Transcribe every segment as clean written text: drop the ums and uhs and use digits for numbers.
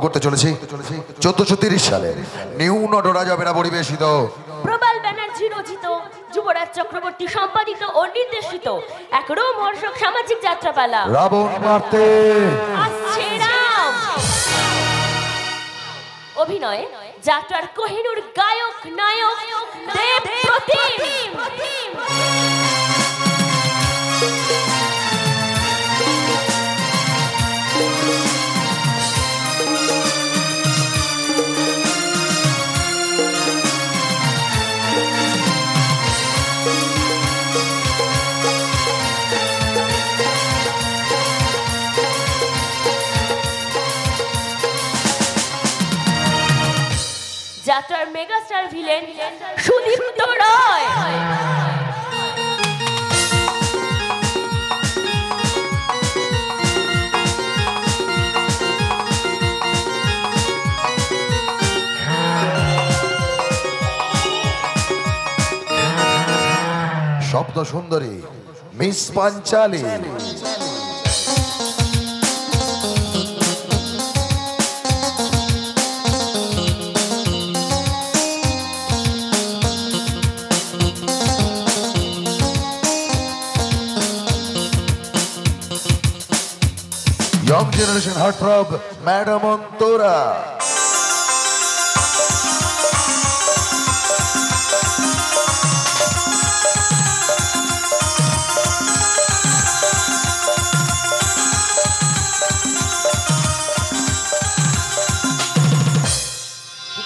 করতে চলেছি 1430 সালে নিউ নটরাজ অপেরা পরিবেশিত প্রবাল ব্যানার্জি রচিত যুবরাজ চক্রবর্তী সম্পাদিত ও নির্দেশিত এক রোমহর্ষক সামাজিক যাত্রাপালা রাবণ মারতে আসছে রাম। অভিনয়ে যাত্রার কোহিনূর গায়ক নায়ক দেবপ্রতিম। যাত্রার মেগাস্টার ভিলেন সুদীপ্ত রায়। শব্দ সুন্দরী miss Panchali, young generation heartthrob Madam Antora,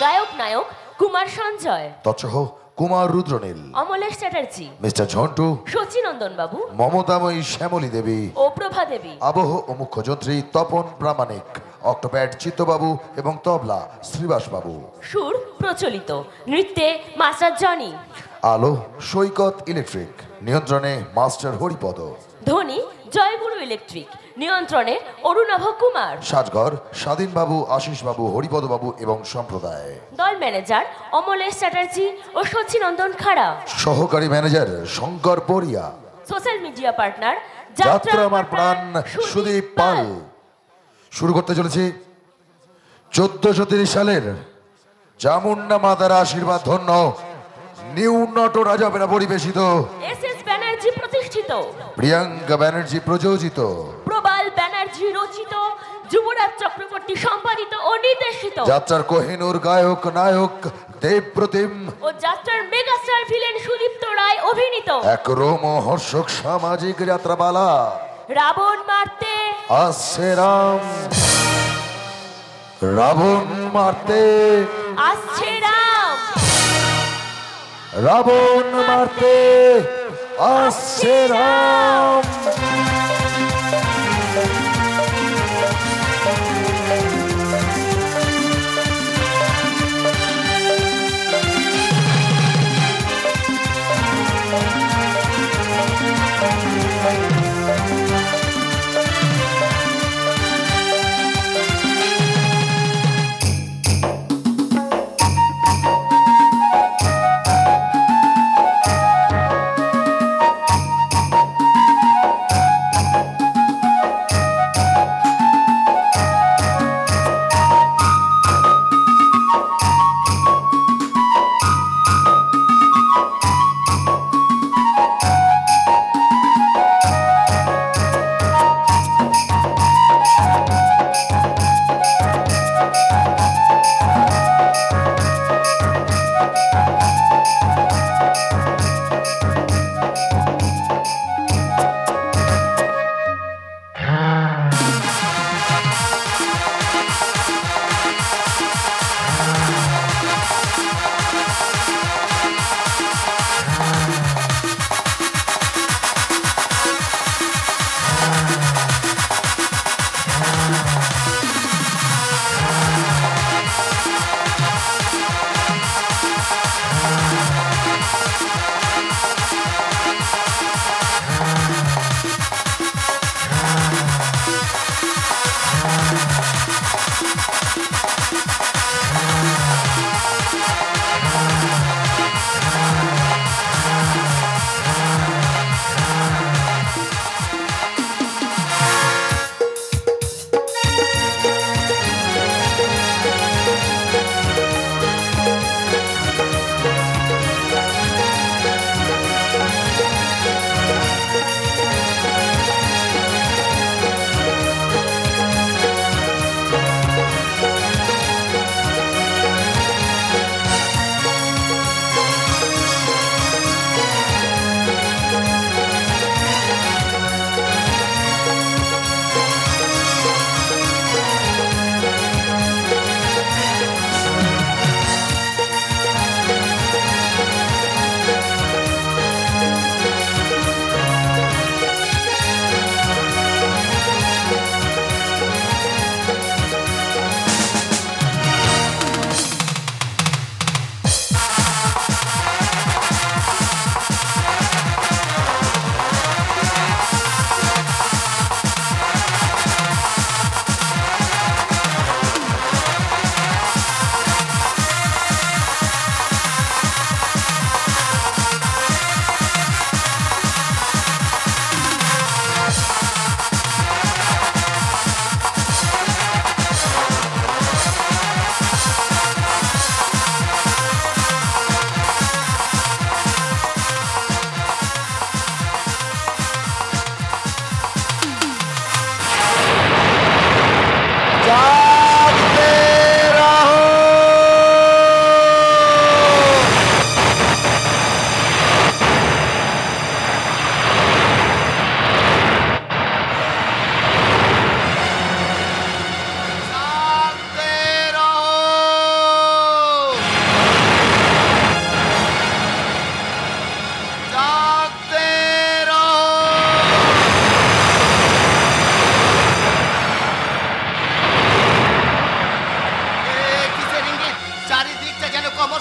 গায়ক নায়ক কুমার সঞ্জয়, তৎসহ কুমার রুদ্রনীল, অমলেশ চ্যাটার্জি, মিস্টার ঝন্টু, শচীনন্দন বাবু, মমতাময়ী শ্যামলী দেবী ও প্রভা দেবী, আবহ ও মুখ্যযন্ত্রী তপন প্রামাণিক, অক্টোপ্যাড চিত্তবাবু এবং তবলা শ্রীবাস বাবু। সুর প্রচলিত, নৃত্যে মাস্টার জনি, আলো সৈকত ইলেকট্রিক, নিয়ন্ত্রণে মাস্টার হরিপদ, ধ্বনি জয়গুরু ইলেকট্রিক, নিয়ন্ত্রণে অরুণাভ কুমার, সাজঘর স্বাধীনবাবু, আশিসবাবু, হরিপদবাবু এবং সম্প্রদায়। দল ম্যানেজার অমলেশ চ্যাটার্জি ও শচীনন্দন খাড়া, সহকারী ম্যানেজার শঙ্কর পরিয়া, সোশ্যাল মিডিয়া পার্টনার যাত্রা আমার প্রাণ সুদীপ পাল। শুরু করতে চলেছি 1430 সালের চামুন্ডা মাতার আশীর্বাদ ধন্য নিউ নটরাজ অপেরা পরিবেশিত, এস ব্যানার্জি প্রতিষ্ঠিত, প্রিয়াঙ্কা ব্যানার্জি প্রযোজিত, প্রবাল ব্যানার্জি রচিত, যুবরাজ চক্রবর্তী সম্পাদিত ও নির্দেশিত যাত্রার কোহিনূর গায়ক নায়ক দেবপ্রতিম ও যাত্রার মেগাস্টার ভিলেন সুদীপ্ত রায় অভিনীত এক রোমহর্ষক সামাজিক যাত্রাপালা রাবণ মারতে আসছে রাম। রাবণ মারতে আসছে রাম। রাবণ মারতে আসছে রাম।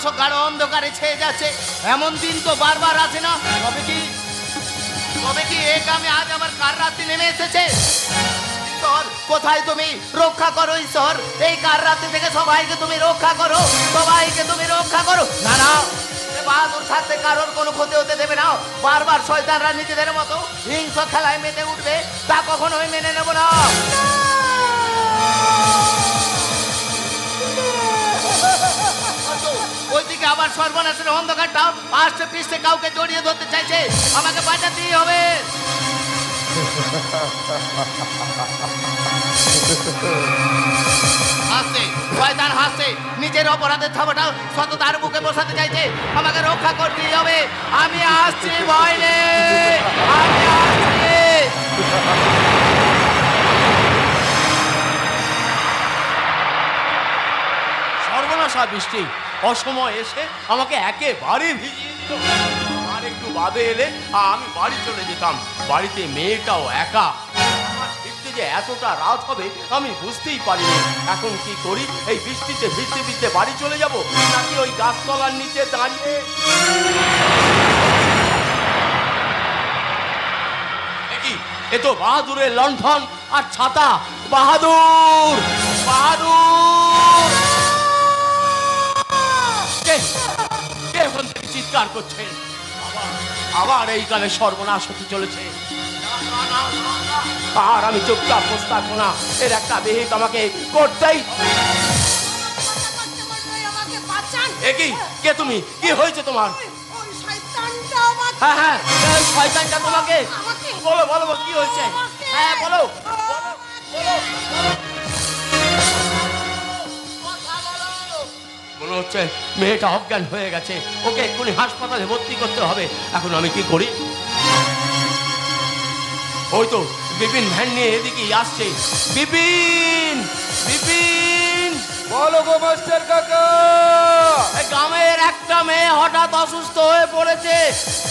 ক্রমশ গাঢ় অন্ধকারে ছেয়ে যাচ্ছে। এমন দিন তো বারবার আসে না। তবে কি এ গ্রামে আজ আবার কার রাত্রি নেমে এসেছে? ঈশ্বর, কোথায় তুমি? রক্ষা করো ঈশ্বর, এই কার রাত্রি থেকে সবাইকে তুমি রক্ষা করো, সবাইকে তুমি রক্ষা করো। না না, বাহাদুর থাকতে কারোর কোনো ক্ষতি হতে দেবে না। বারবার শয়তানরা নিজেদের মতো হিংস্র খেলায় মেতে উঠবে, তা কখনোই মেনে নেব না। ওইদিকে আবার সর্বনাশের অন্ধকারটা আস্তে পিষ্টে কাউকে জড়িয়ে ধরতে চাইছে, আমাকে বাঁচাতেই হবে। হাসছে শয়তান, হাসছে। নিজের অপরাধের থাবাটা শত তার বুকে বসাতে চাইছে, আমাকে রক্ষা করতেই হবে। আমি আসছি, ভয় নেই, আমি আসছি। সর্বনাশা বৃষ্টি অসময় এসে আমাকে একেবারে ভিজিয়ে দিল। আর একটু বাদে এলে আমি বাড়ি চলে যেতাম। বাড়িতে মেয়েটাও একা। আমার ফিরতে যে এতটা রাত হবে আমি বুঝতেই পারিনি। এখন কি করি? এই বৃষ্টিতে ভিজতে ভিজতে বাড়ি চলে যাব, নাকি ওই গাছতলার নিচে দাঁড়িয়ে? এ তো বাহাদুরের লণ্ঠন আর ছাতা। বাহাদুর, বাহাদুর! কে ওখান থেকে চিৎকার করছে? আবার এই কালে সর্বনাশ হতে চলেছে। আর আমি চুপচাপ বসে থাকবো না, এর একটা বিহিত আমাকে করতেই। কে তুমি? কি হয়েছে তোমার? হ্যাঁ হ্যাঁ, শয়তানটা তোমাকে? বলো বলো, কি হয়েছে? হ্যাঁ বলো। মনে হচ্ছে মেয়েটা অজ্ঞান হয়ে গেছে, ওকে এক্ষুনি হাসপাতালে ভর্তি করতে হবে। এখন আমি কি করি? ওই তো বিপিন ভ্যান নিয়ে এদিকেই আসছে। বিপিন, বিপিন! বলো গো মাস্টার কাকা। গ্রামের একটা মেয়ে হঠাৎ অসুস্থ হয়ে পড়েছে,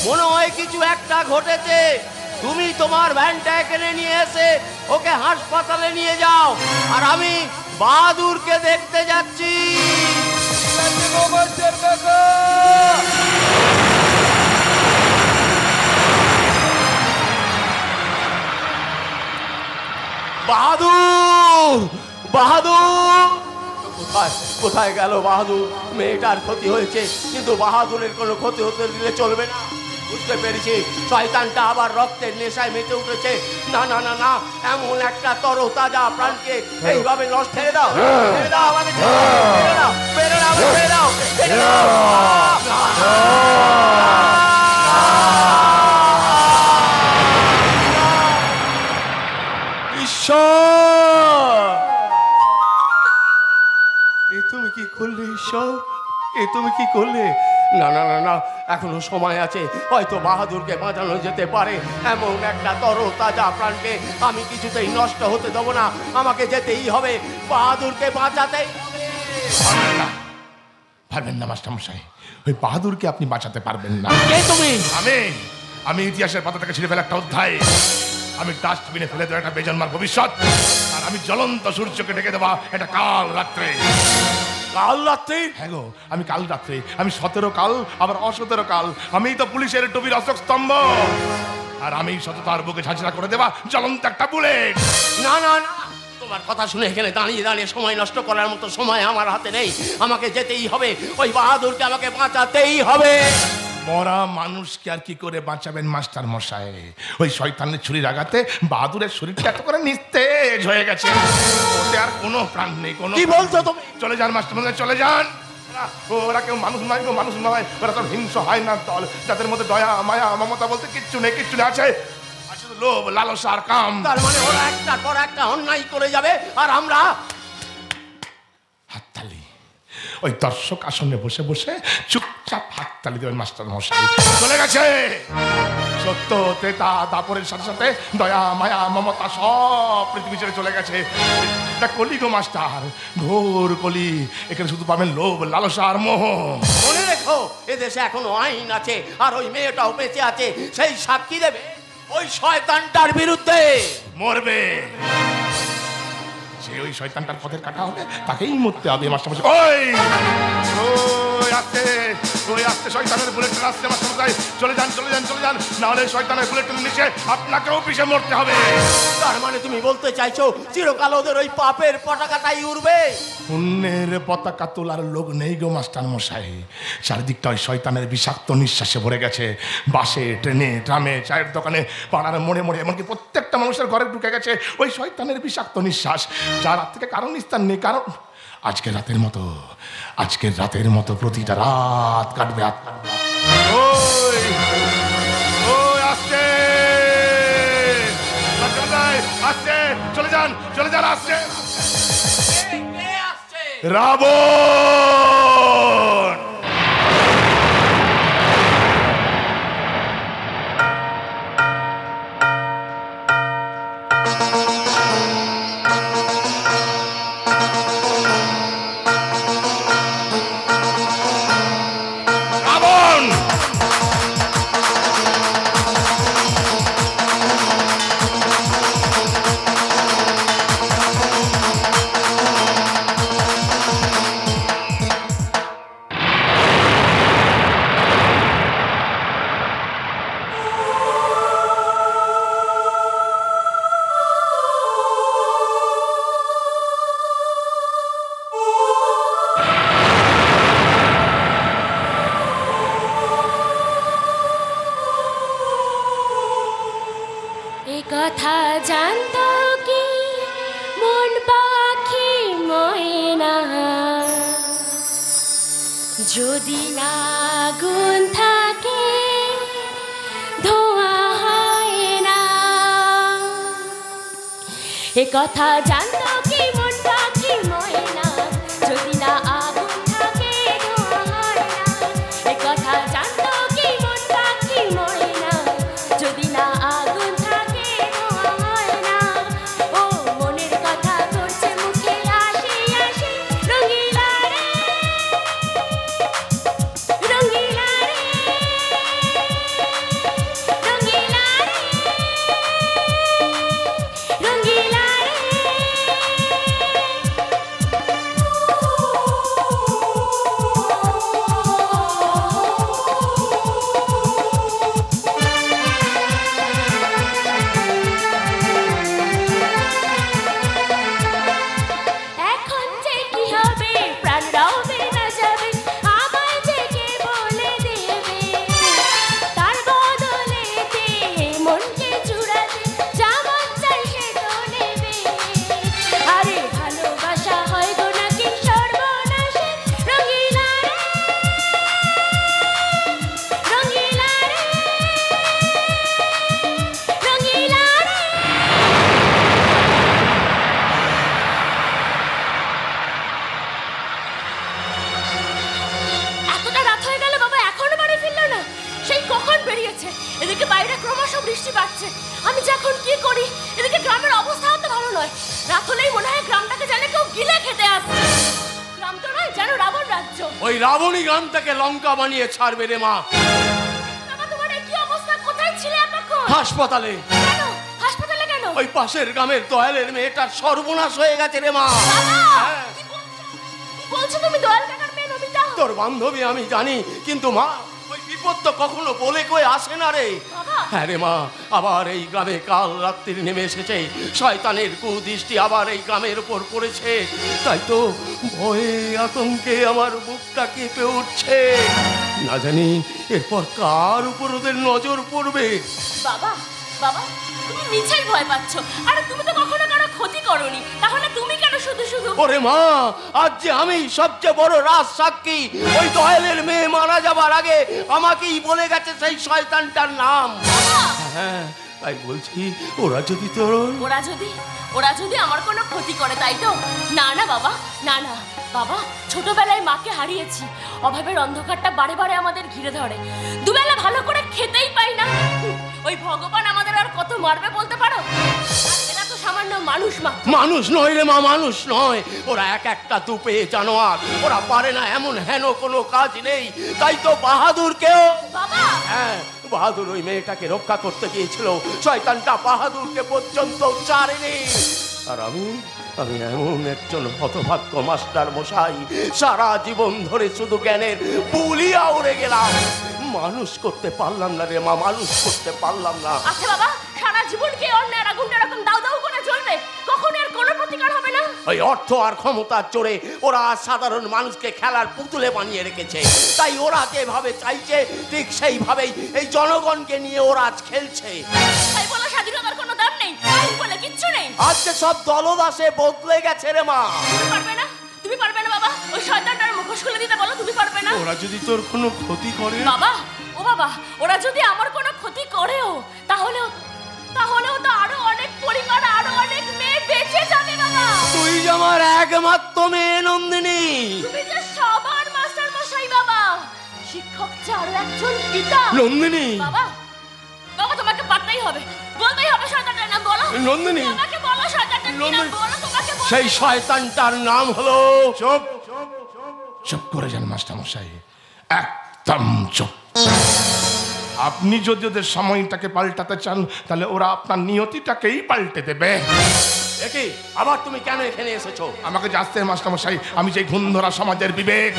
মনে হয় কিছু একটা ঘটেছে। তুমি তোমার ভ্যানটা এখানে নিয়ে এসে ওকে হাসপাতালে নিয়ে যাও, আর আমি বাহাদুরকে দেখতে যাচ্ছি। মাস্টার কাকা। বাহাদুর, বাহাদুর! কোথায় কোথায় গেল বাহাদুর? মেয়েটার ক্ষতি হয়েছে, কিন্তু বাহাদুরের কোনো ক্ষতি হতে দিলে চলবে না। বুঝতে পেরেছি, শয়তানটা আবার রক্তের নেশায় মেতে উঠেছে। না না না না, এমন একটা তরতাজা প্রাণকে এইভাবে নষ্ট ছেড়ে দাও, ছেড়ে দাও আমাকে, ছেড়ে দাও, ছেড়ে দাও, ছেড়ে দাও, ছেড়ে দাও। ঈশ্বর, এ তুমি কি করলে? ঈশ্বর, এ তুমি কি করলে? না না না না, এখনো সময় আছে, হয়তো বাহাদুরকে বাঁচানো যেতে পারে। এমন একটা তরতাজা প্রাণকে আমি কিছুতেই নষ্ট হতে দেবো না, আমাকে যেতেই হবে, বাহাদুরকে বাঁচাতেই হবে। পারবেন না মাস্টারমশাই, ওই বাহাদুরকে আপনি বাঁচাতে পারবেন না। কে তুমি? আমি ইতিহাসের পাতা থেকে ছিঁড়ে ফেলা একটা অধ্যায়। আমি ডাস্টবিনে ফেলে দেওয়া একটা বেজন্মার ভবিষ্যৎ, আর আমি জ্বলন্ত সূর্যকে ডেকে দেওয়া এটা কাল রাত্রে। কাল রাত্রে? হ্যাঁ গো, আমি কাল রাত্রে, আমি 17 কাল আবার অ17 কাল, আমি তো পুলিশের টুপির অশোক স্তম্ভ, আর আমি সততার বুকে ঝাঁঝরা করে দেওয়া জ্বলন্ত একটা বুলেট। না না না, তোমার কথা শুনে এখানে দাঁড়িয়ে দাঁড়িয়ে সময় নষ্ট করার মতো সময় আমার হাতে নেই। আমাকে যেতেই হবে, ওই বাহাদুরকে আমাকে বাঁচাতেই হবে। মরা মানুষকে আর কি করে বাঁচাবেন মাস্টার মশাই? ওই শয়তানের ছুরির আঘাতে বাহাদুরের শরীরটা এত করে নিস্তেজ হয়ে গেছে, ওতে আর কোনো প্রাণ নেই। কোনো কি বলছো তুমি? চলে যান মাস্টার মশাই, চলে যান। ওরা কেউ মানুষ নয় গো, মানুষ নয়, ওরা তো হিংস্র হয় না দল, যাদের মধ্যে দয়া মায়া মমতা বলতে কিচ্ছু নেই, কিচ্ছু নেই। আছে লোভ, লালসা আর কাম। তার মানে ওরা একটার পর একটা অন্যায় করে যাবে, আর আমরা হাততালি। ওই দর্শক আসনে বসে বসে চুপচাপ হাততালি দেবেন মাস্টার মশাই। চলে গেছে সত্য, ত্রেতা, দাপরের সাথে সাথে দয়া মায়া মমতা সব পৃথিবী ছেড়ে চলে গেছে। এটা কলি গো মাস্টার, ঘোর কলি। এখানে শুধু পাবেন লোভ, লালসা আর মোহ। মনে রেখো, এদেশে এখনো আইন আছে, আর ওই মেয়েটাও বেঁচে আছে, সেই সাক্ষী দেবে ওই শয়তানটার বিরুদ্ধে। মরবে যে ওই শয়তানটার পথের কাটা হবে, তাকেই মরতে হবে মাস্টার মশাই। ওই ওই আসছে শয়তানের বুলেটটা আসছে মাস্টারমশাই। চলে যান চলে যান চলে যান, নাহলে শয়তানের বুলেটের নিচে আপনাকেও পিষে মরতে হবে। তার মানে তুমি বলতে চাইছো চিরকাল ওদের ওই পাপের পতাকাটাই উড়বে? পুণ্যের পতাকা তোলার লোক নেই গো মাস্টারমশাই। চারিদিকটা ওই শয়তানের বিষাক্ত নিঃশ্বাসে ভরে গেছে। বাসে, ট্রেনে, ট্রামে, চায়ের দোকানে, পাড়ার মোড়ে মোড়ে, এমনকি প্রত্যেকটা মানুষের ঘরে ঢুকে গেছে ওই শয়তানের বিষাক্ত নিঃশ্বাস। যার হাত থেকে কারণ নিস্তার নেই। কারণ আজকের রাতের মতো প্রতিটা রাত কাটবে। ওই ওই আসছে আসছে, চলে যান আসছে রাবণ। কথা জানতো কি মন পাখি ময়না, যদি না গুণ থাকে ধোঁয়া হয় না। এ কথা জানতো কি মন পাখি ময়না, যদি না আগুন থাকে ধোঁয়া হয় না। এ কথা জানতো কি মন পাখি ময়না, যদি না আগুন থাকে ধোঁয়া হয় না। ও মনের কথা করছে মুখে আসি আসি, রঙিলা রে রঙিলা রে রঙিলা রে রঙিলা রে। এখন যে কি হবে প্রাণ রবে না যাবে, আমায় যে কে বলে দেবে। তার বদলেতে মনকে চূড়াতে যেমন চাই সে তো নেবে। আরে ভালোবাসা হয় গো নাকি সর্বনাশে, রঙিলা রে রঙিলা রে রঙিলা রে। এতটা রাত হয়ে গেল বাবা এখনো বাড়ি ফিরলো না। সেই কখন বেরিয়েছে, এদিকে বাইরে ক্রমশ বৃষ্টি বাড়ছে। আমি যে এখন কি করি, এদিকে গ্রামের অবস্থাও তো ভালো নয়। রাত হলেই মনে হয় গ্রামটাকে যেন কেউ গিলে খেতে আসছে। গ্রাম তো নয়, যেন রাবণ রাজ্য। ওই রাবণী গ্রামটাকে লঙ্কা বানিয়ে ছাড়বে রে মা। বাবা তোমার এই কি অবস্থা, কোথায় ছিলে এতক্ষণ? হাসপাতালে। কেন হাসপাতালে কেন? ওই পাশের গ্রামের দয়ালের মেয়েটার সর্বনাশ হয়ে গেছে রে মা। বাবা হ্যাঁ। কি বলছো তুমি? দয়াল কাকার মেয়ে নমিতা? তোর বান্ধবী আমি জানি, কিন্তু মা ওই বিপদ তো কখনো বলে কয়ে আসে না রে। বাবা হ্যাঁ রে মা, আবার এই গ্রামে কাল রাত্রি নেমে এসেছে। শয়তানের কুদৃষ্টি আবার এই গ্রামের উপর পড়েছে। তাই তো ভয়ে আতঙ্কে আমার বুকটা কেঁপে উঠছে। না জানি এরপর কার উপর ওদের নজর পড়বে। বাবা বাবা তুমি মিছাই ভয় পাচ্ছ। আরে তুমি তো কখনো কারো ক্ষতি করোনি, তাহলে তুমি কেন শুধু শুধু? ওরে মা, আজ যে আমি সবচেয়ে বড় রাজ সাক্ষী। ওই দয়ালের মেয়ে মারা যাবার আগে আমাকেই বলে গেছে সেই শয়তানটার নাম। হ্যাঁ, তাই বলছি ওরা যদি তোর ওরা যদি আমার কোনো ক্ষতি করে, তাই তো? না না বাবা, না না বাবা, ছোটবেলায় মাকে হারিয়েছি। অভাবের অন্ধকারটা বারে বারে আমাদের ঘিরে ধরে। দুবেলা ভালো করে খেতেই পাই না। ওই ভগবান আমাদের আর কত মারবে বলতে পারো? এরা তো সামান্য মানুষ মাত্র। মানুষ নয় রে মা, মানুষ নয়। ওরা এক একটা দুপে জানোয়ার। ওরা পারে না এমন হেন কোনো কাজ নেই। তাই তো বাহাদুরকেও, বাবা হ্যাঁ বাহাদুর ওই মেয়েটাকে রক্ষা করতে গিয়েছিল। শয়তানটা বাহাদুরকে পর্যন্ত ছাড়েনি। আর আমি আমি এমন একজন হতভাগ্য মাস্টার মশাই, সারা জীবন ধরে শুধু জ্ঞানের বুলিয়া উড়ে গেলাম, মানুষ করতে পারলাম না রে মা, মানুষ করতে পারলাম না। আচ্ছা বাবা, সারা জীবন কি অন্যের আগুনটা এরকম দাউ দাউ করে জ্বলবে? কখনো এর কোনো প্রতিকার হবে না? ওই অর্থ আর ক্ষমতার জোরে ওরা সাধারণ মানুষকে খেলার পুতুলে বানিয়ে রেখেছে, তাই ওরা যেভাবে চাইছে ঠিক সেইভাবেই এই জনগণকে নিয়ে ওরা আজ খেলছে। তাই বলে স্বাধীনতার কোনো দাম নেই, তাই বলে কিচ্ছু নেই। আজকে সব দলদাসে বদলে গেছে রে মা। তুমি পারবে না, তুমি পারবে না বাবা, ওই শয়তানটার মুখোশ খুলে দিতে বলো, তুমি পারবে না। ওরা যদি তোর কোনো ক্ষতি করে বাবা, ও বাবা, ওরা যদি আমার কোনো ক্ষতি করেও তাহলেও তো আরো অনেক পরিবার, আরো অনেক মেয়ে বেঁচে যাবে বাবা। তুই যে আমার একমাত্র মেয়ে নন্দিনী, তুমি যে সবার মাস্টার মশাই বাবা, শিক্ষক যে আরো একজন পিতা নন্দিনী। বাবা, বাবা তোমাকে পারতেই হবে, বলতেই হবে শয়তানটার নাম বলো। নন্দিনী, তোমাকে বলো শয়তানটার কি নাম বলো, তোমাকে বলো। সেই শয়তানটার নাম হলো চুপ চুপ করে যান মাস্টার মশাই, একদম চুপ। আপনি যদি ওদের সময়টাকে পাল্টাতে চান তাহলে ওরা আপনার নিয়তিটাকেই পাল্টে দেবে। একি আবার তুমি কেন এখানে এসেছো? আমাকে জানতে মাস্টার মশাই, আমি যে ঘুম ধরা সমাজের বিবেক।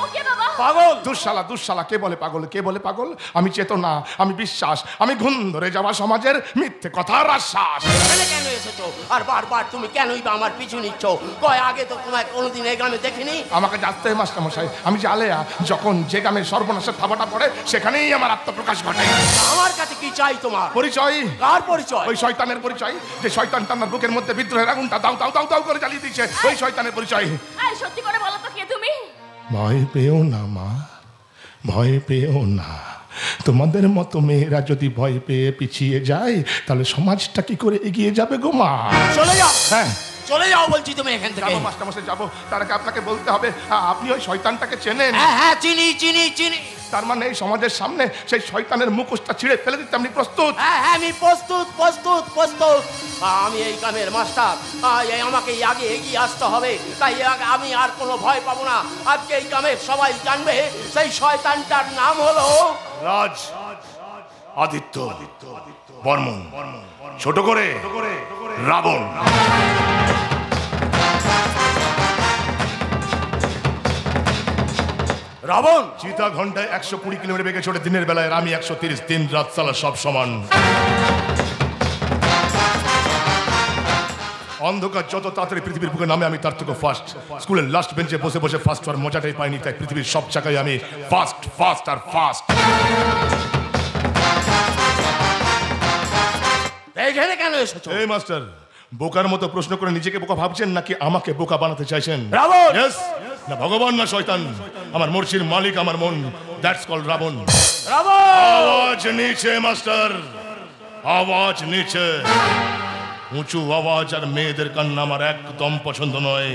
ওকে বাবা, পাগল দুঃশালা দুঃশালা, কে বলে পাগল, কে বলে পাগল? আমি চেতনা, আমি বিশ্বাস, আমি ঘুম ধরে যাওয়া সমাজের মিথ্যে কথার আশ্বাস। এখানে কেন এসেছো আর বারবার তুমি কেনই বা আমার পিছু নিচ্ছ? কয় আগে তো তোমায় কোনোদিন এই গ্রামে দেখিনি। আমাকে জানতে মাস্টার মশাই, আমি যে আলেয়া, যখন যে গ্রামের সর্বনাশের থাবাটা পড়ে সেখানেই আমার আত্মপ্রকাশ ঘটে। আমার কাছে কি চাই তোমার? পরিচয়? কার পরিচয়? ওই শয়তানের পরিচয়, যে শয়তানটা আমার বুকের মধ্যে বিদ্রোহের আগুনটা দাও দাও দাও দাও করে জ্বালিয়ে দিচ্ছে, ওই শয়তানের পরিচয়। এই সত্যি করে বলো তো কে তুমি? ভয় পেও না মা, ভয় পেও না। তোমাদের মতো মেয়েরা যদি ভয় পেয়ে পিছিয়ে যায় তাহলে সমাজটা কি করে এগিয়ে যাবে গো মা? চলে যাও, হ্যাঁ চলে যাও বলছি তুমি এখান থেকে। যাবো মাস্টার মশাই যাবো, তার আগে আপনাকে বলতে হবে আপনি ওই শয়তানটাকে চেনেন? হ্যাঁ হ্যাঁ চিনি চিনি চিনি। তার মানে এই সমাজের সামনে সেই শয়তানের মুখোশটা ছিঁড়ে ফেলে দিতে আপনি প্রস্তুত? হ্যাঁ হ্যাঁ আমি প্রস্তুত প্রস্তুত প্রস্তুত। আমি এই গ্রামের মাস্টার, আমাকে আগে এগিয়ে আসতে হবে, তাই আমি আর কোনো ভয় পাবো না। আজকে এই গ্রামের সবাই জানবে সেই শয়তানটার নাম হলো রাজ আদিত্য বর্মন, ছোট করে রাবণ। রাবণ। চিতা ঘন্টায় 120 কিলোমিটার বেগে ছোটে দিনের বেলায়, আমি 130 দিন রাত চালা সব সমান। অন্ধকার যত তাড়াতাড়ি পৃথিবীর বুকে নামে আমি তার থেকে ফার্স্ট। স্কুলের লাস্ট বেঞ্চে বসে বসে ফার্স্ট হওয়ার মজাটাই পাইনি, তাই পৃথিবীর সব জায়গায় আমি ফার্স্ট ফার্স্ট আর ফার্স্ট। এইখানে কেন এসেছো? এই মাস্টার, বোকার মতো প্রশ্ন করে নিজেকে বোকা ভাবছেন নাকি আমাকে বোকা বানাতে চাইছেন? রাবণ। Yes, না ভগবান না শয়তান, আমার মর্জির মালিক আমার মন, দ্যাটস কল্ড রাবণ। রাবণ। আওয়াজ নিচে মাস্টার, আওয়াজ নিচে। উঁচু আওয়াজ আর মেয়েদের কান্না আমার একদম পছন্দ নয়।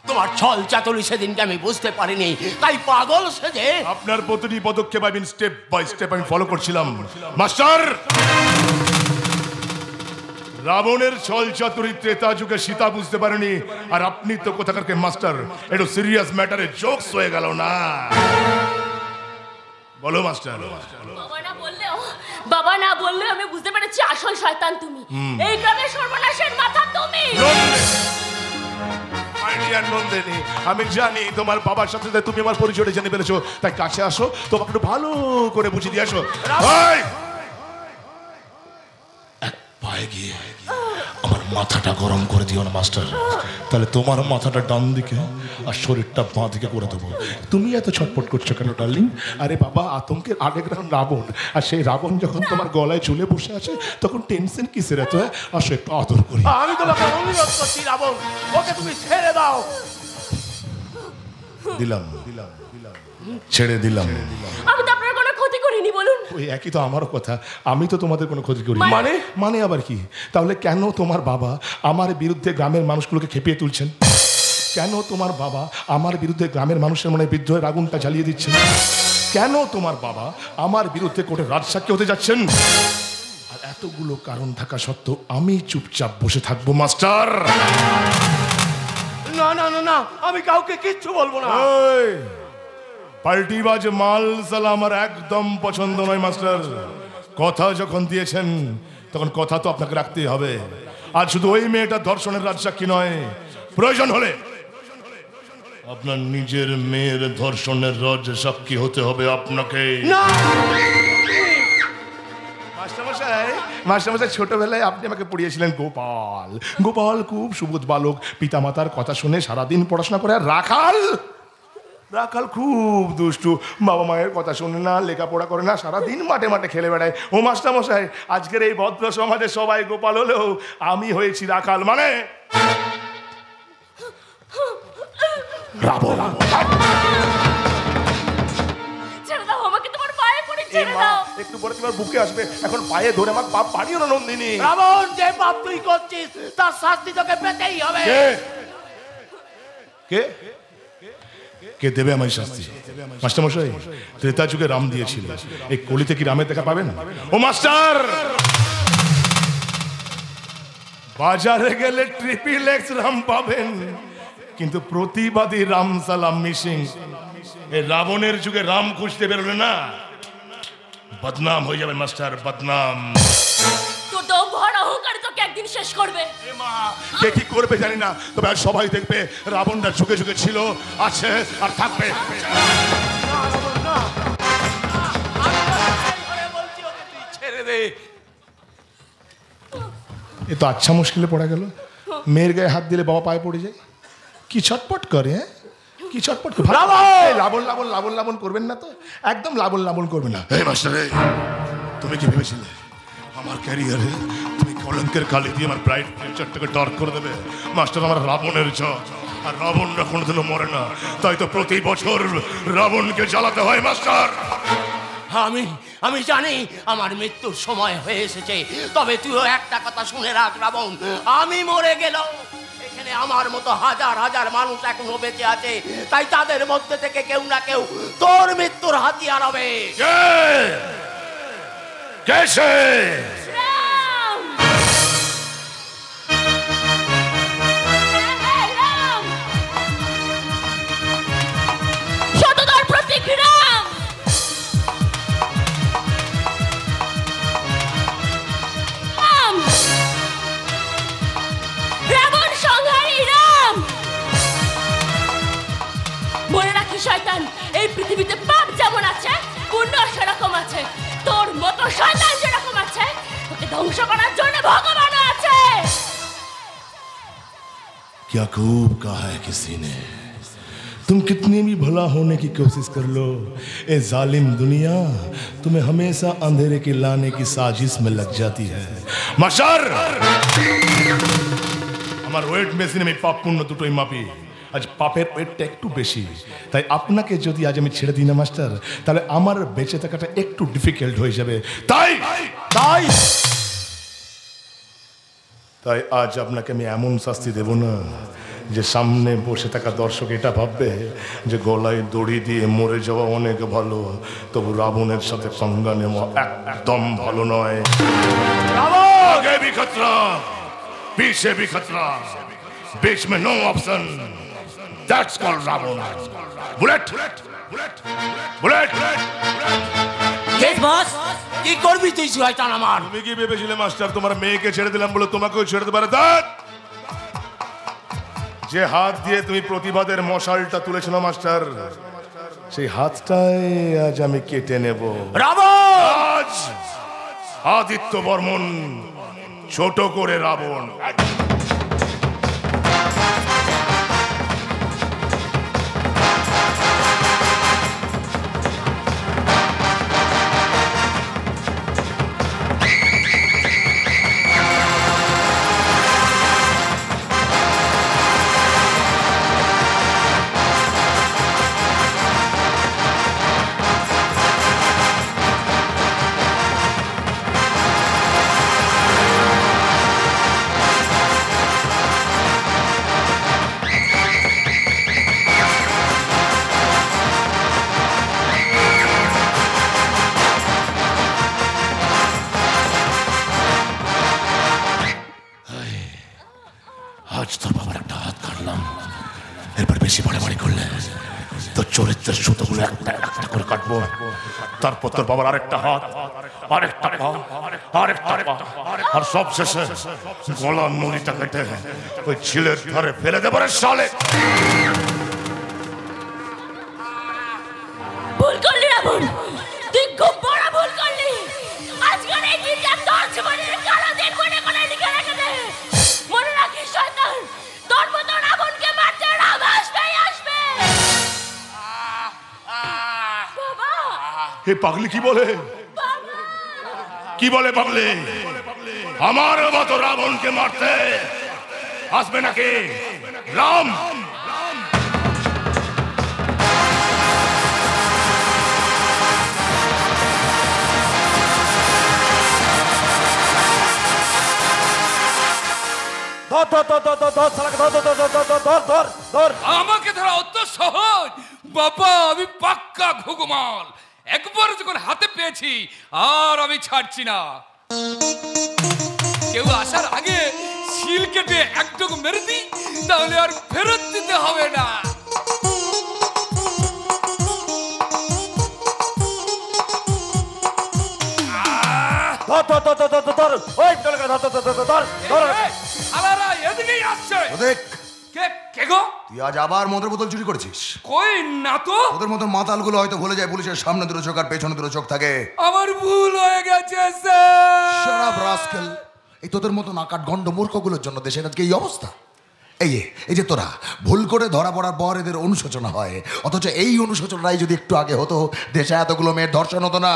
তোমার ছল চাতুরি সেদিনকে আমি বুঝতে পারিনি, তাই পাগল সেজে আপনার প্রতিটি পদক্ষেপ আমি স্টেপ বাই স্টেপ আমি ফলো করছিলাম মাস্টার। রাবণের ছল চাতুরি ত্রেতা যুগে সীতা বুঝতে পারেনি, আর আপনি তো কোথাকার মাস্টার, একটু সিরিয়াস ম্যাটারে জোকস হয়ে গেল না? বলো মাস্টার। বাবা না বললেও আমি বুঝতে পেরেছি আসল শয়তান তুমি, এই গ্রামের সর্বনাশের মাথা তুমি। নন্দিনী, আমি জানি তোমার বাবার সাথে তুমি আমার পরিচয়টা জেনে ফেলেছো, তাই কাছে আসো, তোমাকে একটু ভালো করে বুঝিয়ে দিয়ে আসো। এক পায়ে গিয়ে আমার মাথাটা গরম করে দিও না মাস্টার, তাহলে তোমার মাথাটা ডান দিকে আর শরীরটা বাঁ দিকে করে দেবো। তুমি এত ছটপট করছো কেন ডার্লিং? আরে বাবা, আতঙ্কের আরেক নাম রাবণ, আর সেই রাবণ যখন তোমার গলায় ঝুলে বসে আছে তখন টেনশন কিসের এত? আসো একটু আদর করি। আমি তোমাকে অনুরোধ করছি রাবণ, ওকে তুমি ছেড়ে দাও। দিলাম ছেড়ে দিলাম। আমি তো আপনার কোনো ক্ষতি করিনি, বলুন। ওই একই তো আমারও কথা, আমি তো তোমাদের কোনো ক্ষতি করি। মানে আবার কি? তাহলে কেন তোমার বাবা আমার বিরুদ্ধে গ্রামের মানুষগুলোকে খেপিয়ে তুলছেন? কেন তোমার বাবা আমার বিরুদ্ধে গ্রামের মানুষের মনে বিদ্রোহের আগুনটা জ্বালিয়ে দিচ্ছেন? কেন তোমার বাবা আমার বিরুদ্ধে কোর্টে রাজসাক্ষী হতে যাচ্ছেন? আর এতগুলো কারণ থাকা সত্ত্বেও আমি চুপচাপ বসে থাকবো মাস্টার? না না না না, আমি কাউকে কিচ্ছু বলবো না। পাল্টিবাজ মাল সালা আমার একদম পছন্দ নয় মাস্টার। কথা যখন দিয়েছেন তখন কথা তো আপনাকে রাখতেই হবে। আর শুধু ওই মেয়েটা ধর্ষণের রাজসাক্ষী নয়, প্রয়োজন হলে আপনার নিজের মেয়ের ধর্ষণের রাজসাক্ষী হতে হবে আপনাকে। মাস্টারমশাই ছোটবেলায় আপনি আমাকে পড়িয়েছিলেন গোপাল। গোপাল খুব সুবোধ বালক, পিতামাতার কথা শুনে সারাদিন পড়াশোনা করে। আর রাখাল, রাখাল খুব দুষ্টু, বাবা মায়ের কথা শুনে না, লেখাপড়া করে না, সারাদিন মাঠে মাঠে খেলে বেড়ায়। ও মাস্টারমশাই, আজকের এই ভদ্র সমাজে সবাই গোপাল হলেও আমি হয়েছি রাখাল, মানে রাবণ। একটু পরে তোমার বুকে আসবে, এখন পায়ে ধরে আমার পাপ পানিও না নন্দিনী। রাবণ, যে পাপ তুই করছিস তার শাস্তি তোকে পেতেই হবে। কে কে দেবে আমার শাস্তি? মাস্টারমশাই, ত্রেতা যুগে রাম দিয়েছিল, এই কলিতে কি রামের দেখা পাবেন? ও মাস্টার, বাজারে গেলে ট্রিপল এক্স রাম পাবেন, কিন্তু প্রতিবাদী রাম সালাম মিসিং। এই রাবণের যুগে রাম খুঁজতে বেরোলে না, বদনাম হয়ে যাবে মাস্টার, বদনাম। তোর দম ভরা অহংকার তোকে একদিন শেষ করবে। কে কি করবে জানি না, তবে আর সবাই দেখবে রাবণটা যুগে যুগে ছিল, আছে আর থাকবে। ছেড়ে দে। এ তো আচ্ছা মুশকিলে পড়া গেল। মেয়ের গায়ে হাত দিলে বাবা পায়ে পড়ে যায়, কি ছটপট করে, কি ছটপট করে। লাবণ লাবণ লাবণ লাবণ করবেন না তো, একদম লাবণ লাবণ করবেন না। এই মাস্টার, তুমি কি ভেবেছিলে আমার ক্যারিয়ারে তুমি কলঙ্কের কালি দিয়ে আমার ব্রাইট ফিউচারটাকে ডার্ক করে দেবে? মাস্টার, আমার রাবণের ঝড়, আর রাবণরা কোনোদিনও মরে না, তাই তো প্রতি বছর রাবণকে জ্বালাতে হয় মাস্টার। আমি জানি আমার মৃত্যুর সময় হয়ে এসেছে, তবে তুইও একটা কথা শুনে রাখ রাবণ, আমি মরে গেলেও এখানে আমার মতো হাজার হাজার মানুষ এখনো বেঁচে আছে, তাই তাদের মধ্যে থেকে কেউ না কেউ তোর মৃত্যুর হাতিয়ার হবে। শয়তান, এই পৃথিবীতে পাপ যেমন আছে পুণ্য সেরকম আছে, তোর মতো শয়তান যেরকম আছে তোকে ধ্বংস করার জন্য ভগবান আছে। क्या खूब कहा है किसी ने, तुम कितनी भी भला होने की कोशिश कर लो, ए जालिम दुनिया तुम्हें हमेशा अंधेरे के लाने की साजिश में लग जाती है। मास्टर, আমার ওয়েট মেশিনে আমি পাপ পুণ্য দুটোই মাপি, আজ পাপের ওয়েটটা একটু বেশি, তাই আপনাকে যদি আজ আমি ছেড়ে দিই না মাস্টার, তাহলে আমার বেঁচে থাকাটা একটু ডিফিকাল্ট হয়ে যাবে। তাই তাই তাই আজ আপনাকে আমি এমন শাস্তি দেব না যে সামনে বসে থাকা দর্শক এটা ভাববে যে গলায় দড়ি দিয়ে মরে যাওয়া অনেক ভালো, তবু রাবণের সাথে সঙ্গা নেওয়া একদম ভালো নয়। আগে भी खतरा, पीछे भी खतरा, बीच में no option, that's called Ravan. Bullet bullet bullet. Boss, কি করবি তুই শয়তান আমার? তুমি কি ভেবেছিলে মাস্টার তোমার মেয়েকে ছেড়ে দিলাম বলে তোমাকেও ছেড়ে দিতে পারে? যে হাত দিয়ে তুমি প্রতিবাদের মশালটা তুলেছিল মাস্টার, সেই হাতটাই আজ আমি কেটে নেব। রাবণ, আদিত্য বর্মন ছোট করে রাবণ। তোর চরিত্রের সুতোগুলো একটা একটা করে কাটবো, তারপর তোর বাবার আরেকটা হাত, আরেকটা পা, আরেকটা পা, আর সব শেষে গলার নড়িটা কেটে ওই ঝিলের ধারে ফেলে দেবো রে শালে। ভুল করলি রাবণ, তুই খুব বড় ভুল করলি। আজকের এই দিনটা তোর জীবনের কালো দিন মনে করে লিখে রেখে দে। মনে রাখিস শয়তান, তোর মতো রাবণকে মারতে রাম আসবেই আসবে। বাবা, এ পাগলি কি বলে, কি বলে পাগলি? আমার মতো রাবণকে মারতে আসবে নাকি রাম? আমাকে ধরা অত সহজ? বাবা আমি পাক্কা ঘুঘুমাল, একবার যখন হাতে পেয়েছি আর আমি ছাড়ছি না। কেউ আসার আগে শিল কেটে একটুকু মেরে দিই, তাহলে আর ফেরত দিতে হবে না। আলারা এদিকেই আসছে। দেখ, কে গো? তুই আজ আবার মদের বোতল চুরি করেছিস। কই না তো। ওদের মতো মাতালগুলো হয়তো ভুলে যায় পুলিশের সামনে দুটো চোখ আর পেছনে দুটো চোখ থাকে। আমার ভুল হয়ে গেছে স্যার। Shut up, rascal! এই তোদের মতো নাকাট গন্ড মূর্খগুলোর জন্য দেশের আজকে এই অবস্থা। এই যে তোরা ভুল করে ধরা পড়ার পর এদের অনুশোচনা হয়, অথচ এই অনুশোচনাটাই যদি একটু আগে হতো, দেশে এতগুলো মেয়ের ধর্ষণ হতো না,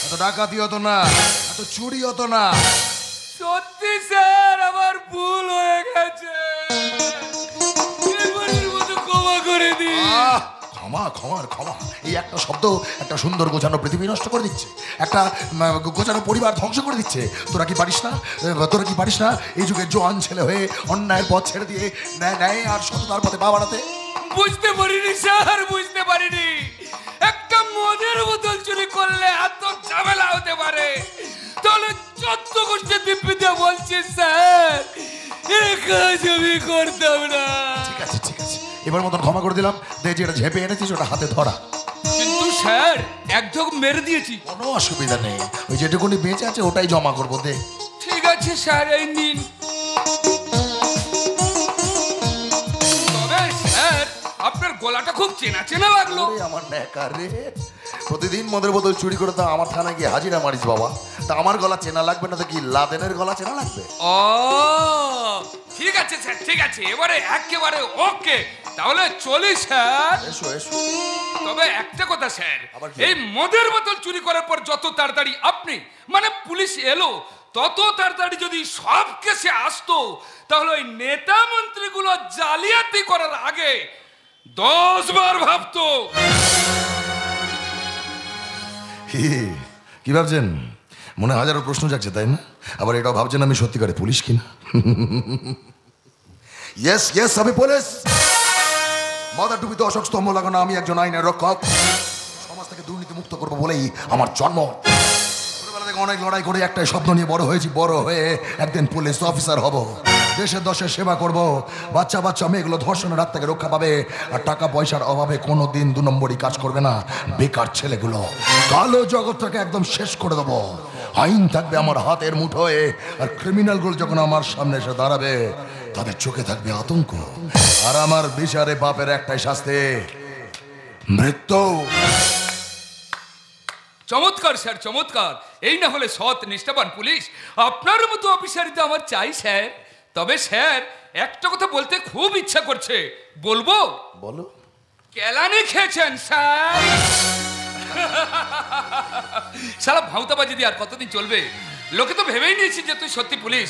এত ডাকাতি হতো না, এত চুরি হতো না। সত্যি স্যার আমার ভুল হয়ে গেছে, এবারের মতো ক্ষমা করে দিন। ক্ষমা ক্ষমার ক্ষমা, এই একটা শব্দ একটা সুন্দর গোছানো পৃথিবী নষ্ট করে দিচ্ছে, একটা গোছানো পরিবার ধ্বংস করে দিচ্ছে। তোরা কি পারিস না? তোরা কি পারিস না এই যুগে জোয়ান ছেলে হয়ে অন্যায়ের পথ ছেড়ে দিয়ে ন্যায় আর সততার পথে পা বাড়াতে? বুঝতে পারিনি স্যার, বুঝতে পারিনি একটা মদের বোতল চুরি করলে এত ঝামেলা হতে পারে। তাহলে 14 গোষ্ঠী দিব্যিতে বলছি স্যার, এ কাজ আমি করতাম না। ঠিক আছে ঠিক আছে, এবার মতন ক্ষমা করে দিলাম। দে, যেটা ঝেপে এনেছিস ওটা হাতে ধরা। কিন্তু স্যার এক ঢোক মেরে দিয়েছি। কোনো অসুবিধা নেই, ওই যেটুকুনি বেঁচে আছে ওটাই জমা করবো। দে। ঠিক আছে স্যার, এই নিন। তবে স্যার আপনার গলাটা খুব চেনা চেনা লাগলো। ওরে আমার নেকা রে, প্রতিদিন মদের বোতল চুরি করে তো আমার থানায় গিয়ে হাজিরা মারিস বাবা। তা আমার গলা চেনা লাগবে না তো কি লাদেনের গলা চেনা লাগবে? ও ঠিক আছে স্যার, ঠিক আছে, এবারে একেবারে ওকে। তাহলে চলি স্যার। এসো এসো। তবে একটা কথা স্যার, আবার কি? এই মদের বোতল চুরি করার পর যত তাড়াতাড়ি আপনি মানে পুলিশ এলো, তত তাড়াতাড়ি যদি সব কেসে আসতো, তাহলে ওই নেতা মন্ত্রীগুলো জালিয়াতি করার আগে 10 বার ভাবতো। কি ভাবছেন? মনে হাজারো প্রশ্ন জাগছে তাই না? আবার এটাও ভাবছেন আমি সত্যিকারে পুলিশ কিনা? ইয়েস ইয়েস, আমি পুলিশ। মাথা টুপিতে অশোক স্তম্ভ লাগানো আমি একজন আইনের রক্ষক। সমাজ থেকে দুর্নীতি মুক্ত করবো বলেই আমার জন্ম। ছোটবেলা থেকে অনেক লড়াই করে একটাই স্বপ্ন নিয়ে বড় হয়েছি, বড় হয়ে একদিন পুলিশ অফিসার হব। দেশের দশের সেবা করব। বাচ্চা বাচ্চা মেয়েগুলো ধর্ষণের হাত থেকে রক্ষা পাবে, আর টাকা পয়সার অভাবে কোনো দিন 2 নম্বরই কাজ করবে না। বেকার ছেলেগুলো, কালো জগৎটাকে একদম শেষ করে দেবো। আইন থাকবে আমার হাতের মুঠোয়, আর ক্রিমিনালগুলো যখন আমার সামনে এসে দাঁড়াবে, তাদের চোখে থাকবে আতঙ্ক। আর আমার বিচারে বাপের একটাই শাস্তি, মৃত্যু। চমৎকার স্যার, চমৎকার। এই না হলে সৎ নিষ্ঠাবান পুলিশ। আপনার মতো অফিসারই তো আমার চাই স্যার। তবে স্যার একটা কথা বলতে খুব ইচ্ছা করছে, বলবো? বলো। কেলানি খেয়েছেন স্যার। সারা ভাউতাবাজি দিয়ে আর কতদিন চলবে? লোকে তো ভেবেই নিয়েছি যে তুই সত্যি পুলিশ।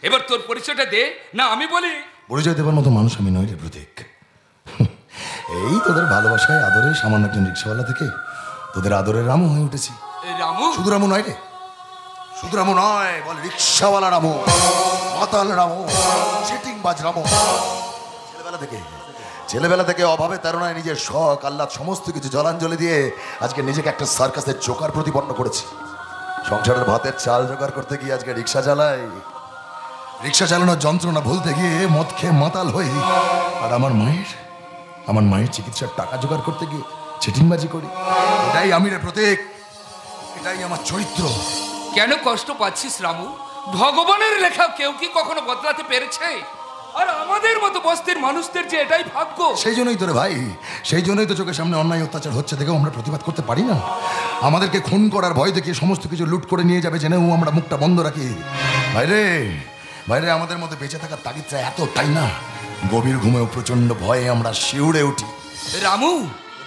এবার তোর পরিচয়টা দে না, আমি বলি। পরিচয় দেবার মতো মানুষ আমি নই রে প্রতীক। এই তোদের ভালোবাসায় আদরে সামান্য একজন রিক্সাওয়ালা থেকে তোদের আদরের রামু হয়ে উঠেছি। রামু? শুধু রামু নয় রে, শুধু রামু নয়, বল রিক্সাওয়ালা রামু, মাতাল রামু, চিটিংবাজ রামু। ছেলেবেলা থেকে অভাবে তাড়নায় নিজের শখ আহ্লাদ সমস্ত কিছু জলাঞ্জলি দিয়ে আজকে নিজেকে একটা সার্কাসের জোকার প্রতিপন্ন করেছি। সংসারের ভাতের চাল জোগাড় করতে গিয়ে আজকে রিক্সা চালাই। রিক্সা চালানোর যন্ত্রণা ভুলতে গিয়ে মদ খেয়ে মাতাল হই। আর আমার আমার মায়ের চিকিৎসার টাকা জোগাড় করতে গিয়ে চিটিংবাজি করি। এটাই আমি রে প্রতীক, এটাই আমার চরিত্র। কেন কষ্ট পাচ্ছিস রামু? ভগবানের লেখা কেউ কি কখনো বদলাতে পেরেছে? আর আমাদের মতো বস্তির মানুষদের যে এটাই ভাগ্য। সেই জন্যই তো রে ভাই, সেই জন্যই তো চোখের সামনে অন্যায় অত্যাচার হচ্ছে দেখেও আমরা প্রতিবাদ করতে পারি না। আমাদেরকে খুন করার ভয় দেখিয়ে সমস্ত কিছু লুট করে নিয়ে যাবে জেনেও আমরা মুখটা বন্ধ রাখি। ভাইরে ভাইরে, আমাদের মধ্যে বেঁচে থাকার তাগিদটা এতটাই না, গভীর ঘুমেও প্রচন্ড ভয়ে আমরা শিউরে উঠি। রামু,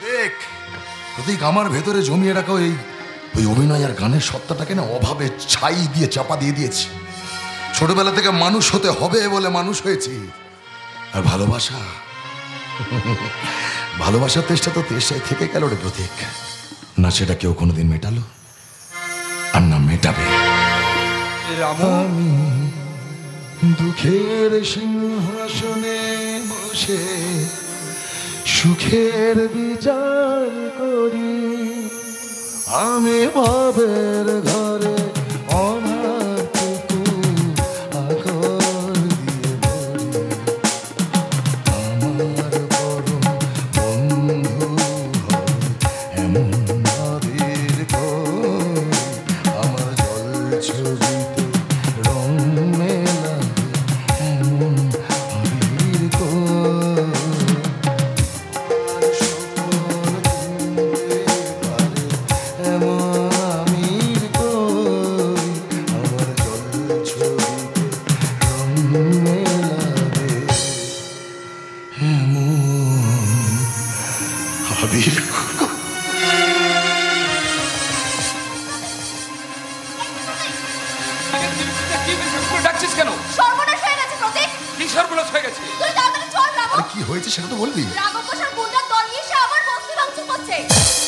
প্রতীক প্রতীক, আমার ভেতরে জমিয়ে রাখা ওই অভিনয় আর গানের সত্তাটাকে না অভাবে ছাই দিয়ে চাপা দিয়ে দিয়েছি। ছোটবেলা থেকে মানুষ হতে হবে বলে মানুষ হয়েছি। আর ভালোবাসা, ভালোবাসার তেষ্টা তো তেষ্টায় থেকে গেল রে প্রতীক। না সেটা কেউ কোনোদিন মেটালো, আর না মেটাবে। রামু, আমি দুঃখের সিংহাসনে বসে সুখের বিচার করি, আমি ভাবের ঘরে অনাথটুকু আকর দিয়ে ভরি। আমার পরম বন্ধু হয় এমন নদীর কই, আমার জল ছবিতে রং মেলাবে এমন আবির কই। ডাকছিস কেন? সর্বনাশ হয়ে গেছে প্রতীক। কি সর্বনাশ হয়ে গেছে? তুই তাড়াতাড়ি চল রাঘব। কি হয়েছে সেটা তো বলবি। রাঘব ঘোষাল গুন্ডার দল নিয়ে এসে আমার বস্তি ভাঙচুর করছে।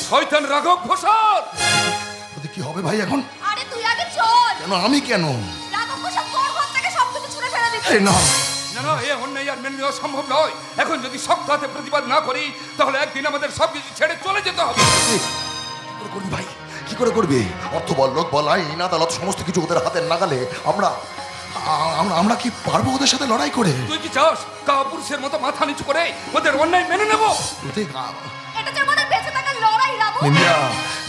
শয়তান রাঘব ঘোষাল! কি হবে ভাই এখন? আরে তুই আগে চল। কেন আমি কেন? রাঘব ঘোষাল তোর ঘর থেকে সবকিছু ছুঁড়ে ফেলে দিচ্ছে। এই না, না না, এ অন্যায় আর মেনে নেওয়া সম্ভব নয়। এখন যদি শক্ত হাতে প্রতিবাদ না করি তাহলে একদিন আমাদের সবকিছু ছেড়ে চলে যেতে হবে। কি করে করবি ভাই, কি করে করবি? অর্থ বল, লোক বল, আইন আদালত সমস্ত কিছু ওদের হাতের নাগালে। আমরা কি পারবো ওদের সাথে লড়াই করে? তুই কি চাস কাপুরুষের মতো মাথা নিচু করে ওদের অন্যায় মেনে নেব? এটা যে আমাদের বেঁচে থাকার লড়াই রাঘব।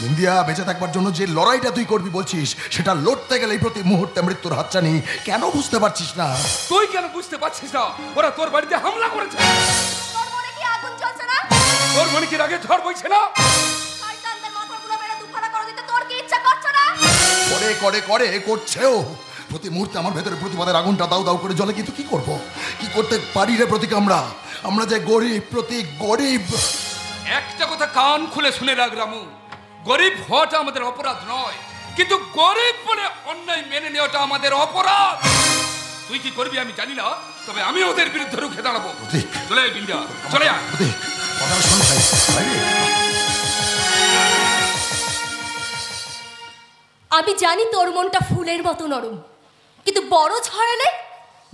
ইন্ডিয়া বেঁচে থাকবার জন্য যে লড়াইটা তুই করবি বলছিস, সেটা লড়তে গেলে প্রতি মুহূর্তে মৃত্যুর হাতছানি। কেন বুঝতে পারছিস না? তুই কেন বুঝতে পারছিস না? ওরা তোর বাড়িতে হামলা করেছে। তোর মনে কি আগুন জ্বলছে না? তোর মনে কি রাগে ঝড় বইছে না? শয়তানদের মাথাগুলো মেরে দুফাড়া করে দিতে তোর কি ইচ্ছা করছে না? করছেও। প্রতি মুহূর্তে আমার ভেতরে প্রতিবাদের আগুনটা দাউ দাউ করে জ্বলে, কিন্তু কি করব, কি করতে পারি রে প্রতীক? আমরা যে গরিব প্রতীক, গরিব। একটা কথা কান খুলে শুনে রাখ রামু, গরিব হওয়াটা আমাদের অপরাধ নয়, কিন্তু গরিব বলে অন্যায় মেনে নেওয়াটা আমাদের অপরাধ। তুই কি করবি আমি জানি না, তবে আমি ওদের বিরুদ্ধে রুখে দাঁড়াবো। চলে আয় বিন্দিয়া, চলে আয়। আমি জানি তোর মনটা ফুলের মতো নরম, কিন্তু বড় ঝড় এলে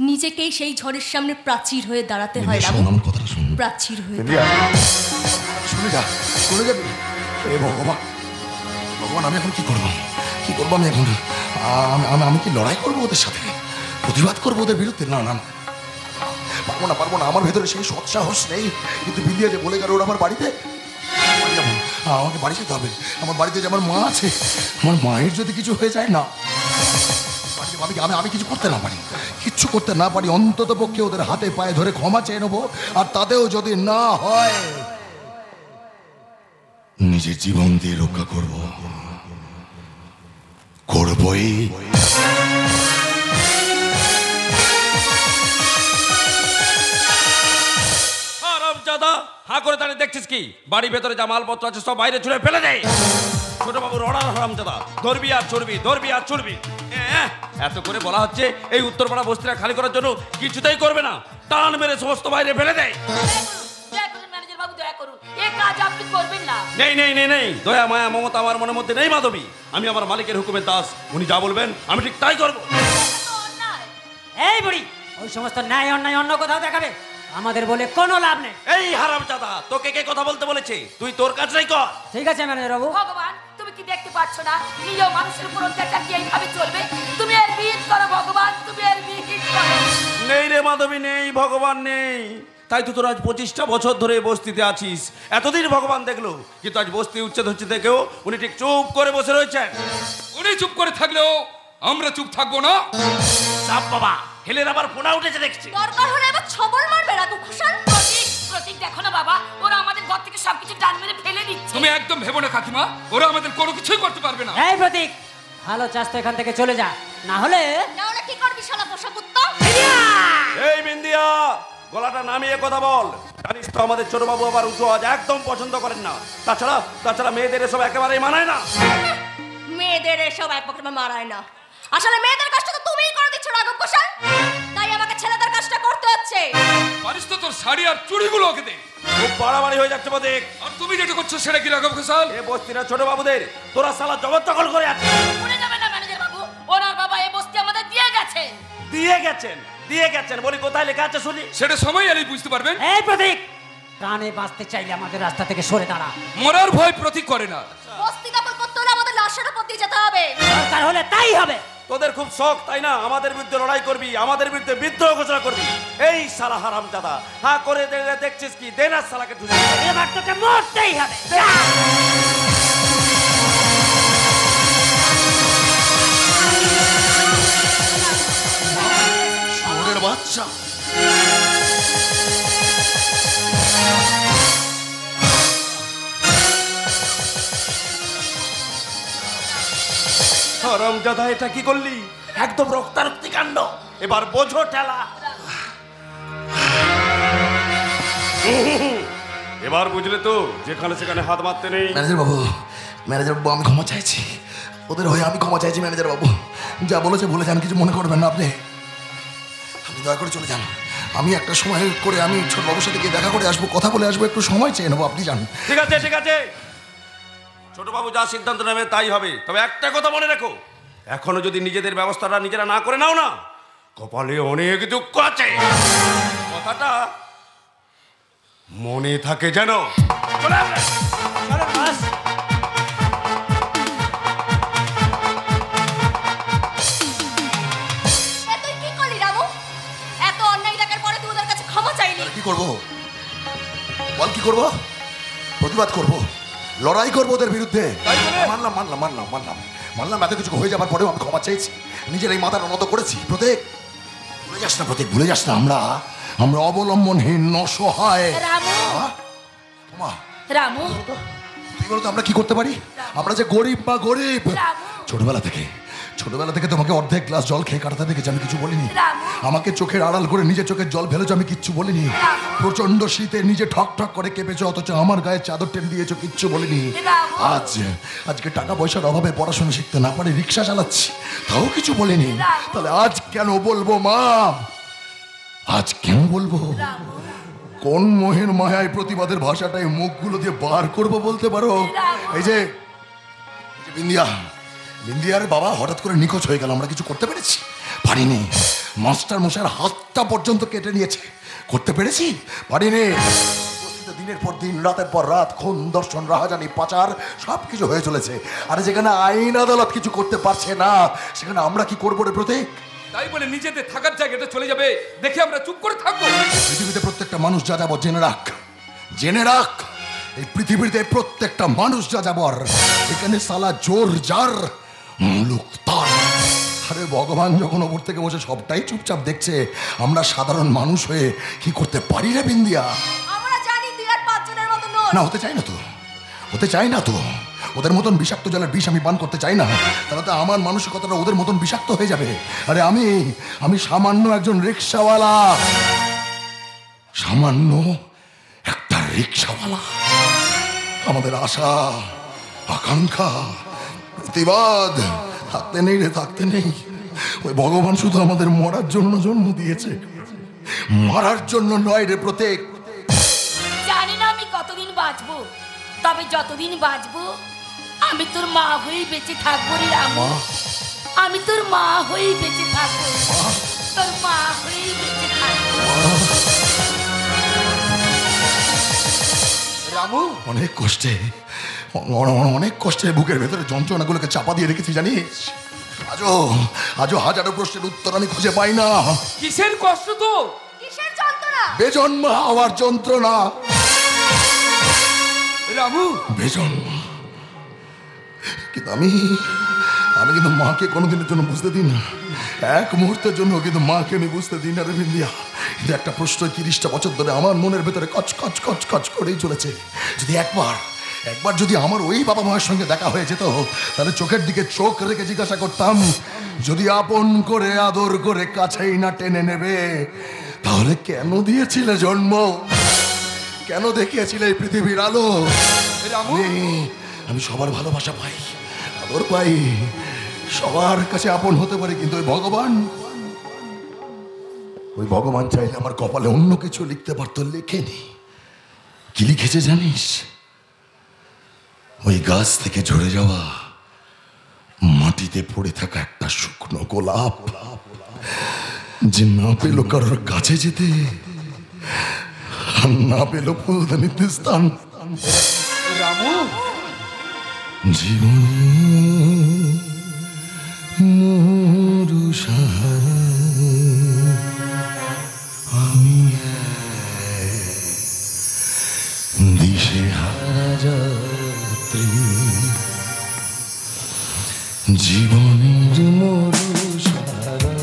নিজেকেই সেই ঝড়ের সামনে প্রাচীর হয়ে দাঁড়াতে হয়। প্রাচীর হয়ে শুনে যা, শুনে যাবি। ভগবান, ভগবান, আমি এখন কি করবো? কি করবো আমি এখন? আমি কি লড়াই করবো ওদের সাথে, প্রতিবাদ করবো ওদের বিরুদ্ধে? না না, পারবো না। আমার ভেতরে সেই সৎসাহস নেই। কিন্তু বিন্দিয়া যে বলে গেল ওরা আমার বাড়িতে, আমাকে বাড়ি যেতে হবে। আমার বাড়িতে যে আমার মা আছে, আমার মায়ের যদি কিছু হয়ে যায় না, আমি কিছু করতে না পারি, কিচ্ছু করতে না পারি, অন্তত পক্ষে ওদের হাতে পায়ে ধরে ক্ষমা চেয়ে নেবো। আর তাতেও যদি না হয়, নিজের জীবন দিয়ে রক্ষা করবই। দাদা হা করে দাঁড়িয়ে দেখছিস কি? বাড়ির ভেতরে যা মালপত্র আছে সব বাইরে ছুঁড়ে ফেলে দেয়। ছোট বাবু রড়ার হারামজাদা, ধরবি আর চড়বি। এত করে বলা হচ্ছে এই উত্তরপাড়া বস্তিটা খালি করার জন্য কিছুতেই করবে না, টান মেরে সমস্ত বাইরে ফেলে দেয়। নেই দয়া মায়া মমতা আমার মনের মধ্যে নেই মাধবী। আমি আমার মালিকের হুকুমের দাস, উনি যা বলবেন আমি ঠিক তাই করবো। এই বুড়ি, ওই সমস্ত ন্যায় অন্যায় অন্য কোথাও দেখাবে, আমাদের বলে কোনো লাভ নেই। এই হারামজাদা, তোকে কে কথা বলতে বলেছে? তুই তোর কাজটাই কর। ঠিক আছে ম্যানেজার বাবু। ভগবান, তুমি কি দেখতে পাচ্ছ না নিজেও মানুষের উপর অত্যাচার কি এইভাবে চলবে? তুমি এর বিহিত করো ভগবান, তুমি এর বিহিত করো। নেই রে মাধবী, নেই, ভগবান নেই। তাই তো তোর আজ 25টা বছর ধরে এই বস্তিতে আছিস। এতদিন ভগবান দেখলো, কিন্তু আজ বস্তি উচ্ছেদ হচ্ছে দেখেও উনি ঠিক চুপ করে বসে রয়েছেন। উনি চুপ করে থাকলেও আমরা চুপ থাকবো না। চাপ বাবা, হেলের আবার ফোনা উঠেছে দেখছি। দরকার হলে এবার ছবল মারবে রাঘব ঘোষাল। প্রতীক দেখো না বাবা, ওরা আমাদের ঘর থেকে সবকিছু টান মেরে ফেলে দিচ্ছে। তুমি একদম ভেবো না কাকিমা, ওরা আমাদের কোনো কিছুই করতে পারবে না। এই প্রতীক, ভালো চাস তো এখান থেকে চলে যা, না হলে কি করবি শালা পোষা কুত্তা? এই বিন্দিয়া, গলাটা নামিয়ে কথা বল। জানিস তো আমাদের ছোটবাবু আবার উঁচু আওয়াজ একদম পছন্দ করেন না। তাছাড়া মেয়েদের এসব একেবারেই মানায় না। মেয়েদের এসব এক পক্ষে মারায় না। আসলে মেয়েদের কাজটা তো তুমিই করে দিচ্ছ রাঘব ঘোষাল, তাই আমাকে ছেলেদের কাজটা করতে হচ্ছে। পারিস তো তোর শাড়ি আর চুড়িগুলো ওকে দে। খুব বাড়াবাড়ি হয়ে যাচ্ছে প্রতীক। আর তুমি যেটা করছো সেটা কি রাঘব ঘোষাল? এ বস্তিরা ছোটবাবুদের তোরা সালা জবরদখল করে আছে। মনে যাবে না ম্যানেজার বাবু, ওনার বাবা এই বস্তি আমাদের দিয়ে গেছেন। দিয়ে গেছেন বলি, কোথায় লেখা আছে শুনি? সেটা সময় এলেই বুঝতে পারবেন। এই প্রতীক, প্রাণে বাঁচতে চাইলে আমাদের রাস্তা থেকে সরে দাঁড়া। মরার ভয় প্রতীক করে না। বস্তি দখল করতে হলে আমাদের লাশের উপর দিয়ে যেতে হবে। দরকার হলে তাই হবে। তোদের খুব শখ তাই না? আমাদের বিরুদ্ধে লড়াই করবি, আমাদের বিরুদ্ধে বিদ্রোহ ঘোষণা করবি। এই সালা হারামজাদা, হ্যাঁ করে দেখছিস কি? দে না সালাকে ঢুকে। এবার তোকে মরতেই হবে। শহরের বাচ্চা। হারামজাদা, এটা কি করলি? একদম রক্তারক্তি কাণ্ড। এবার বোঝো ঠেলা। এবার বুঝলে তো, যেখানে সেখানে হাত মারতে নেই। ম্যানেজার বাবু, আমি ক্ষমা চাইছি। ওদের হয়ে আমি ক্ষমা চাইছি ম্যানেজার বাবু। যা বলেছে বলেছে, আমি কিছু মনে করবেন না আপনি। আপনি দয়া করে চলে যান। আমি একটা সময় করে আমি ছোটবাবুর সাথে গিয়ে দেখা করে আসবো, কথা বলে আসবো, একটু সময় চেয়ে নেবো, আপনি যান। ঠিক আছে। ছোটবাবু যা সিদ্ধান্ত নেবে তাই হবে। তবে একটা কথা মনে রেখো, এখনো যদি নিজেদের ব্যবস্থাটা নিজেরা না করে নাও না, কপালে অনেক দুঃখ আছে। কথাটা মনে থাকে যেন। চলে আসবে। চলো বাস। তুই কি করলি রামু? এত অন্যায় দেখার পরে তুই ওদের কাছে ক্ষমা চাইলি। কি করব বল, কি করব? প্রতিবাদ করব, লড়াই করবো ওদের বিরুদ্ধে। মানলাম এত কিছু হয়ে যাবার পরেও আমি ক্ষমা চাইছি, নিজের এই মাথার মতো করেছি। প্রতীক ভুলে যাস না, আমরা অবলম্বনহীন, অসহায়। রামু, তুই বলতো আমরা কি করতে পারি? আমরা যে গরিব বা গরিব। ছোটবেলা থেকে তোমাকে অর্ধেক গ্লাস জল খেয়ে কাটাতে দেখেছি, আমি কিছু বলিনি। আমাকে চোখের আড়াল করে নিজের চোখের জল ফেলেছো, আমি কিচ্ছু বলিনি। প্রচন্ড শীতে নিজে ঠক ঠক করে কেঁপেছো, অথচ আমার গায়ে চাদর টেনে দিয়েছো, কিচ্ছু বলিনি। আজকে টাকা পয়সার অভাবে পড়াশোনা শিখতে না পারে রিক্সা চালাচ্ছি, তাও কিছু বলিনি। তাহলে আজ কেন বলবো মা? আজ কেন বলবো? কোন মোহের মায়ায় প্রতিবাদের ভাষাটাই মুখগুলো দিয়ে বার করবো বলতে পারো? এই যে বিন্দিয়ার বাবা হঠাৎ করে নিখোঁজ হয়ে গেল, আমরা কিছু করতে পেরেছি? পারিনি। মাস্টার মশাইয়ের হাতটা পর্যন্ত কেটে নিয়েছে, করতে পেরেছি? পারিনি। দিনের পর দিন, রাতের পর রাত, খুন, দর্শন, রাহাজানি, পাচার সব কিছু হয়ে চলেছে। আর যেখানে আইন আদালত কিছু করতে পারছে না, সেখানে আমরা কি করবো রে প্রতীক? তাই বলে নিজেদের থাকার জায়গাটা চলে যাবে দেখে আমরা চুপ করে থাকবো? পৃথিবীতে প্রত্যেকটা মানুষ যা যাবো, জেনে রাখ। এই পৃথিবীতে প্রত্যেকটা মানুষ যা যাবর। এখানে সালা জোর যার, মুলুক তার। আরে ভগবান যখন ওপর থেকে বসে সবটাই চুপচাপ দেখছে, আমরা সাধারণ মানুষ হয়ে কি করতে পারি রে বিন্দিয়া? আমরা জানি তুই আর পাঁচজনের মতো নস। না, হতে চাই না তো। ওদের মতন বিষাক্ত জলের বিষ আমি পান করতে চাই না। তাহলে তো আমার মানসিকতাটা ওদের মতন বিষাক্ত হয়ে যাবে। আরে আমি সামান্য একজন রিক্সাওয়ালা, সামান্য একটা রিক্সাওয়ালা। আমাদের আশা, আকাঙ্ক্ষা, প্রতিবাদ থাকতে নেই। ওই ভগবান শুধু আমাদের মরার জন্য জন্ম দিয়েছে, মারার জন্য নয় রে প্রতীক। জানি না আমি কতদিন বাঁচবো, তবে যতদিন বাঁচবো আমি তোর মা হয়েই বেঁচে থাকবো রে রামু। আমি তোর মা হয়েই বেঁচে থাকবো, তোর মা হয়েই বেঁচে থাকবো। রামু, অনেক কষ্টে বুকের ভেতরে যন্ত্রণাগুলোকে চাপা দিয়ে রেখেছি জানিস। আজও হাজারো প্রশ্নের উত্তর আমি খুঁজে পাই না। কিসের কষ্ট তো? কিসের যন্ত্রণা? বেজন্ম হওয়ার যন্ত্রণা। রামু বেজন্ম। কিন্তু আমি কিন্তু মাকে কোনোদিনের জন্য বুঝতে দিই না, এক মুহূর্তের জন্য কিন্তু মাকে আমি বুঝতে দিই না রে বিন্দিয়া। কিন্তু একটা প্রশ্ন 30টা বছর ধরে আমার মনের ভেতরে কচ কচ কচ কচ করেই চলেছে। যদি একবার যদি আমার ওই বাবা মায়ের সঙ্গে দেখা হয়ে যেত, তাহলে চোখের দিকে চোখ রেখে জিজ্ঞাসা করতাম, যদি আপন করে আদর করে কাছেই না টেনে নেবে, তাহলে কেন দিয়েছিলে জন্ম? কেন দেখিয়েছিলে এই পৃথিবীর আলো? আমি সবার ভালোবাসা পাই, আদর পাই, সবার কাছে আপন হতে পারি, কিন্তু ওই ভগবান চাইলে আমার কপালে অন্য কিছু লিখতে পারতো, লেখেনি। কি লিখেছে জানিস? ওই গাছ থেকে ঝরে যাওয়া মাটিতে পড়ে থাকা একটা শুকনো গোলাপ, যে না পেল কারোর কাছে যেতে, আর না পেল ফুলদানিতে স্থান। রামু জীবনী মরু সাহারা, আমি দিশে হারা যাত্রী, জীবনের মরু সাহারা,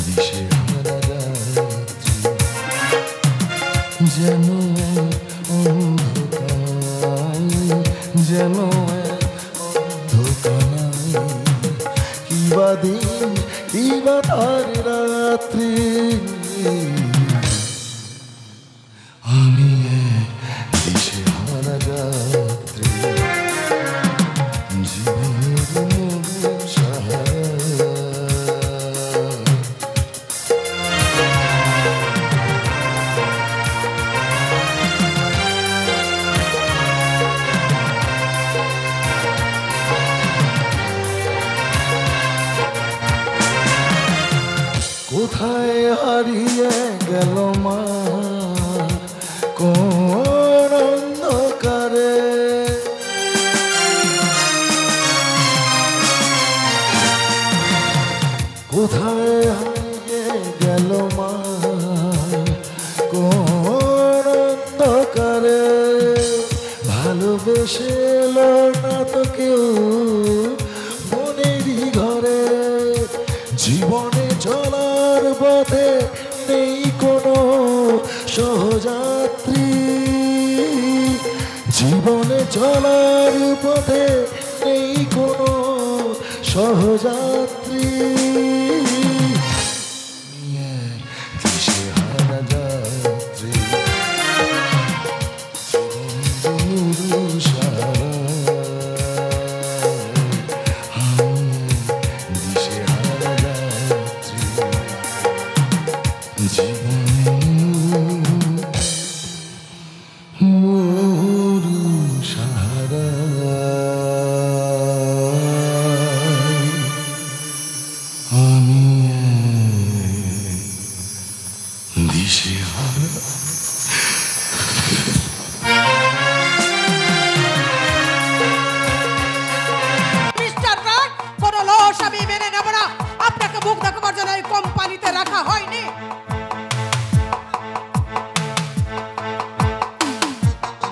দিশে হারা যাত্রী, যেন যেন কিবা দিন কিবা তার রাত্রি, আমি দিশে হারা যাত্রী, জীবনের মরু সাহারা। কোথায় হারিয়ে গেল মা কোন অন্ধকারে, কোথায় হারিয়ে গেল মা কোন অন্ধকারে, ভালোবেসে এলো না তো কেউ মনেরই ঘরে, জীবনে চলার পথে নেই কোনো সহযাত্রী, জীবনে চলার পথে নেই কোনো সহযাত্রী, দিশে হারা যাত্রী, জীবন সারা, দিশে হারা যাত্রী, মরু সাহারা, আমি দিশে হারা। মিস্টার ব্রাক, কোনো লস আমি মেনে নেব না। আপনাকে মুখ দেখাবার জন্য এই কোম্পানিতে রাখা হয়নি।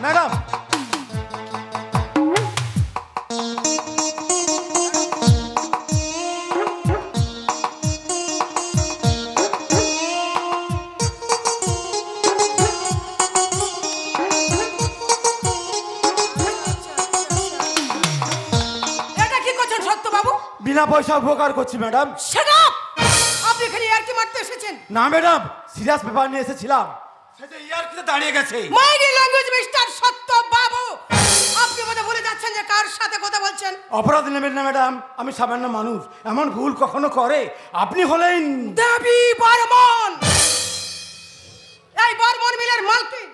ম্যাডাম, এটা কি করছেন সত্যবাবু? বিনা পয়সা উপকার করছি ম্যাডাম। Shut up! আপনি এখানে আর কি মারতে এসেছেন? না ম্যাডাম, সিরিয়াস পেপার নিয়ে এসেছিলাম। সেটা ইয়ার্কিতে দাঁড়িয়ে গেছে। Mind your language mister Satyababu. আপনি বোধহয় ভুলে যাচ্ছেন যে কার সাথে কথা বলছেন। অপরাধ নেবেন না ম্যাডাম, আমি সামান্য মানুষ, এমন ভুল কখনো করে। আপনি হলেন দেবী বর্মন। এই বর্মন মিলের মালকিন।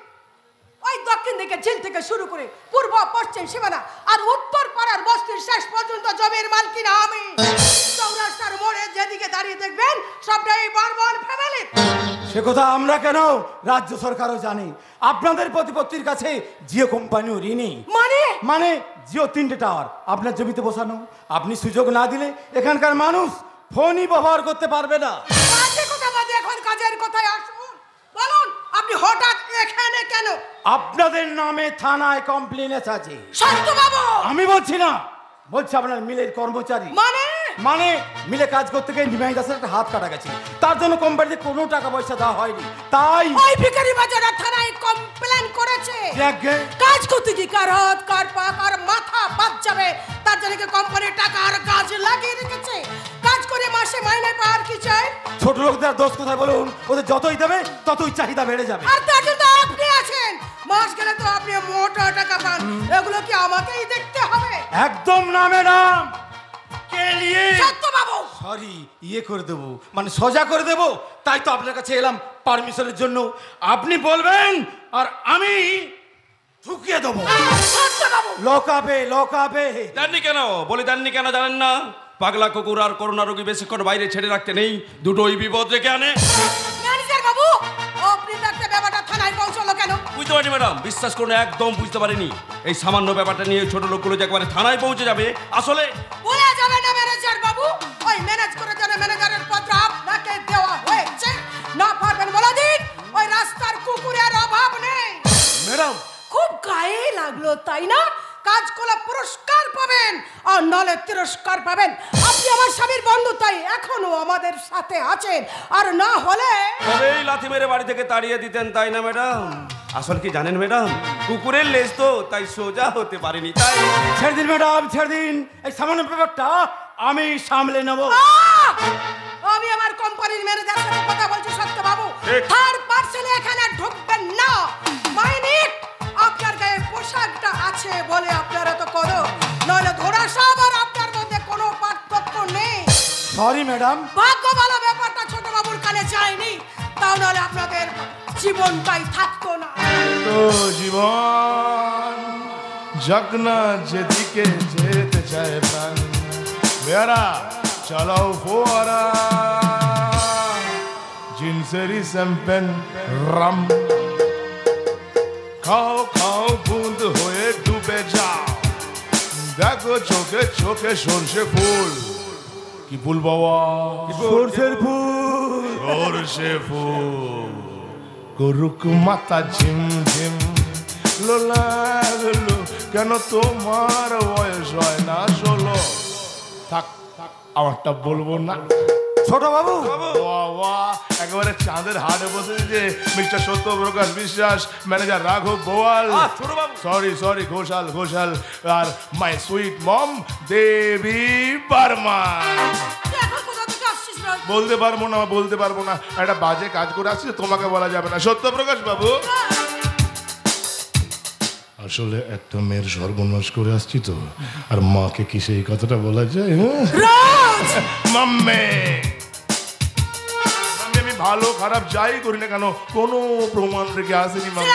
ওই দক্ষিণ দিকে ঝিল থেকে শুরু করে পূর্ব পশ্চিম সীমানা আর উত্তর পাড়ার বস্তির শেষ পর্যন্ত জমির মালকিন আমি। চৌরাস্তার মোড়ে যেদিকে দাঁড়িয়ে দেখবেন সবটাই বর্মন ফ্যামিলি। সে কথা আমরা কেন, রাজ্য সরকারও জানে। আপনাদের প্রতিপত্তির কাছে জিও কোম্পানিও ঋণী। মানে জিও 3টে টাওয়ার আপনার জমিতে বসানো। আপনি সুযোগ না দিলে এখানকার মানুষ ফোনই ব্যবহার করতে পারবে না। বাজে কথা বাদে এখন কাজের কথায় আসুন। বলুন আপনি হঠাৎ এখানে কেন? আপনাদের নামে থানায় কমপ্লেন আছে। সত্য বাবু। আমি বলছি না, বলছি আপনার মিলের কর্মচারী। মানে মিলে কাজ করতে গিয়ে নিমাই দাসের একটা হাত কাটা গেছে, তার জন্য কোম্পানিতে কোনো টাকা পয়সা দেওয়া হয়নি, তাই ওই ভিখারি বাজারা থানায় কমপ্লেন করেছে। দেখে কাজ করতে গিয়ে কার হাত কার পা কার মাথা বাদ যাবে, তার জন্য কি কোম্পানির টাকা আর কাজ লাগিয়ে রেখেছে। কাজ করে মাসে মাইনে পাওয়ার কি চাই? ছোট লোকদের দোষ কোথায় বলুন? ওদের যতই দেবে ততই চাহিদা বেড়ে যাবে। আর তার জন্য আপনি আছেন, মাস গেলে তো আপনি মোটা টাকা পান, এগুলো কি আমাকেই দেখতে হবে? একদম না ম্যাডাম, কেলিয়ে সত্য বাবু সরি করে দেবো, মানে সোজা করে দেবো, তাই তো আপনার কাছে এলাম পারমিশনের জন্য। আপনি বলবেন আর আমি ঠুকিয়ে দেবো। সত্য বাবু লোকাবে দেননি কেন? বলি দেননি কেন জানেন না? পাগলা কুকুর আর করোনা রোগী বেশিক্ষণ বাইরে ছেড়ে রাখতে নেই, দুটোই বিপদ রেখে আনে। ম্যানেজার বাবু আপনি থাকতে ব্যাপারটা থানায় পৌঁছলো কেন? বুঝতে পারিনি ম্যাডাম, বিশ্বাস করুন একদম বুঝতে পারিনি। এই সামান্য ব্যাপারটা নিয়ে ছোট লোকগুলো যে একবারে থানায় পৌঁছে যাবে, আসলে বলে যাবে না ম্যানেজার বাবু, ওই ম্যানেজ করে জন্য ম্যানেজারের পত্র আপনাকে দেওয়া হয়েছে, না পারবেন বলে দিন। ওই রাস্তার কুকুরের অভাব নেই। ম্যাডাম খুব গায়ে লাগলো তাই না? কাজ করলে পুরস্কার পাবেন আর নলে তিরস্কার পাবেন। আপনি আমার স্বামীর বন্ধু, তাই এখনো আমাদের সাথে আছেন, আর না হলে এই লাথি মেরে বাড়ি থেকে তাড়িয়ে দিতেন, তাই না ম্যাডাম? আসলে কি জানেন ম্যাডাম, কুকুরের লেজ তো, তাই সোজা হতে পারেনি। তাই ছেড়ে দিন ম্যাডাম, ছেড়ে দিন, এই সামান্য ব্যাপারটা আমি সামলে নেব। আমি আমার কোম্পানির ম্যানেজারের সাথে কথা বলছি সত্য বাবু, ঠিক। থার্ড পার্সনে এখানে ঢুকবেন না। মাইনিক আপনার গায়ে পোশাকটা আছে বলে আপনারা তো করো, নইলে ধরা সব আর আপনার মধ্যে কোনো পার্থক্য নেই। Sorry madam. ভাগ্য ভালো ব্যাপারটা ছোট বাবুর কানে যায়নি, তাও নাহলে আপনাদের জীবনটাই থাকতো না। তো জীবন জগনা যেদিকে যেতে চায় প্রাণ, মেরা চালাও ফোয়ারা, জিনসেরি শ্যাম্পেন রাম, খাও খাও বুঁদ হয়ে ডুবে যাও, দেখো চোখে চোখে সর্ষে ফুল। কি ফুল বাবা? সরষের ফুল। সর্ষে ফুল করুক মাথা ঝিম ঝিম, লোলা গেলো কেন তোমার বয়স হয় না 16? থাক আমারটা বলবো না। ছোট বাবু বাবা একেবারে চাঁদের হাটে বসেছে মিস্টার সত্যপ্রকাশ বিশ্বাস, ম্যানেজার রাঘব বোয়াল, সরি ঘোষাল আর my sweet mom Debi Barma. বলতে পারবো না, একটা বাজে কাজ করে আসছি, তোমাকে বলা যাবে না সত্যপ্রকাশ বাবু। আসলে একটা মেয়ের সর্বনাশ করে আসছি তো, আর মাকে কি সেই কথাটা বলা যায়? মাম্মে আমি ভালো খারাপ যাই করি না কেন, কোনো প্রমাণ রেখে আসেনি মাম্মি।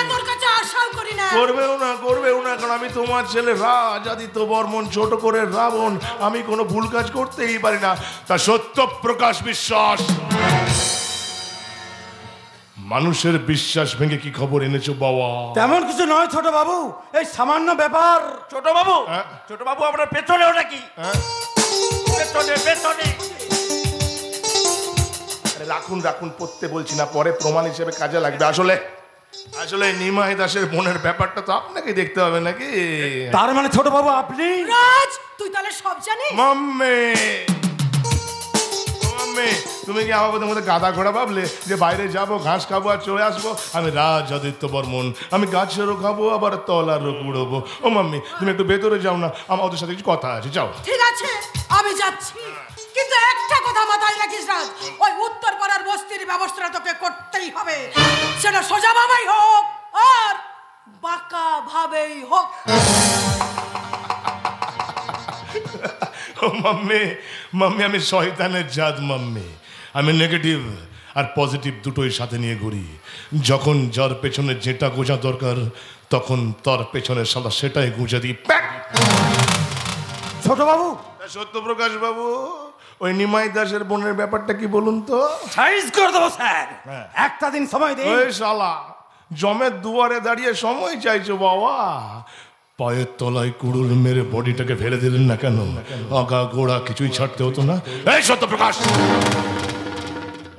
করবেও না কারণ আমি তোমার ছেলে রাজাদিত্য বর্মন, ছোট করে রাবণ, আমি কোনো ভুল কাজ করতেই পারি না। তা সত্যপ্রকাশ বিশ্বাস, মানুষের বিশ্বাস ভেঙে কি খবর এনেছো বাবা? তেমন কিছু নয় ছোট বাবু, এই সামান্য ব্যাপার। ছোট বাবু, ছোট বাবু আপনার পেছনে ওটা কি? পেছনে রাখুন পড়তে বলছি না, পরে প্রমাণ হিসেবে কাজে লাগবে। আসলে নিমাই দাসের বোনের ব্যাপারটা তো আপনাকে দেখতে হবে নাকি? তার মানে ছোট বাবু আপনি? রাজ তুই তাহলে সব জানিস? মাম্মে তুমি কি আমার মধ্যে গাদা ঘোড়া ভাবলে যে বাইরে যাব ঘাস খাবো আর চলে আসবো? আমি রাজাদিত্য বর্মন, আমি গাছেরও খাবো আবার তলারও কুড়বো। ও মাম্মি তুমি একটু ভেতরে যাও না, আমার ওদের সাথে কিছু কথা আছে, যাও। ঠিক আছে আমি যাচ্ছি, কিন্তু একটা কথা মাথায় রাখিস রাজ, ওই উত্তর পাড়ার বস্তির ব্যবস্থা তোকে করতেই হবে, সেটা সোজা ভাবেই হোক আর বাঁকা ভাবেই হোক। মাম্মি আমি শয়তানের জাত মাম্মি, আমি নেগেটিভ আর পজিটিভ দুটোই সাথে নিয়ে ঘুরি। যখন যার পেছনে যেটা গোজা দরকার তখন তার পেছনে সাদা সেটাই গুঁজে দিই। ছোট বাবু সত্যপ্রকাশ বাবু, ওই নিমাই দাসের বোনের ব্যাপারটা কি বলুন তো? সাইজ করে দেবো স্যার, একটা দিন সময় দিন। ওই শালা জমের দুয়ারে দাঁড়িয়ে সময় চাইছো বাবা, পায়ের তলায় কুড়ুল মেরে বডিটাকে ফেলে দিলেন না কেন? আগা গোড়া কিছুই ছাড়তে হতো না? এই সত্যপ্রকাশ,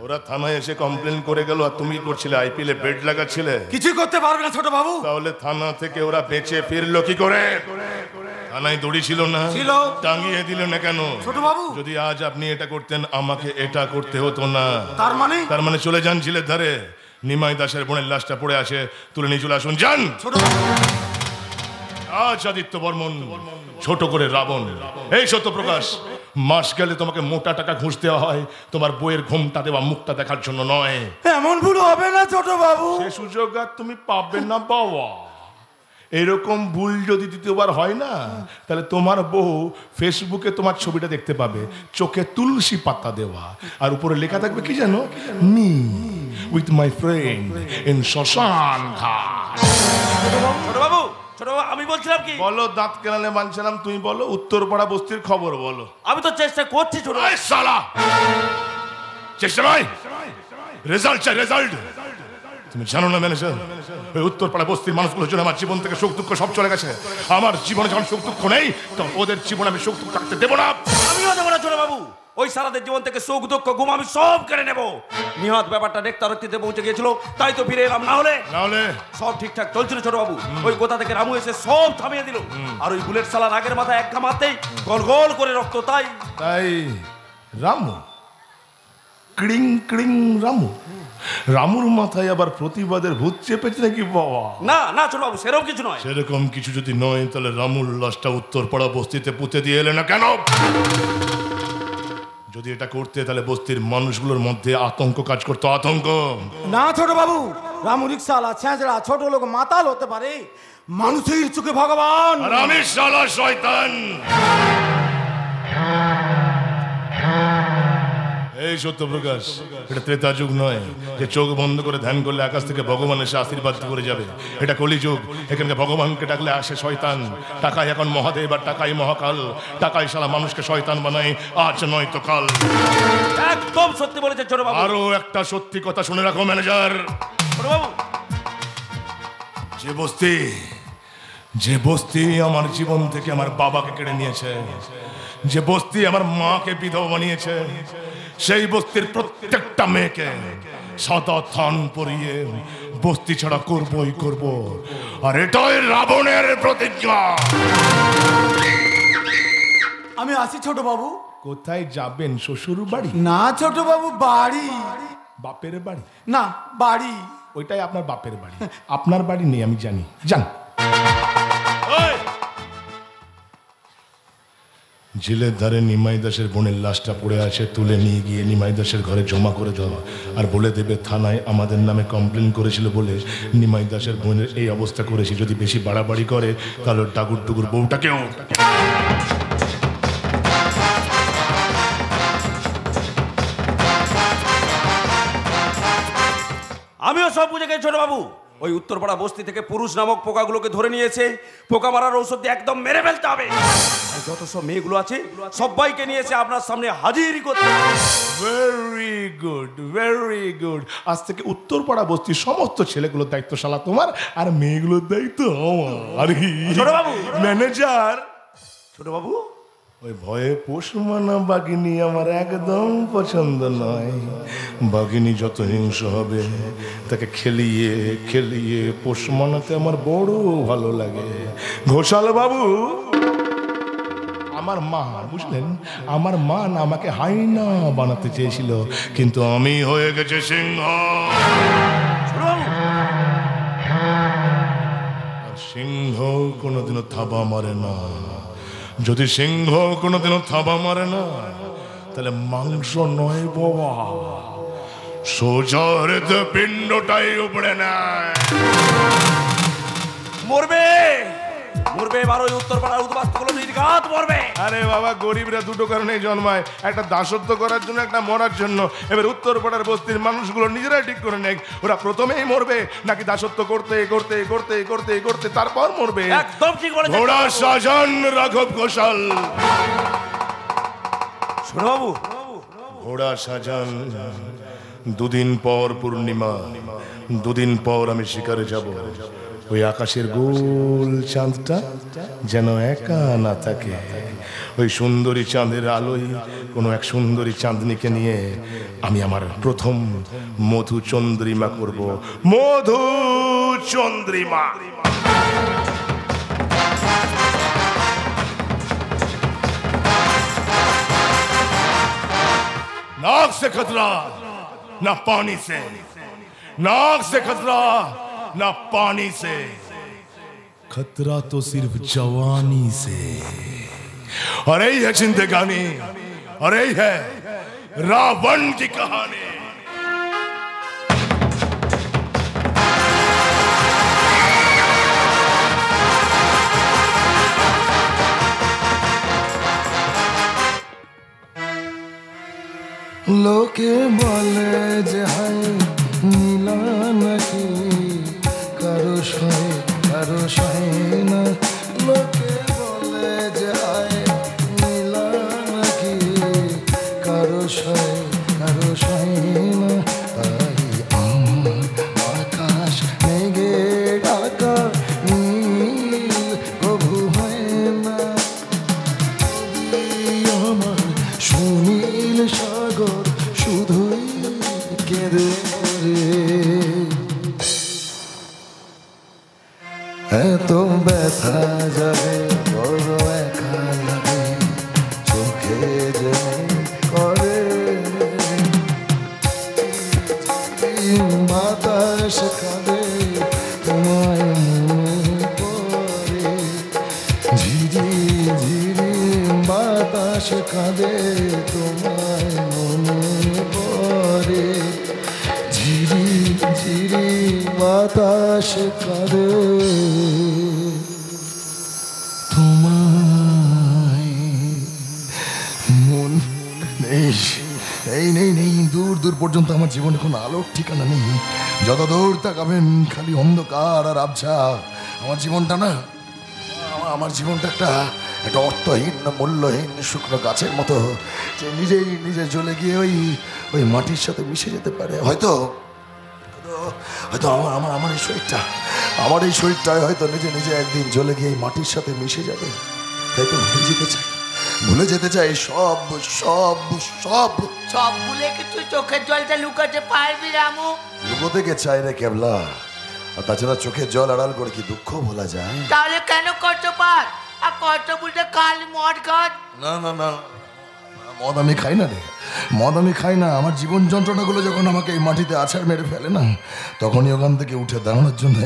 ওরা থানায় এসে কমপ্লেন করে গেল আর তুমি করছিলে আইপিএলে বেড লাগাচ্ছিলে। কিছুই করতে পারবে না ছোট বাবু। তাহলে থানা থেকে ওরা বেঁচে ফিরলো কি করে? থানায় দড়ি ছিল না? ছিল। টাঙিয়ে দিল না কেন? ছোট বাবু, যদি আজ আপনি এটা করতেন আমাকে এটা করতে হতো না। তার মানে চলে যান ঝিলের ধারে, নিমাই দাসের বোনের লাশটা পড়ে আছে, তুলে নিয়ে চলে আসুন। যান। ছোট বাবু। আজ আদিত্য বর্মন, ছোট করে রাবণ। এই সত্যপ্রকাশ, মাস গেলে তোমাকে মোটা টাকা ঘুষ দেওয়া হয় তোমার বইয়ের ঘুমটা দেওয়া মুখটা দেখার জন্য নয়। এমন ভুল হবে না ছোট বাবু। সে সুযোগ আর তুমি পাবে না বাবা। এরকম ভুল যদি দ্বিতীয়বার হয় না, তাহলে তোমার বউ ফেসবুকে তোমার ছবিটা দেখতে পাবে, চোখে তুলসী পাতা দেওয়া, আর উপরে লেখা থাকবে কি জানো? Me with my friend in শ্মশান ঘাট। ছোট বাবু, আমি বলছিলাম কি? বলো, দাঁত কেনালে মানছিলাম, তুমি বলো, উত্তরপাড়া বস্তির খবর বলো। আমি তো চেষ্টা করছি ছোট বাবু। শালা, চেষ্টা নয়, রেজাল্ট চাই, রেজাল্ট। তুমি জানো না ম্যানেজার, ওই উত্তরপাড়া বস্তির মানুষগুলোর জন্য আমার জীবন থেকে সুখ দুঃখ সব চলে গেছে। আমার জীবনে যখন সুখ দুঃখ নেই, তখন ওদের জীবনে আমি সুখ দুঃখ থাকতে দেবো না। আমিও দেবো না ছোট বাবু। ওই সারাদের জীবন থেকে সুখ দুঃখ ঘুম আমি সব কেড়ে নেবো। নিহত ব্যাপারটা নেকতারক্তিতে পৌঁছে গিয়েছিল, তাই তো ফিরে এলাম। না হলে সব ঠিকঠাক চলছিল ছোট বাবু। ওই কোথা থেকে রামু এসে সব থামিয়ে দিল, আর ওই বুলেট সালার আগের মাথায় এক ঘামাতেই গল গল করে রক্ত। তাই রামু, ক্রিং ক্রিং রামু, রামুর মাথায় আবার প্রতিবাদের ভূত চেপেছে নাকি বাবা? না না ছোট বাবু, সেরকম কিছু নয়। সেরকম কিছু যদি নয়, তাহলে রামুর লাশটা উত্তরপাড়া বস্তিতে পুঁতে দিয়ে এলে না কেন? যদি এটা করতে, তাহলে বস্তির মানুষগুলোর মধ্যে আতঙ্ক কাজ করতো, আতঙ্ক। না ছোট বাবু, রামু রিক্সাওয়ালা ছেঁচড়া ছোট লোক মাতাল হতে পারে, মানুষের চোখে ভগবান। আর আমি শালা শয়তান। এই সত্যপ্রকাশ, এটা ত্রেতা যুগ নয় যে চোখ বন্ধ করে ধ্যান করলে আকাশ থেকে ভগবান এসে আশীর্বাদ করে যাবে। এটা কলিযুগ, এখানে ভগবানকে ডাকলে আসে শয়তান। টাকাই এখন মহাদেব আর টাকাই মহাকাল। টাকাই শালা মানুষকে শয়তান বানায়, আজ নয় তো কাল। একদম সত্যি বলেছে ছোট বাবু। আরো একটা সত্যি কথা শুনে রাখো ম্যানেজার। ছোট বাবু, যে বস্তি আমার জীবন থেকে আমার বাবাকে কেড়ে নিয়েছে, যে বস্তি আমার মাকে বিধবা বানিয়েছে, সেই বস্তির প্রত্যেকটা মেয়েকে সাদা থান পরিয়ে বস্তি ছাড়া করবই করব। আর এটাই রাবণের প্রতিজ্ঞা। আমি আসি ছোট বাবু। কোথায় যাবেন? শ্বশুর বাড়ি? না ছোট বাবু, বাড়ি। বাপের বাড়ি? না, বাড়ি। ওইটাই আপনার বাপের বাড়ি, আপনার বাড়ি নেই আমি জানি। যান। ঝিলের ধারে নিমাই দাসের বোনের লাশটা পড়ে আছে, তুলে নিয়ে গিয়ে নিমাই দাসের ঘরে জমা করে দেওয়া, আর বলে দেবে থানায় আমাদের নামে কমপ্লেন করেছিল বলে নিমাই দাসের বোনের এই অবস্থা করেছি। যদি বেশি বাড়াবাড়ি করে, তাহলে ডাগুর টুকুর বউটাকেও। আমিও সব বুঝে গেছি ছোট বাবু। ওই উত্তরপাড়া বস্তি থেকে পুরুষ নামক পোকাগুলোকে ধরে নিয়েছে, পোকা মারার ঔষধ দিয়ে একদম মেরে ফেলতে হবে। আর যত সব মেয়েগুলো আছে সবাইকে নিয়েছে আপনার সামনে হাজিরি করতে। Very good, very good. আজ থেকে উত্তরপাড়া বস্তির সমস্ত ছেলেগুলোর দায়িত্ব শালা তোমার, আর মেয়েগুলোর দায়িত্ব আমার। ছোট বাবু, ম্যানেজার। ছোট বাবু, ওই ভয়ে পোষ মানা বাঘিনী আমার একদম পছন্দ নয়। বাঘিনী যত হিংস্র হবে, তাকে খেলিয়ে খেলিয়ে পোষ মানাতে আমার বড় ভালো লাগে। ঘোষাল বাবু, আমার মা, বুঝলেন, আমার মা না আমাকে হাইনা বানাতে চেয়েছিল, কিন্তু আমি হয়ে গেছে সিংহ। আর সিংহ কোনোদিনও থাবা মারে না। যদি সিংহ কোনোদিনও থাবা মারে না, তাহলে মাংস নয় বাবা, সোজা পিণ্ডটাই উপড়ে নেয়। মরবে মরবে, এবার ওই উত্তরপাড়ার উদ্বাস্তুগুলো নির্ঘাত মরবে। আরে বাবা, গরিবরা দুটো কারণে জন্মায়, একটা দাসত্ব করার জন্য, একটা মরার জন্য। এবার উত্তরপাড়ার বস্তির মানুষগুলো নিজেরাই ঠিক করে নেয় ওরা প্রথমেই মরবে নাকি দাসত্ব করতে করতে করতে করতে করতে তারপর মরবে। একদম ঠিক বলেছেন। ঘোড়া সাজান রাঘব ঘোষাল। ছোট বাবু, ঘোড়া সাজান। দুদিন পর পূর্ণিমা, দুদিন পর আমি শিকারে যাব। ওই আকাশের গোল চাঁদটা যেন একা না থাকে। ওই সুন্দরী চাঁদের আলোয় কোনো এক সুন্দরী চাঁদনিকে নিয়ে আমি আমার প্রথম মধু চন্দ্রিমা করব। মধু চন্দ্রিমা। नाक से खतरा ना पानी से, नाक से खतरा ना पानी से, खतरा तो सिर्फ जवानी से। और यही है जिंदगानी, और यही है रावण की कहानी। লোকে বলে যে হয় নীলা নাকি কারো সহে কারো সহে না। লোকে বলে যে হয় নীলা নাকি কারো সহে কারো সহে না। তাই আমার আকাশ মেঘে ঢাকা নীল প্রভু হয় না। আমার সুনীল সাগর শুধুই কেঁদে রে। এত ব্যথা যাবে বড় একা লাগে চোখে যে করে। বাতাস কাঁদে তোমায় মনে পড়ে। ঝিরি ঝিরি বাতাস কাঁদে তোমায় মনে পড়ে। ঝিরি ঝিরি বাতাস কাঁদে তোমায় মন নেই। এই নেই নেই দূর দূর পর্যন্ত আমার জীবনে কোনো আলোর ঠিকানা নেই। যত দূর তাকাবেন খালি অন্ধকার আর আবছা। আমার জীবনটা না, আমার জীবনটা একটা অর্থহীন মূল্যহীন শুকনো গাছের মতো, যে নিজেই নিজে জ্বলে গিয়ে ওই মাটির সাথে মিশে যেতে পারে। হয়তো হয়তো আমার এই শরীরটাই হয়তো নিজে নিজে একদিন জ্বলে গিয়ে এই মাটির সাথে মিশে যাবে। তাই তো ভুলে যেতে চাই সব সব সব সব ভুলে কি তুই চোখের জলটা লুকাতে পারবি রামু? লুকোতে কে চাই রে কেবলা। আর তাছাড়া চোখের জল আড়াল করে কি দুঃখ ভোলা যায়? তাহলে কেন কষ্ট পাস? আর কষ্ট বলতে কাল মদ খাস? না না না, মদ আমি খাই না রে, মদ আমি খাই না। আমার জীবন যন্ত্রণাগুলো যখন আমাকে এই মাটিতে আছাড় মেরে ফেলে না, তখনই ওখান থেকে উঠে দাঁড়ানোর জন্য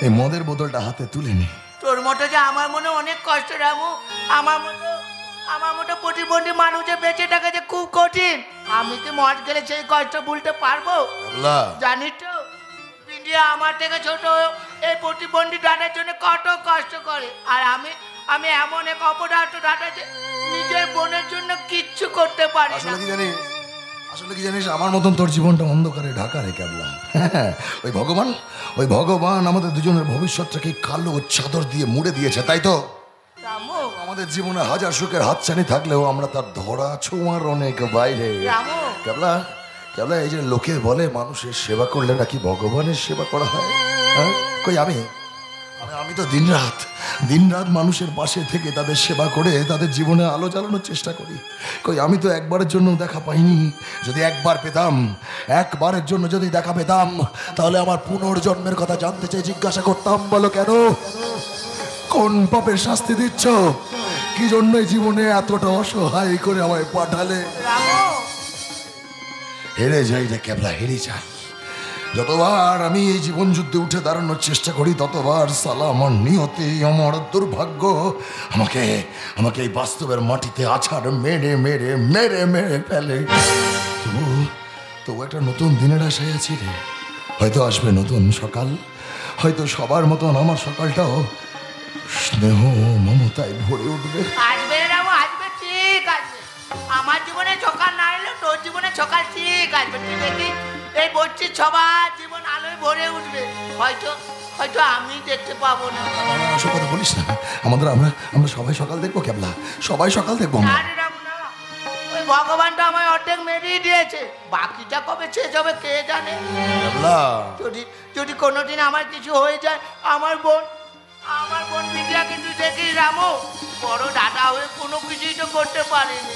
এই মদের বোতলটা হাতে তুলে নি। তোর মতো যে আমার মনে অনেক কষ্ট রামু। আমার মতো প্রতিবন্ধী মানুষের বেঁচে থাকা যে খুব কঠিন। আমি কি মদ গেলে সেই কষ্ট ভুলতে পারবো? জানিস তো ইন্ডিয়া আমার থেকে ছোট এই প্রতিবন্ধী দাদার জন্য কত কষ্ট করে। আর আমি এমন এক অপদার্থ দাদা যে নিজের বোনের জন্য কিচ্ছু করতে পারি না। আসলে কি জানিস, আমার মতন তোর জীবনটা অন্ধকারে ঢাকা রে কেবলা। ওই ভগবান আমাদের দুজনের ভবিষ্যৎটাকে কালো চাদর দিয়ে মুড়ে দিয়েছে, তাই তো? আমাদের জীবনে হাজার সুখের হাতছানি থাকলেও আমরা তার ধরা ছোঁয়ার অনেক বাইরে। কেবলা কেবলা এই যে লোকে বলে মানুষের সেবা করলে নাকি ভগবানের সেবা করা হয়, হ্যাঁ? কই আমি তো দিনরাত মানুষের পাশে থেকে তাদের সেবা করে তাদের জীবনে আলো জ্বালানোর চেষ্টা করি। কই আমি তো একবারের জন্য দেখা পাইনি। যদি একবারের জন্য যদি দেখা পেতাম, তাহলে আমার পুনর্জন্মের কথা জানতে চাই, জিজ্ঞাসা করতাম, বলো কেন, কোন পাপের শাস্তি দিচ্ছ, কি জন্যই জীবনে এতটা অসহায় করে আমায় পাঠালে? হেরে যাই রে কেবলা, হেরে যাই। যতবার আমি এই জীবন যুদ্ধে উঠে দাঁড়ানোর চেষ্টা করি, ততবার সালা আমার নিয়তি, আমার দুর্ভাগ্য আমাকে এই বাস্তবের মাটিতে আছাড় মেরে মেরে মেরে মেরে ফেলে। তবু একটা নতুন দিনের আশায় আছি রে। হয়তো আসবে নতুন সকাল, হয়তো সবার মতন আমার সকালটাও স্নেহ মমতায় ভরে উঠবে। আসবে রামু, আসবে, ঠিক আসবে। আমার জীবনে সকাল না এলেও তোর জীবনে সকাল ঠিক আসবে। তুই দেখি এই বচ্চির সবার জীবন আলোয় ভরে উঠবে। হয়তো আমি দেখতে পাবো না। ওসব কথা বলিস না। আমরা সবাই সকাল দেখবো কেবলা, সবাই সকাল দেখবো। আরে রামু না, ওই ভগবানটা আমায় অর্ধেক মেরিয়ে দিয়েছে, বাকিটা কবে শেষ হবে কে জানে। যদি যদি কোনোদিন আমার কিছু হয়ে যায়, আমার বোন বিদ্যাকে তুই দেখিস রামু, বড় দাদা হয়ে কোনো কিছুই তো করতে পারিনি।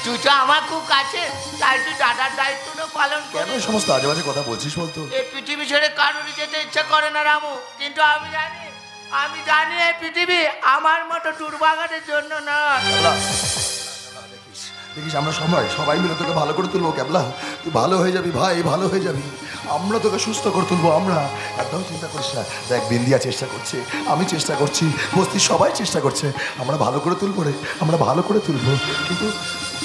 তুই তো আমার খুব কাছে, তাই তুই দাদার দায়িত্বটা পালন কেন করিস। এই সমস্ত আজে বাজে কথা বলছিস বলতো? এই পৃথিবী ছেড়ে কারোরই যেতে ইচ্ছা করে না রামু, কিন্তু আমি জানি এই পৃথিবী আমার মতো দুর্ভাগাদের জন্য না। দেখিস আমরা সবাই মিলে তোকে ভালো করে তুলবো ক্যাবলা, তুই ভালো হয়ে যাবি ভাই, ভালো হয়ে যাবি। আমরা তোকে সুস্থ করে তুলবো, আমরা একদম চিন্তা করিস না। দেখ বিন্দিয়া চেষ্টা করছে, আমি চেষ্টা করছি, বস্তির সবাই চেষ্টা করছে, আমরা ভালো করে তুলবো রে, আমরা ভালো করে তুলবো। কিন্তু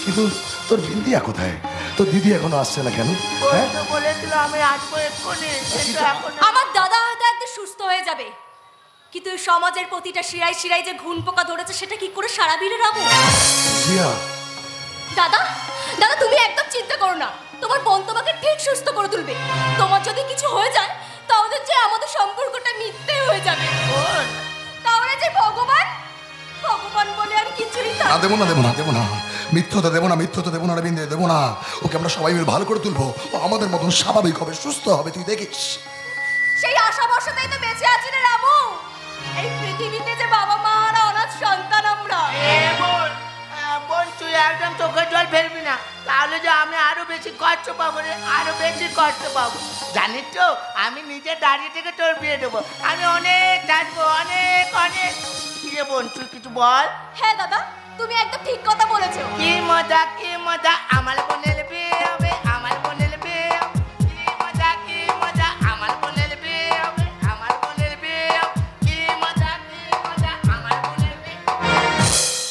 কিন্তু তোর বিন্দিয়া কোথায়? তোর দিদি এখনো আসছে না কেন? হ্যাঁ বলেছিল আমি আসবো এক্ষুনি, কিন্তু এখন আমার দাদা হয়তো একদিন সুস্থ হয়ে যাবে, কিন্তু এই সমাজের প্রতিটা শিরায় শিরায় যে ঘুণ পোকা ধরেছে সেটা কি করে সারাবি রে রামু? জিয়া দাদা দাদা তুমি একদম চিন্তা করো না, তোমার বোন তোমাকে ঠিক সুস্থ করে তুলবে। তোমার যদি কিছু হয়ে যায় তাহলে যে আমাদের সম্পর্কটা মিথ্যে হয়ে যাবে। তাহলে যে ভগবান বলে আর কিছুই না, দেবো না, দেবো না, দেবো না, মিথ্যতা দেবো না, মিথ্যতা দেবো না, বিন্দু দেবো না। ওকে আমরা সবাই মিলে ভালো করে তুলবো, ও আমাদের মতন স্বাভাবিক হবে, সুস্থ হবে, তুই দেখিস। সেই আশা ভরসাতেই তো বেঁচে আছি রে রামু। এই পৃথিবীতে যে বাবা মা আর অনাথ সন্তান আমরা। বোন তুই একদম চোখের জল ফেলবি না, তাহলে যে আমি আরো বেশি কষ্ট পাবো রে, আরো বেশি কষ্ট পাবো। জানিস তো আমি নিজে দাঁড়িয়ে থেকে তোর বিয়ে দেবো, আমি অনেক চাইবো, অনেক অনেক। কি রে বোন তুই কিছু বল। হ্যাঁ দাদা তুমি একদম ঠিক কথা বলেছো। কি মজা আমার বোনের বিয়ে হবে, আমার বোনের বিয়ে হবে। কি মজা আমার বোনের বিয়ে হবে, আমার বোনের বিয়ে হবে। কি মজা আমার বোনের বিয়ে।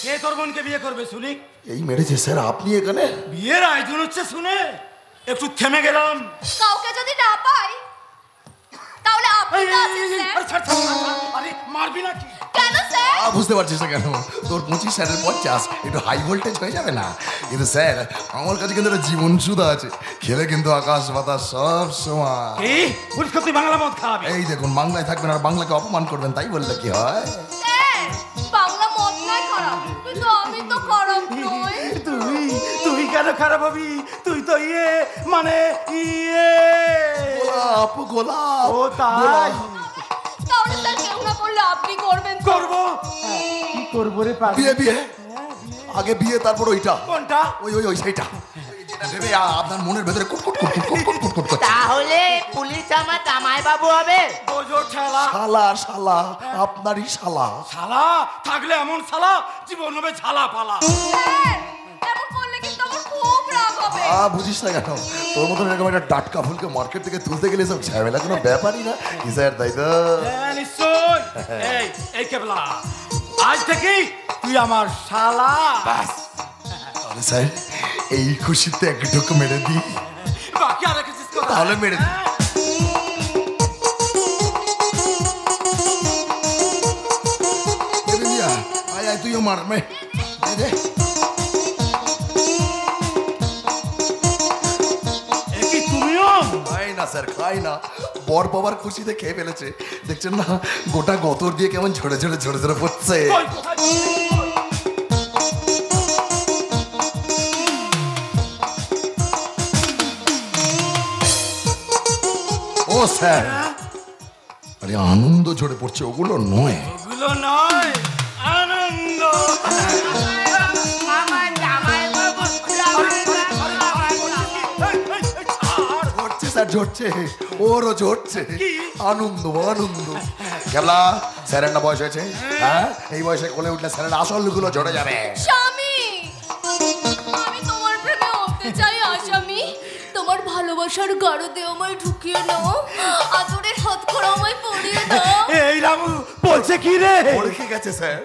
কে তোর বোনকে বিয়ে করবে শুনি? এই মেরেছে স্যার, আপনি এখানে? বিয়ের আয়োজন হচ্ছে শুনে একটু থেমে গেলাম। কাউকে যদি না পাই তাহলে আপনি তো আছেন স্যার। আরে ছাড়, ছাড়, ছাড়, ছাড়। আরে মারবি নাকি? কেন স্যার? বুঝতে পারছিস না কেন? তোর 25 স্যারের 50 একটু হাই ভোল্টেজ হয়ে যাবে না? কিন্তু স্যার আমার কাছে কিন্তু একটা জীবন সুধা আছে, খেলে কিন্তু আকাশ বাতাস সব সময়। কি পুলিশ তুই বাংলা মদ খাওয়াবে? এই দেখুন বাংলায় থাকবেন আর বাংলাকে অপমান করবেন, তাই বললে কি হয়? স্যার বাংলা মত নয় খারাপ, কিন্তু আমি তো খারাপ নই। তুই কেন খারাপ হবি? তুই তো মানে গোলাপ গোলাপ। ও তাই? তাহলে স্যার কেউ না করলে আপনি করবেন তো? করবো। কি করবো রে পাগল? বিয়ে বিয়ে আগে বিয়ে, তারপর ওইটা। কোনটা? ওই সেইটা যেটা ভেবে আপনার মনের ভেতরে কুটকুট কুটকুট কুটকুট কুটকুট করছে। তাহলে পুলিশ আমার জামাই বাবু হবে? বোঝো ঠেলা। শালা শালা, আপনারই শালা। শালা থাকলে এমন শালা জীবন হবে ছালা পালা। স্যার এমন করলে কিন্তু আমার খুব রাগ হবে। বুঝিস না কেন? তোর মতন এরকম একটা টাটকা ফুলকে মার্কেট থেকে তুলতে গেলে সব ঝামেলা কোনো ব্যাপারই না। কি স্যার তাই তো? হ্যাঁ নিশ্চয়। এই কেবলা আজ থেকেই তুই আমার শালা। বাস তাহলে স্যার এই খুশিতে এক ঢোক মেরে দিই। বাকি আর কিছু তাহলে মেরে দিই। আয় আয় তুইও মার মে দে। কি তুমিও? খাই না স্যার, খাই না। বর বাবার খুশিতে খেয়ে ফেলেছে, দেখছেন না গোটা গতর দিয়ে কেমন ঝরে ঝরে ঝরে ঝরে পড়ছে। ও স্যার, আরে আনন্দ ঝরে পড়ছে, ওগুলো নয়। ওগুলো নয়, আনন্দ। আমার জামাই বাবু ঝরছে স্যার, ঝরছে, ওরও ঝরছে। আনন্দ আনন্দ। কেবলা স্যারের না বয়স হয়েছে? হ্যাঁ এই বয়সে কোলে উঠলে স্যারের আসল গুলো ঝরে যাবে। স্বামী আমি তোমার প্রেমে হতে চাই আসামি। তোমার ভালোবাসার গাড়োতে আমায় ঢুকিয়ে নাও, আদরের হাত করে আমায় পরিয়ে দাও। এই রামু বলছে কি রে? হড়কে গেছে স্যার,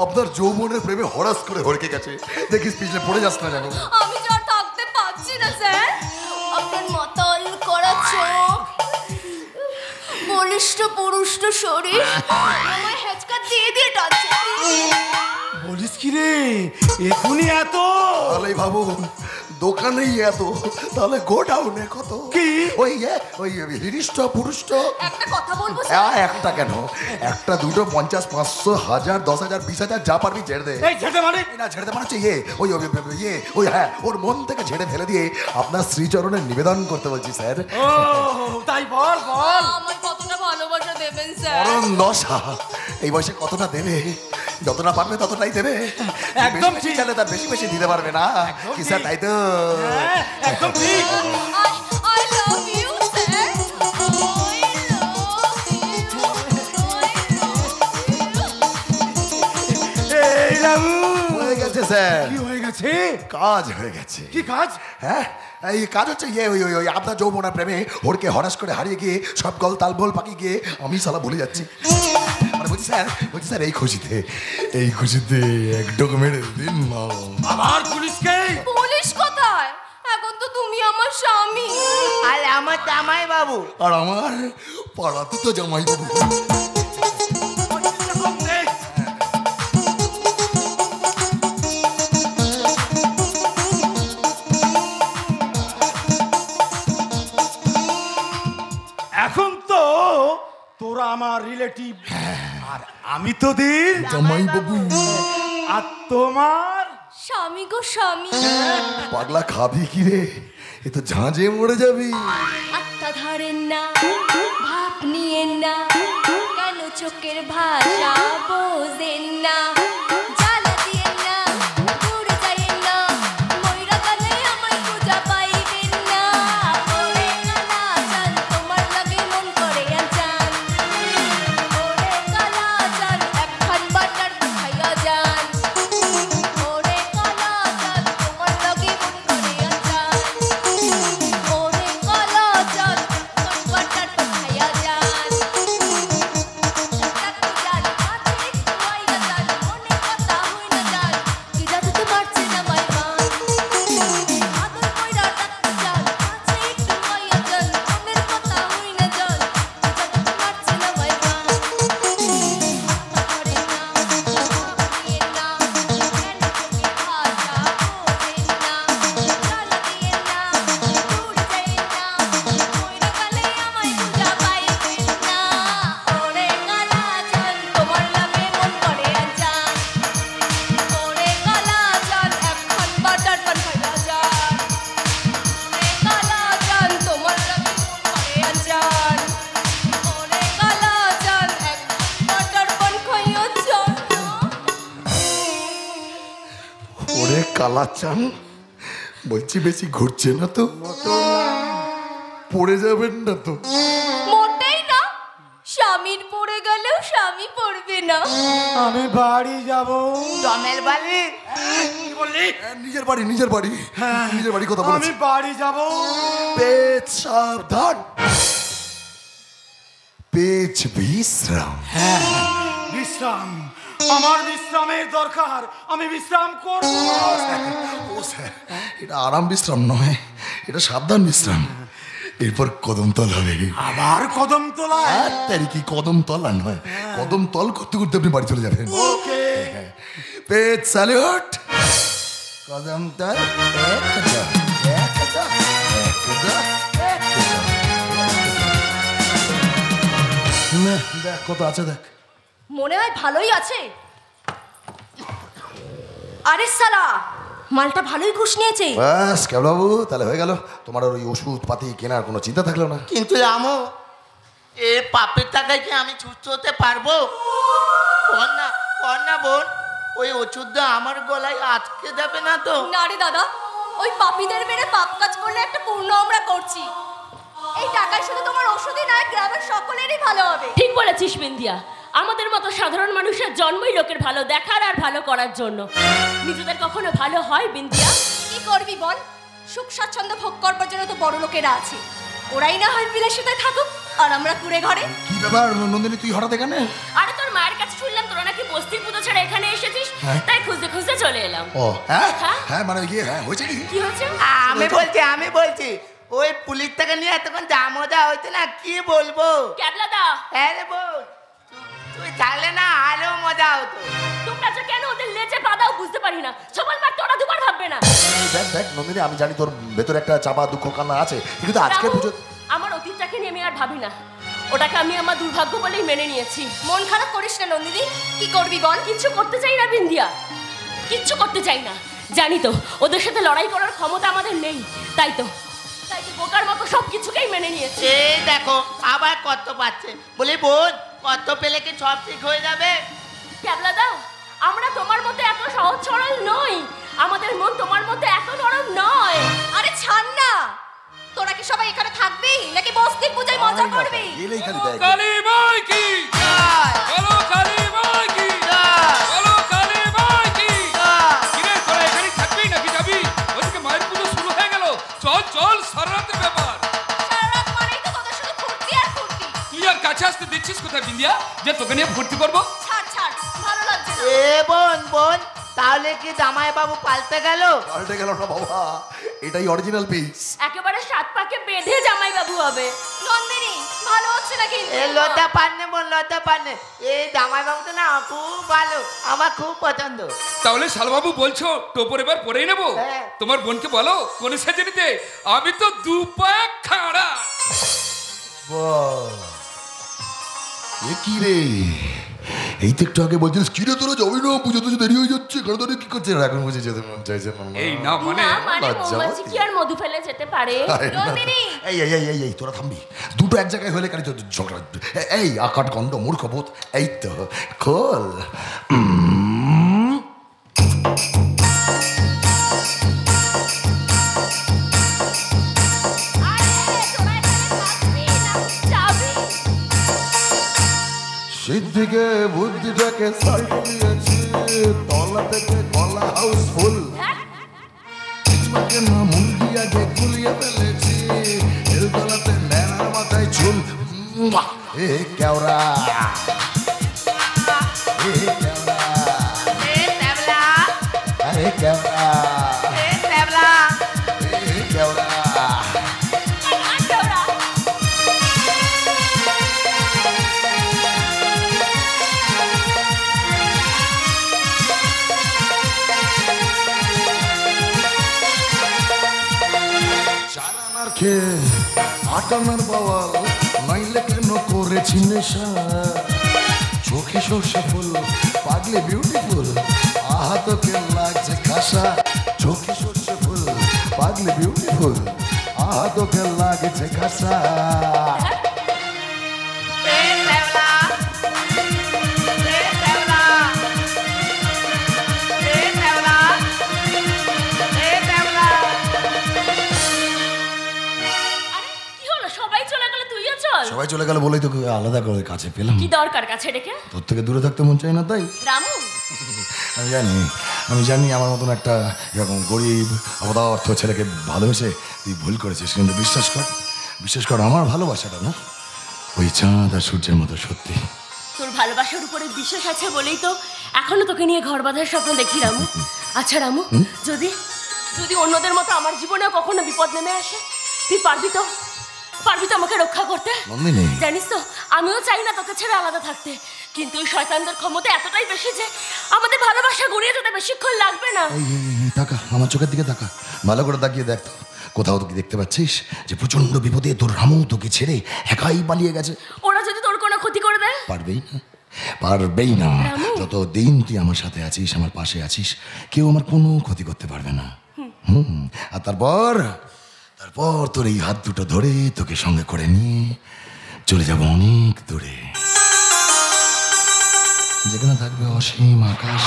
আপনার যৌবনের প্রেমে হরাস করে হড়কে গেছে। দেখিস পিছলে পড়ে যাস না জানো। আমি যা থাকতে পারছি না স্যার। আপনার মাতাল করা চোখ, বলিষ্ঠ পুরুষ্ট শরীর আমায় হেঁচকা দিয়ে দিয়ে টানছে। বলিস কি রে? এখনই এত? তাহলেই ভাবুন দোকানেই এত, তাহলে গোডাউনে কত? কি? ওই হিরিষ্ট পুরুষ্ট। একটা কথা বলবো একটা কেন, একটা, দুটো, 50, 500, 1000, 10,000, 20,000 যা পারবি ঝেড়ে দে। এই ঝেড়ে মানে? না ঝেড়ে দে মানে হচ্ছে হ্যাঁ, ওর মন থেকে ঝেড়ে ফেলে দিয়ে আপনার শ্রীচরণে নিবেদন করতে বলছি স্যার। ও তাই বল বল। আমার কতটা ভালোবাসা দেবেন স্যার? মরণ দশা, এই বয়সে কতটা দেবে? যতটা পারবে ততটাই দেবে। একদম বেশি চাইলে তার বেশি বেশি দিতে পারবে না কি স্যার? তাই তো। হ্যাঁ, একদম ঠিক। I love you, sir. এই রামু, হয়ে গেছে স্যার, কি হয়ে গেছে? কাজ হয়ে গেছে। কি কাজ? হ্যাঁ, এই কাজ হচ্ছে ওই আপনার যৌবনা প্রেমে ওরকে হঠাৎ করে হারিয়ে গিয়ে সব গল তালবোল পাকি গিয়ে আমি সালা ভুলে যাচ্ছি। মানে বলছি স্যার এই খুশিতে এক ডোক মেরে দিন না। আবার পুলিশকে? পুলিশ কোথায়? এখন তো তুমি আমার স্বামী। আর আমার জামাই বাবু। আর আমার পাড়াতে তো জামাই বাবু। এখন তো তোরা আমার রিলেটিভ, আর আমি তোদের জামাই বাবু। আর তোমার স্বামী গো স্বামী। পাগলা খাবি কি রে? এ তো ঝাঁঝে মরে যাবি। হাতটা ধরেন না, ভাব নিয়েন না, কেন চোখের ভাষা বোঝেন না? জ্বালা দিয়েন না, দূর যাইয়েন না, ময়রা গেলে আমায় খুঁজা পাইবেন না। ওরে কালা চান, তোমার লাগে মন করে আনচান। ওরে কালা চান, একখান বাটার খাইয়া যান। ওরে কালা চান, তোমার লাগে মন করে আনচান। ওরে কালা চান, একখান বাটার খাইয়া যান। তাকে যান, কাছে একটু আইয়া যান, মনে কথা হই না যান, কি জাদুতে মারছে না মাই মান। আদর কইরা ডাকতে যান, কাছে একটু আইয়া যান, মনের কথা হই না যান, কি জাদুতে মারছে না মাই মান। ধরে না, ভাবিয়ে না, কেন চোখের ভাষা বোঝেন না? জ্বালা দিয়েন না, দূর যাইয়েন না, মইরা গেলে আমায় খুঁজা পাইবেন না। ওরে কালা চান, তোমার লাগে মন করে আনচান। ওরে কালা চান, একখান বাটার পান খাইয়া যান। ওরে কালা চান, তোমার লাগে মন করে আনচান। ওরে কালা চান, একখান বাটার পান খাইয়া যান। ওরে কালা চান, বলছি বেশি ঘুরছে না তো? পড়ে যাবেন না তো? মোটেই না, স্বামীর পড়ে গেলেও স্বামী পড়বে না। আমি বাড়ি যাব। জমের বালি। কি বললি? নিজের বাড়ি নিজের বাড়ি কথা আমি বলেছি। বাড়ি যাব। পেট সাবধান, পেট বিশ্রাম। বিশ্রাম, আমার বিশ্রামের দরকার, আমি বিশ্রাম করব। ও স্যার, এটা আরাম বিশ্রাম নয়, এটা সাবধান বিশ্রাম। এরপর কদমতল হবে। আবার কদম তোলায়? কি কদমতলা নয়, কদমতল করতে করতে আপনি বাড়ি চলে যাবেন। ওকে। পেট স্যালিউট, কদমতল, একটা, না দেখ কত আছে দেখ। মনে হয় ভালোই আছে। আরে সালা, মালটা ভালোই ঘুষ নিয়েছে। ব্যাস কেবলবাবু, তাহলে হয়ে গেল। তোমার আর ওই ওষুধ পাতি কেনার কোনো চিন্তা থাকলো না। কিন্তু রামু, এ পাপের টাকায় কি আমি সুস্থ হতে পারবো? না বোন, ওই ওষুধটা আমার গলায় আটকে যাবে না তো? না রে দাদা, ওই পাপীদের মেরে পাপ কাজ করলে একটা পুণ্য আমরা করছি। এই টাকায় শুধু তোমার ওষুধই নয়, গ্রামের সকলেরই ভালো হবে। ঠিক বলেছিস বিন্দিয়া, আমাদের মতো সাধারণ মানুষের জন্মই লোকের ভালো দেখার আর ভালো করার জন্য। নিজেদের কখনো ভালো হয় বিন্দিয়া? কি করবি বল, সুখ স্বাচ্ছন্দ্য ভোগ করবার জন্য তো বড় লোকেরা আছে। ওরাই না হয় বিলাসিতায় থাকুক, আর আমরা কুড়ে ঘরে। কি ব্যাপার নন্দিনী, তুই হঠাৎ এখানে? আরে তোর মায়ের কাছে শুনলাম তোরা নাকি বস্তির পুজো ছাড়া এখানে এসেছিস, তাই খুঁজতে খুঁজতে চলে এলাম। ও হ্যাঁ হ্যাঁ? হ্যাঁ, মানে গিয়ে হ্যাঁ হয়েছে কি? কি হয়েছে? আমি বলছি ওই পুলিশ থেকে নিয়ে এতক্ষণ যা মজা হয়েছে না, কি বলবো। ক্যাবলা দা, হ্যাঁ রে বোন, তুই থাকলে না আরো মজা হতো। তোমরা যে কেন ওদের লেজে পা দাও বুঝতে পারি না। সবার মার তোরা দুবার ভাববে না। দেখ দেখ নন্দিনী, আমি জানি তোর ভেতরে একটা চাপা দুঃখ কান্না আছে, কিন্তু আজকে রামু, পুজো আমার অতীতটাকে নিয়ে আমি আর ভাবি না। ওটাকে আমি আমার দুর্ভাগ্য বলেই মেনে নিয়েছি। মন খারাপ করিস না নন্দিনী, কি করবি বল? কিচ্ছু করতে চাই না বিন্দিয়া, কিচ্ছু করতে চাই না। জানি তো ওদের সাথে লড়াই করার ক্ষমতা আমাদের নেই, তাই তো বোকার মতো সব কিছুকেই মেনে নিয়েছি। এই দেখো আবার কত পাচ্ছে, বলি বোন কত পেলে কি সব ঠিক হয়ে যাবে? ক্যাবলাদা, আমরা তোমার মতো এত সহজ সরল নই, আমাদের মন তোমার মতো এত নরম নয়। আরে ছাড় না, তোরা কি সবাই এখানে থাকবি নাকি বস্তির পূজায় মজা করবি? এলেই খালি দেখ। কালী মাই কি বলো, কালী মাই কি বলো, কালী মাই কি। কিরে তোরা এখানে থাকবি নাকি যাবি? ওদিকে মায়ের পুজো শুরু হয়ে গেল, চল চল সারা রাতের ব্যাপার। সারা রাত মানেই তো তোদের শুধু ফুর্তি আর ফুর্তি। তুই আর কাছে আসতে দিচ্ছিস কোথায় বিন্দিয়া, যে তোকে নিয়ে ফুর্তি করবো? ছাড় ছাড়, ভালো লাগছে না। এ বোন বোন, তাহলে কি জামাই বাবু পাল্টে গেল? পাল্টে গেল না বাবা, এটাই অরিজিনাল পিস। একেবারে সাত পাকে বেঁধে জামাই বাবু হবে। নন্দিনী, ভালো হচ্ছে না কিন্তু। এ লজ্জা পাননে বোন, লজ্জা পাননে। এই জামাই বাবুটা না খুব ভালো, আমার খুব পছন্দ। তাহলে শালবাবু বলছো টোপর এবার পরেই নেবো? হ্যাঁ। তোমার বোনকে বলো কোন সেজে নিতে, আমি তো দু পায়ে খাড়া। এ কি রে, এই তো একটু আগে বলছিস কি রে তোরা যাবি না, পুজো তো দেরি হয়ে যাচ্ছে, কারণ তোরা কি করছে এখন বুঝে যেতে মন চাইছে না। এই না মানে না মানে লজ্জা মৌমাছি কি আর মধু ফেলে যেতে পারে? আরে না। নন্দিনী! এই এই এই এই এই তোরা থামবি, দুটো এক জায়গায় হলে কারি তো ঝগড়া। এই আকাট গন্ধ মূর্খ বোধ, এই তো খোল। সিদ্ধিকে বুদ্ধিটাকে সাল্ট দিয়েছে, তলা থেকে গলা হাউসফুল, না মুরগি আগে গুলিয়ে ফেলেছি, এলতলাতে ন্যাড়ার মাথায় চুল। এ কেওড়া, এ কেওড়া, এ ট্যাবলা, আরে কেওড়া, এ ট্যাবলা। এ কেওড়া। চারানার খেয়ে আটানার বাওয়াল, নাইলে কেন করেছি নেশা, চোখে সর্ষে ফুল পাগলে বিউটিফুল, আহা তোকে লাগছে খাসা, চোখে সর্ষে ফুল পাগলে বিউটিফুল, আহা তোকে লাগছে খাসা। এ ট্যাবলা, এ ট্যাবলা, এ ট্যাবলা, এ ট্যাবলা। আরে কি হলো, সবাই চলে গেল, তুইও চল। সবাই চলে গেল বলেই তোকে আলাদা করে কাছে পেলাম। কি দরকার কাছে ডেকে? তোর থেকে দূরে থাকতে মন চাই না তাই। রামু, আমি জানি আমার মতন একটা এরকম গরিব অপদার্থ ছেলেকে ভালোবেসে তুই ভুল করেছিস, কিন্তু বিশ্বাস কর আমার ভালোবাসাটা না ওই চাঁদ আর সূর্যের মতো সত্যি। তোর ভালোবাসার উপরে বিশ্বাস আছে বলেই তো এখনো তোকে নিয়ে ঘর বাঁধার স্বপ্ন দেখি রামু। আচ্ছা রামু, যদি যদি অন্যদের মতো আমার জীবনেও কখনো বিপদ নেমে আসে, তুই পারবি তো আমাকে রক্ষা করতে? নন্দিনী, জানিস তো আমিও চাই না তোকে ছেড়ে আলাদা থাকতে, কিন্তু ওই শয়তানদের ক্ষমতা এতটাই বেশি যে আমাদের ভালোবাসা গড়িয়ে যেতে বেশিক্ষণ লাগবে না। এই তাকা, আমার চোখের দিকে তাকা, ভালো করে তাকিয়ে দেখ তো, কোথাও তোকে দেখতে পাচ্ছিস যে প্রচন্ড বিপদে তোর রামু তোকে ছেড়ে একাই পালিয়ে গেছে? ওরা যদি তোর কোনো ক্ষতি করে দেয়? পারবেই না। যতদিন তুই আমার সাথে আছিস, আমার পাশে আছিস, কেউ আমার কোনো ক্ষতি করতে পারবে না। আর তারপর তোর এই হাত দুটো ধরে তোকে সঙ্গে করে নিয়ে চলে যাব অনেক দূরে, যেখানে থাকবে অসীম আকাশ,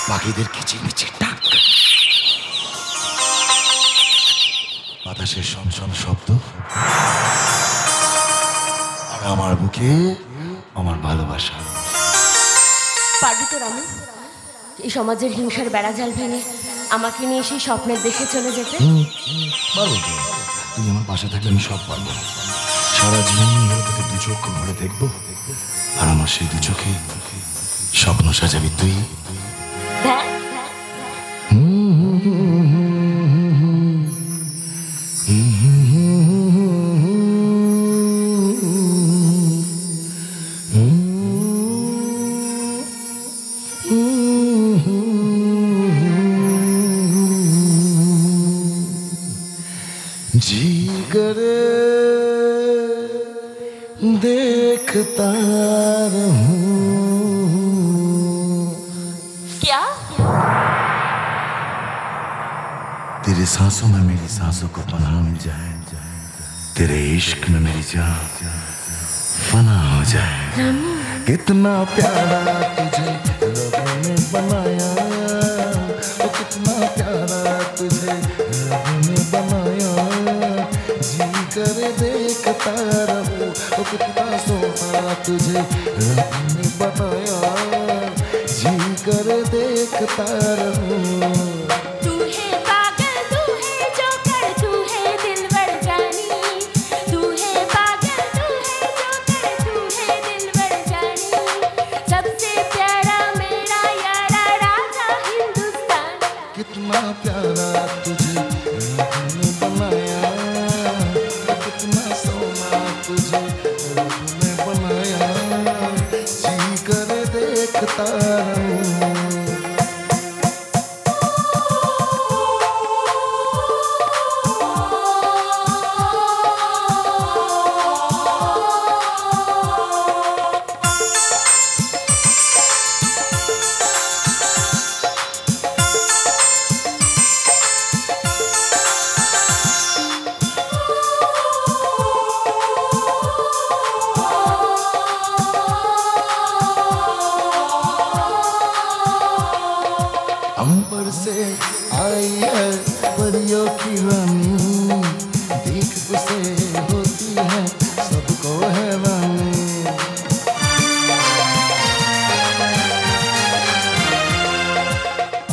পাখিদের কিচিরমিচির ডাক, বাতাসের সব শব্দ, আর আমার বুকে আমার ভালোবাসা। পারবি তো রামু এই সমাজের হিংসার বেড়াজাল ভেঙে আমাকে নিয়ে সেই স্বপ্নের দেশে চলে যেতে? পারবো তো, তুই আমার পাশে থাকলে আমি সব পারবো। সারা জীবন তোকে দু চোখ ভরে দেখবো, আর আমার সেই দু চোখে স্বপ্ন সাজাবি তুই। जी करे देखता रहूं। क्या? तेरे सांसों में मेरी सांसों को पनाह मिल जाए, तेरे इश्क में मेरी जान फना हो जाए। कितना प्यारा तुझे रब ने बनाया, ओ कितना प्यारा तुझे रब ने बनाया। जी करे देखता रहूं, ओ कितना सोना तुझे रब ने बनाया। जी करे देखता रहूं। तू है पागल, तू है जोकर, तू है दिलबर जानी। तू है पागल, तू है जोकर, तू है दिलबर जानी। सबसे प्यारा मेरा यारा राजा हिंदुस्तान। कितना प्यारा तुझे रब ने बनाया, कितना सोना तुझे रब ने बनाया। जी करे देखता रहूं। अंबर से आई है परियों की रानी, देख उसे होती है सबको हैरानी।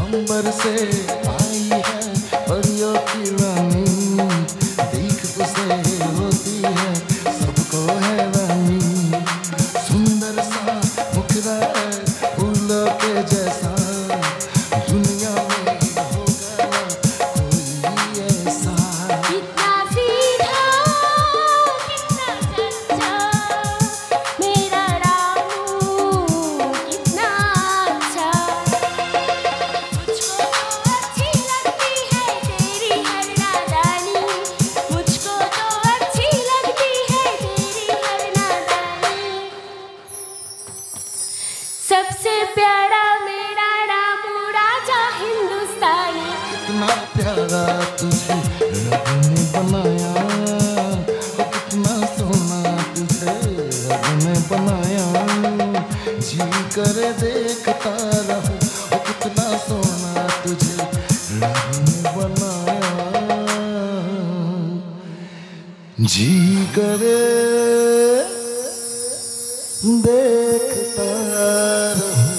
अंबर से आई है परियों की रानी, देख उसे होती है सबको हैरानी। सुंदर सा मुखड़ा है फूलों के जैसा, दुनिया में होगा ना कोई ऐसा। कितना सीधा, कितना सच्चा, मेरा रामू कितना अच्छा। मुझको तो अच्छी लगती है तेरी हर नादानी। मुझको तो अच्छी लगती है तेरी हर नादानी। सबसे प्यारा मेरा रामू राजा हिंदुस्तानी। कितना प्यारा तुझे रब ने बनाया, ओ कितना सोना तुझे रब ने बनाया। जी करे देखता रहूं, ओ कितना सोना तुझे रब ने बनाया। जी करे देखता रहूं।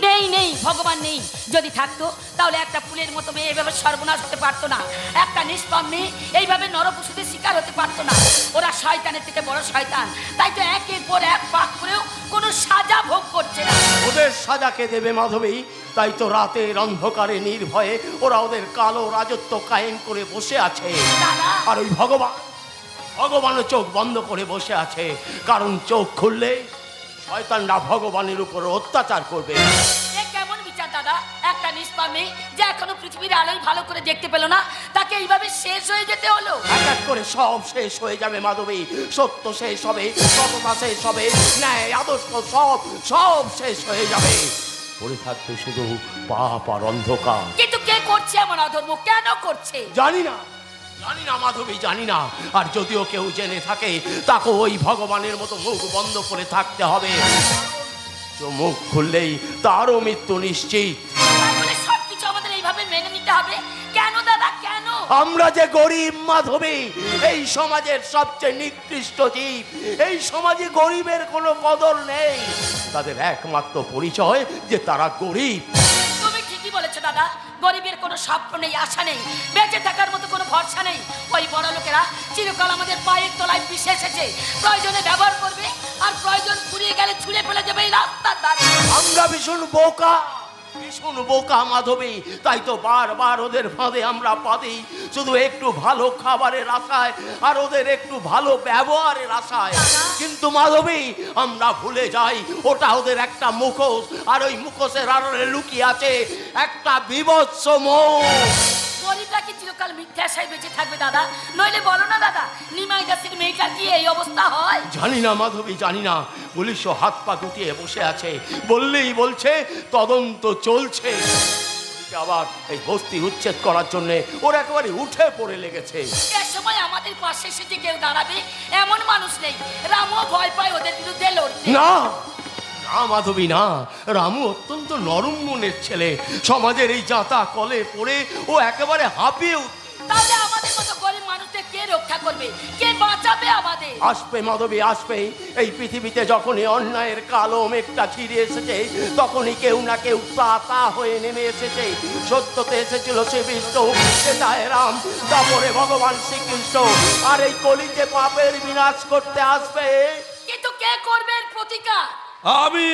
নেই নেই, ভগবান নেই। যদি থাকতো তাহলে একটা ফুলের মতো মেয়ে এইভাবে সর্বনাশ হতে পারতো না। একটা নিষ্পাপ মেয়ে এইভাবে নরপশুদের শিকার হতে পারতো না। ওরা শয়তানের থেকে বড় শয়তান, তাই তো একের পর এক পাপ করেও কোনো সাজা ভোগ করছে না। ওদের সাজাকে দেবে মাধবী, তাই তো রাতের অন্ধকারে নির্ভয়ে ওরা ওদের কালো রাজত্ব কায়েম করে বসে আছে। দাদা, আর ওই ভগবানও চোখ বন্ধ করে বসে আছে, কারণ চোখ খুললে শয়তানরা ভগবানের উপর অত্যাচার করবে। এ কেমন বিচার দাদা? একটা নিষ্পাপ মেয়ে যে এখনো পৃথিবীর আলোয় ভালো করে দেখতে পেল না, তাকে এইভাবে শেষ হয়ে যেতে হলো। এক এক করে সব শেষ হয়ে যাবে মাধবী। সত্য শেষ হবে, সততা শেষ হবে, ন্যায় আদর্শ সব শেষ হয়ে যাবে। পড়ে থাকবে শুধু পাপ আর অন্ধকার। কিন্তু কে করছে এমন অধর্ম? কেন করছে? জানি না মাধবী, জানি না। আর যদিও কেউ জেনে থাকে, তাকে ওই ভগবানের মতো মুখ বন্ধ করে থাকতে হবে। তো মুখ খুললেই তারও মৃত্যু নিশ্চিত। তাই বলে সবকিছু আমাদের এইভাবে মেনে নিতে হবে কেন দাদা, কেন? আমরা যে গরিব মাধবী, এই সমাজের সবচেয়ে নিকৃষ্ট জীব। এই সমাজে গরিবের কোনো কদর নেই। তাদের একমাত্র পরিচয় যে তারা গরিব। তুমি ঠিকই বলেছো দাদা, গরিবের কোনো স্বপ্ন নেই, আশা নেই, বেঁচে থাকার মতো কোনো ভরসা নেই। ওই বড় লোকেরা চিরকাল আমাদের পায়ের তলায় পিষে এসেছে। প্রয়োজনে ব্যবহার করবে, আর প্রয়োজন ফুরিয়ে গেলে ছুঁড়ে ফেলে যাবে এই রাস্তার ধারে। আমরা ভীষণ বোকা, ভীষণ বোকা মাধবী, তাই তো বারবার ওদের ফাঁদে আমরা পাদি, শুধু একটু ভালো খাবারের আশায় আর ওদের একটু ভালো ব্যবহারের আশায়। কিন্তু মাধবী, আমরা ভুলে যাই ওটা ওদের একটা মুখোশ, আর ওই মুখোশের আড়ালে লুকিয়ে আছে একটা বীভৎস মোহ। গরিবরা কি চিরকাল মিথ্যা আশায় বেঁচে থাকবে দাদা? নইলে বলো না দাদা, নিমাই দাসের মেয়েটার কি এই অবস্থা হয়? জানি না মাধবী, জানি না। পুলিশও হাত পা গুটিয়ে বসে আছে, বললেই বলছে তদন্ত চলছে। আবার এই বস্তি উচ্ছেদ করার জন্য ওরা একেবারে উঠে পড়ে লেগেছে। এ সময় আমাদের পাশে এসে যে কেউ দাঁড়াবে এমন মানুষ নেই। রামও ভয় পায় ওদের বিরুদ্ধে লড়তে। না না মাধবী, না। রামু অত্যন্ত নরম মনের ছেলে, সমাজের এই জাঁতা কলে পড়ে ও একেবারে হাঁপিয়ে তাহলে আমাদের মতো গরিব মানুষদের কে রক্ষা করবে, কে বাঁচাবে আমাদের? আসবে মাধবী, আসবে। এই পৃথিবীতে যখনই অন্যায়ের কালো মেঘটা ঘিরে এসেছে, তখনই কেউ না কেউ তা হয়ে নেমে এসেছে। সত্যতে এসেছিল শ্রী বিষ্ণু, সেটায় রাম, তারপরে ভগবান শ্রীকৃষ্ণ, আর এই কলিতে পাপের বিনাশ করতে আসবে। কিন্তু কে করবে এর প্রতিকার? আমি।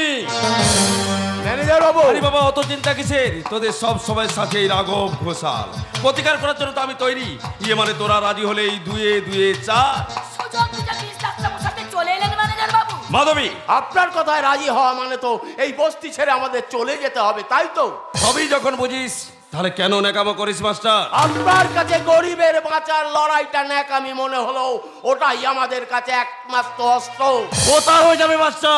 ম্যানেজার বাবু। আরে বাবা, অত চিন্তা কিসের? তোদের সব সময় সাথে এই রাঘব ঘোষাল। প্রতিকার করার জন্য তো আমি তৈরি। ইয়ে মানে তোরা রাজি হলেই 2-2-4। সুযোগ বুঝে প্লিজ ডাক্তারবাবুর সাথে চলে এলেন ম্যানেজার বাবু। মাধবী, আপনার কথায় রাজি হওয়া মানে তো এই বস্তি ছেড়ে আমাদের চলে যেতে হবে, তাই তো? সবই যখন বুঝিস তাহলে কেন ন্যাকামো করিস মাস্টার? আপনার কাছে গরিবের বাঁচার লড়াইটা ন্যাকামি মনে হলো, ওটাই আমাদের কাছে একমাত্র অস্ত্র। ভোতা হয়ে যাবে মাস্টার।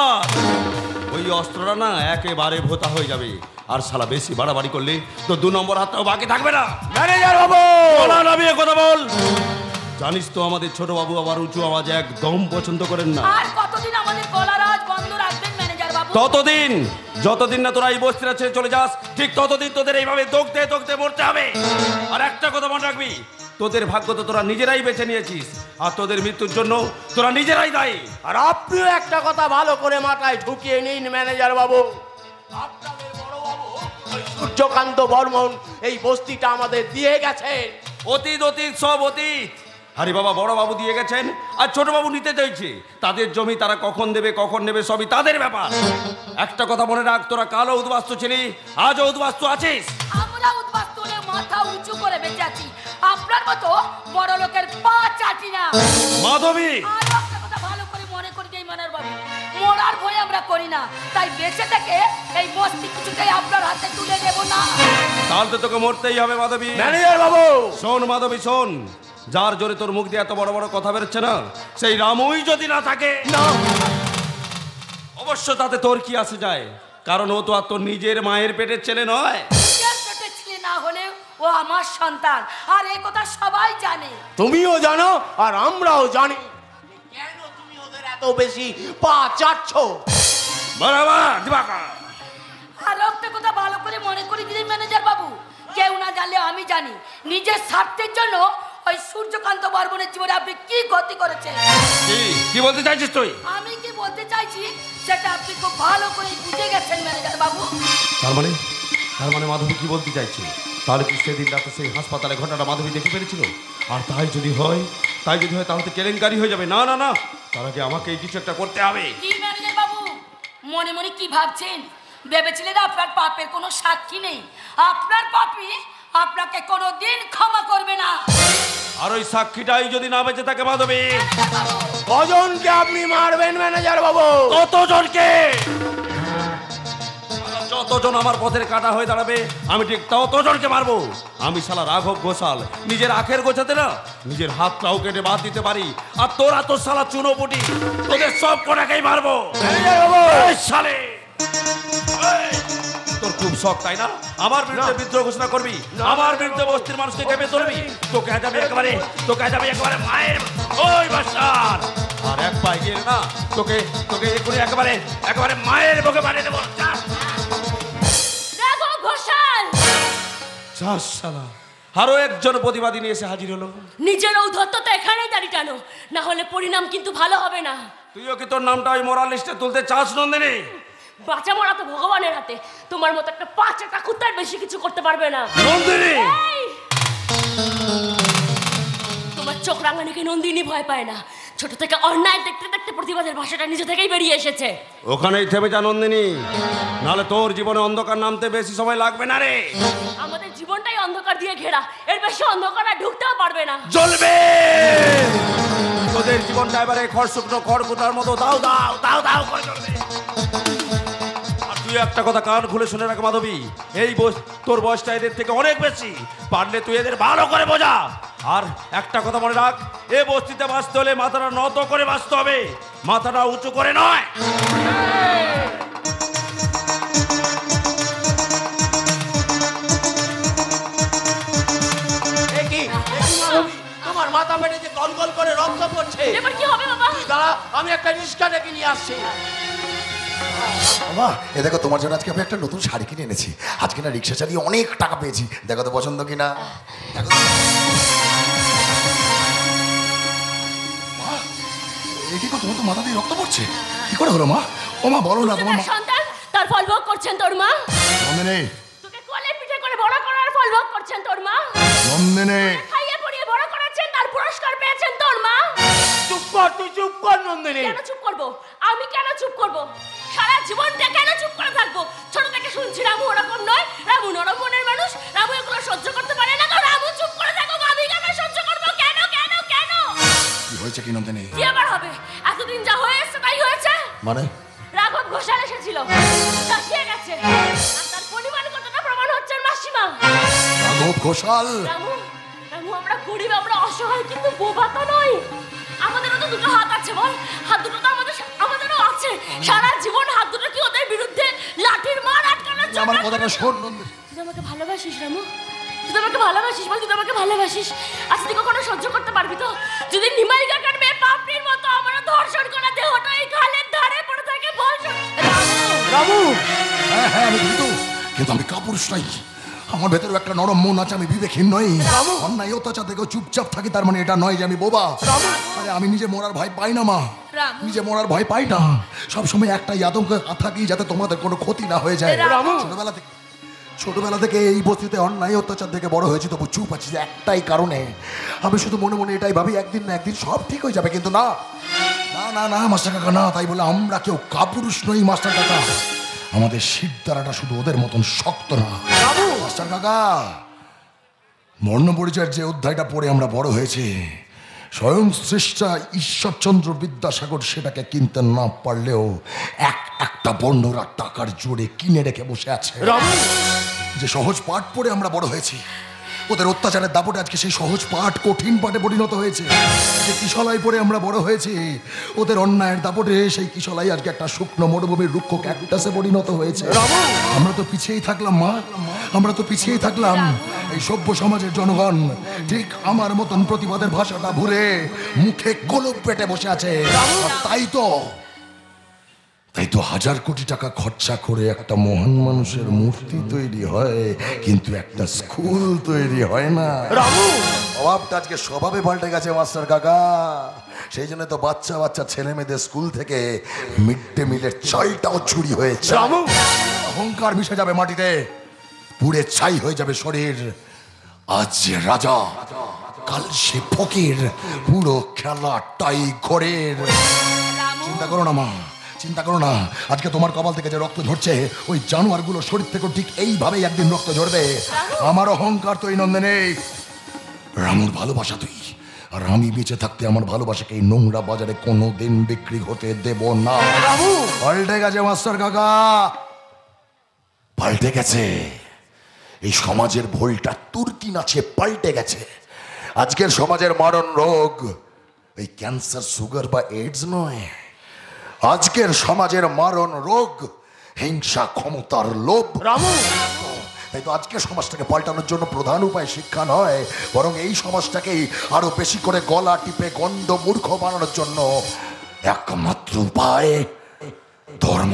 ওই অস্ত্রটা না একেবারে ভোতা হয়ে যাবে। আর শালা বেশি বাড়াবাড়ি করলে তো 2 নম্বর হাতটাও বাকি থাকবে না। ম্যানেজার বাবু, বলা নামিয়ে কথা বল। জানিস তো আমাদের ছোট বাবু আবার উঁচু আওয়াজ একদম পছন্দ করেন না। আর কতদিন আমাদের গলার আওয়াজ বন্ধ রাখবেন ম্যানেজার বাবু? ততদিন যতদিন না তোরা এই বস্তিটা ছেড়ে চলে যাস, ঠিক ততদিন তোদের এইভাবে দৌড়তে দৌড়তে মরতে হবে। আর একটা কথা মনে রাখবি, তোদের ভাগ্য তো তোরা নিজেরাই বেছে নিয়েছিস, আর তোদের মৃত্যুর জন্য তোরা নিজেরাই দায়ী। আর আপনিও একটা কথা ভালো করে মাথায় ঢুকিয়ে নিন ম্যানেজার বাবু, আপনাদের বড় বাবু ওই সূর্যকান্ত বর্মন এই বস্তিটা আমাদের দিয়ে গেছেন। অতীত অতীত সব অতীত। আরে বাবা, বড় বাবু দিয়ে গেছেন আর ছোট বাবু নিতে চাইছে। তাদের জমি তারা কখন নেবে সবই তাদের ব্যাপার। একটা কথা মনে রাখ, তোরা কালো উদ্বাস্তু ছিলি, আজও উদ্বাস্তু আছিস। আমরা উদ্বাস্তু হয়ে মাথা উঁচু করে বেঁচে আছি, আপনার মতো বড় লোকের পা চাটি না। মাধবী, আর একটা কথা ভালো করে মনে করি দেই ম্যানেজার বাবু, মরার ভয় আমরা করি না, তাই বেঁচে থেকে এই বস্তি কিছুতেই আপনার হাতে তুলে দেব না। তাহলে তো তোকে মরতেই হবে মাধবী। ম্যানেজার বাবু শোন মাধবী, শোন, যার জোরে তোর মুখ দিয়ে এত বড় বড় কথা বেরোচ্ছে না, সেই রামুই যদি না থাকে না, অবশ্য তাতে তোর কি আসে যায়? কারণ ও তো আর তোর নিজের মায়ের পেটের ছেলে নয়। নিজের পেটের ছেলে না হলে ও আমার সন্তান, আর এই কথা সবাই জানে। তুমিও জানো আর আমরাও জানি। কেন তুমি ওদের এত বেশি পা চাটছ? বরাবর দিবাকর। আর একটা কথা ভালো করে মনে করি দিদি ম্যানেজার বাবু, কেউ না জানলে আমি জানি, নিজের স্বার্থের জন্য ওই সূর্যকান্ত বর্মনের জীবনে আপনি কি ক্ষতি করেছেন। কি বলতে চাইছিস তুই? আমি কি বলতে চাইছি সেটা আপনি খুব ভালো করে বুঝে গেছেন ম্যানেজার বাবু। তার মানে মাধবী কি বলতে চাইছে? তাহলে কি সেদিন রাতে সেই হাসপাতালে ঘটনাটা মাধবী দেখে ফেলেছিল? আর তাই যদি হয় তাহলে তো কেলেঙ্কারি হয়ে যাবে। না না না, তার আগে আমাকে এই কিছু একটা করতে হবে। কি ম্যানেজার বাবু মনে মনে কি ভাবছেন? ভেবেছিলেন আপনার পাপের কোনো সাক্ষী নেই? আপনার পাপী আপনাকে কোনোদিন ক্ষমা করবে না। আর ওই সাক্ষীটাই যদি না বেঁচে থাকে মাধবী, কজনকে আপনি মারবেন ম্যানেজার বাবু? ততজনকে, যতজন আমার পথের কাটা হয়ে দাঁড়াবে আমি ঠিক ততজনকে মারবো। আমি শালা রাঘব ঘোষাল, নিজের আখের গোছাতে না নিজের হাতটাও কেটে বাদ দিতে পারি। আর তোরা তো শালা চুনোপুটি, তোদের সব কটাকেই মারবো। এই শালে, এই, তোর খুব শখ তাই না আমার বিরুদ্ধে বিদ্রোহ ঘোষণা করবি, আমার বিরুদ্ধে বস্তির মানুষকে কেঁপে তুলবি? তোকে আজ আমি একেবারে মায়ের ওই বাসার আর এক পায়ে গিয়ে না তোকে এক্ষুনি একেবারে মায়ের বুকে বানিয়ে দেবো। আরো একজন প্রতিবাদী নিয়ে এসে হাজির হলো। নিজের ঔদ্ধত্যতা এখানেই দাঁড়িয়ে টানো, না হলে পরিণাম কিন্তু ভালো হবে না। তুইও কি তোর নামটা ওই মোরাল লিস্টে তুলতে চাস নন্দিনী? বাঁচা মরা তো ভগবানের হাতে, তোমার মতো একটা 5টা কুত্তার বেশি কিছু করতে পারবে না। নন্দিনী, তোমার চোখ রাঙানিকে নন্দিনী ভয় পায় না, ছোট থেকে অন্যায় দেখতে দেখতে প্রতিবাদের ভাষাটা নিজে থেকেই বেরিয়ে এসেছে। ওখানেই থেমে যা নন্দিনী, নাহলে তোর জীবনে অন্ধকার নামতে বেশি সময় লাগবে না রে। আমাদের জীবনটাই অন্ধকার দিয়ে ঘেরা, এর বেশি অন্ধকার আর ঢুকতেও পারবে না। জ্বলবে তোদের জীবনটা এবারে খড় শুকনো খড়কুটার মতো দাও দাও দাও দাও করে জ্বলবে। আর তুই একটা কথা কান খুলে শুনে রাখ মাধবী, এই তোর বয়সটা এদের থেকে অনেক বেশি, পারলে তুই এদের ভালো করে বোঝা। আর একটা কথা মনে রাখ, এ বস্তিতে বাঁচতে হলে মাথাটা নত করে বাঁচতে হবে, মাথাটা উঁচু করে নয়। তোমার মাথা পেটে যে গলগল করে রক্ত পড়ছে, এবার কি হবে বাবা? দাঁড়া, আমি একটা রিক্সা ডেকে নিয়ে আসছি। বাবা, এ দেখো তোমার জন্য আজকে আমি একটা নতুন শাড়ি কিনে এনেছি। আজকে না রিক্সা চালিয়ে অনেক টাকা পেয়েছি, দেখো তো পছন্দ কিনা। তোমার তো মাথা দিয়ে রক্ত পড়ছে, কি করে হলো মা? ও মা বলো না, তোমার সন্তান তার ফল ভোগ করছেন তোর মা। নন্দিনী, তোকে কোলে পিঠে করে বড় করার ফল ভোগ করছেন তোর মা। নন্দিনী, খাইয়ে পড়িয়ে বড় করাচ্ছেন, তার পুরস্কার পেয়েছেন তোর মা। চুপ কর, তুই চুপ কর নন্দিনী। কেন চুপ করব? আমি কেন চুপ করব? সারা জীবনটা কেন চুপ করে থাকবো? ছোট থেকে শুনছি রামু ওরকম নয়, রামু নরম মনের মানুষ, রামু এগুলো সহ্য করতে পারে না। তো রামু চুপ করে থাকো, আমি কেন সহ্য করবো? কেন কেন কেন? কি হয়েছে কি নন্দিনী? কি আবার হবে? এতদিন যা হয়ে এসেছে তাই হয়েছে। মানে রাঘব ঘোষাল এসেছিল, শাসিয়ে গেছে, আর তার পরিমাণ কতটা প্রমাণ হচ্ছে মাসিমা। রাঘব ঘোষাল? রামু, রামু আমরা গরিব, আমরা অসহায়, কিন্তু বোবা তো নই। আমাদেরও তো দুটো হাত আছে, বল? হাত দুটো তো আমাদেরও আছে। সারা জীবন হাত দুটো কি ওদের বিরুদ্ধে লাঠির মার আটকানোর জন্য? আমার কথাটা শোন নন্দিনী। তুই আমাকে ভালোবাসিস রামু? তুই আমাকে ভালোবাসিস? বল, তুই আমাকে ভালোবাসিস? আচ্ছা, তুই কখনো সহ্য করতে পারবি তো যদি নিমাই কাকার মেয়ে পাপড়ির মতো আমার ধর্ষণ করা দেহটা এই খালের ধারে পড়ে থাকে? বল রামু। হ্যাঁ হ্যাঁ, আমি কিন্তু আমি কাপুরুষ নাই। আমার ভেতরে একটা নরম মন আছে, আমি বিবেকহীন নই। অন্যায় অত্যাচার দেখেও চুপচাপ থাকি, তার মানে এটা নয় যে আমি বোবা। আরে আমি নিজে মরার ভয় পাই না মা, নিজে মরার ভয় পাই না। সবসময় একটাই আতঙ্ক থাকি, যাতে তোমাদের কোনো ক্ষতি না হয়ে যায়। ছোটবেলা থেকে এই বস্তিতে অন্যায় অত্যাচার দেখে বড় হয়েছি, তবু চুপ আছি একটাই কারণে। আমি শুধু মনে মনে এটাই ভাবি, একদিন না একদিন সব ঠিক হয়ে যাবে। কিন্তু না না না না মাস্টার কাকা, না। তাই বলে আমরা কেউ কাপুরুষ নই মাস্টার কাকা। আমাদের শিরদাঁড়াটা শুধু ওদের মতন শক্ত না মাস্টার কাকা। বর্ণ পরিচয়ের যে অধ্যায়টা পড়ে আমরা বড় হয়েছি, স্বয়ং শ্রেষ্ঠা ঈশ্বরচন্দ্র বিদ্যাসাগর সেটাকে কিনতে না পারলেও একটা বর্ণরা টাকার জোরে কিনে রেখে বসে আছে। যে সহজ পাঠ পড়ে আমরা বড় হয়েছি, ওদের অত্যাচারের দাপটে আজকে সেই সহজ পাঠ কঠিন পাঠে পরিণত হয়েছে। যে কিশলাই পড়ে আমরা বড় হয়েছি, ওদের অন্যায়ের দাপটে সেই কিশলাই আজকে একটা শুকনো মরুভূমির রুক্ষ ক্যাকটাসে পরিণত হয়েছে। আমরা তো পিছিয়েই থাকলাম মা, আমরা তো পিছিয়েই থাকলাম। এই সভ্য সমাজের জনগণ ঠিক আমার মতন প্রতিবাদের ভাষাটা ভুলে মুখে কলপ পেটে বসে আছে। তাই তো 1000 কোটি টাকা খরচা করে একটা মহান মানুষের মূর্তি তৈরি হয়, কিন্তু একটা স্কুল তৈরি হয় না। অভাবটা আজকে স্বভাবে পাল্টে গেছে মাস্টার কাকা। সেই জন্য তো বাচ্চা বাচ্চা ছেলে মেয়েদের স্কুল থেকে মিড ডে মিলের চালটাও চুরি হয়েছে। অহংকার মিশে যাবে মাটিতে, পুড়ে ছাই হয়ে যাবে শরীর। আজ যে রাজা, কাল সে ফকির, পুরো খেলাটাই ঘরের। চিন্তা করো না মা, চিন্তা করো না। আজকে তোমার কপাল থেকে যে রক্ত ঝরছে, ওই জানোয়ারগুলো শরীর থেকে ঠিক এইভাবেই একদিন রক্ত ঝরবে। আমার অহংকার তুই নন্দিনী, রামুর ভালোবাসা তুই, আর আমি বেঁচে থাকতে আমার ভালোবাসাকে এই নোংরা বাজারে কোনোদিন বিক্রি হতে দেব না। পাল্টে গেছে মাস্টার কাকা, পাল্টে গেছে। এই সমাজের ভুলটা তুর্কি নাচে পাল্টে গেছে। আজকের সমাজের মারণ রোগ এই ক্যান্সার, সুগার বা এইডস নয়। আজকের সমাজের মারণ রোগ হিংসা, ক্ষমতার লোভ। তাই তো আজকের সমাজটাকে পাল্টানোর জন্য প্রধান উপায় শিক্ষা নয়, বরং এই সমাজটাকেই আরো বেশি করে গলা টিপে গন্ড মূর্খ বানানোর জন্য একমাত্র উপায় ধর্ম।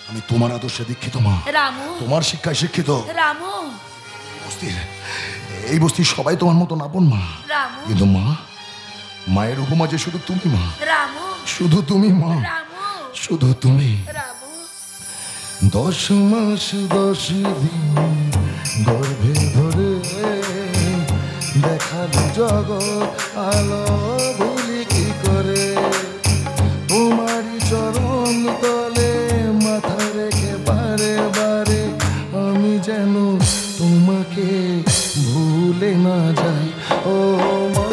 আমি তোমার আদর্শে দীক্ষিত মা, তোমার শিক্ষায় শিক্ষিত। এই বস্তির সবাই তোমার মতন আপন মা, কিন্তু মা, মায়ের উপমা যে শুধু তুমি মা, শুধু তুমি মা, শুধু তুমি। 10 মাস 10 দিন গর্ভে ধরে দেখা জগৎ আলো ভুলি কি করে তোমারই চরণ তলে মাথা রেখে বারে বারে আমি যেন তোমাকে ভুলে না যাই ও মা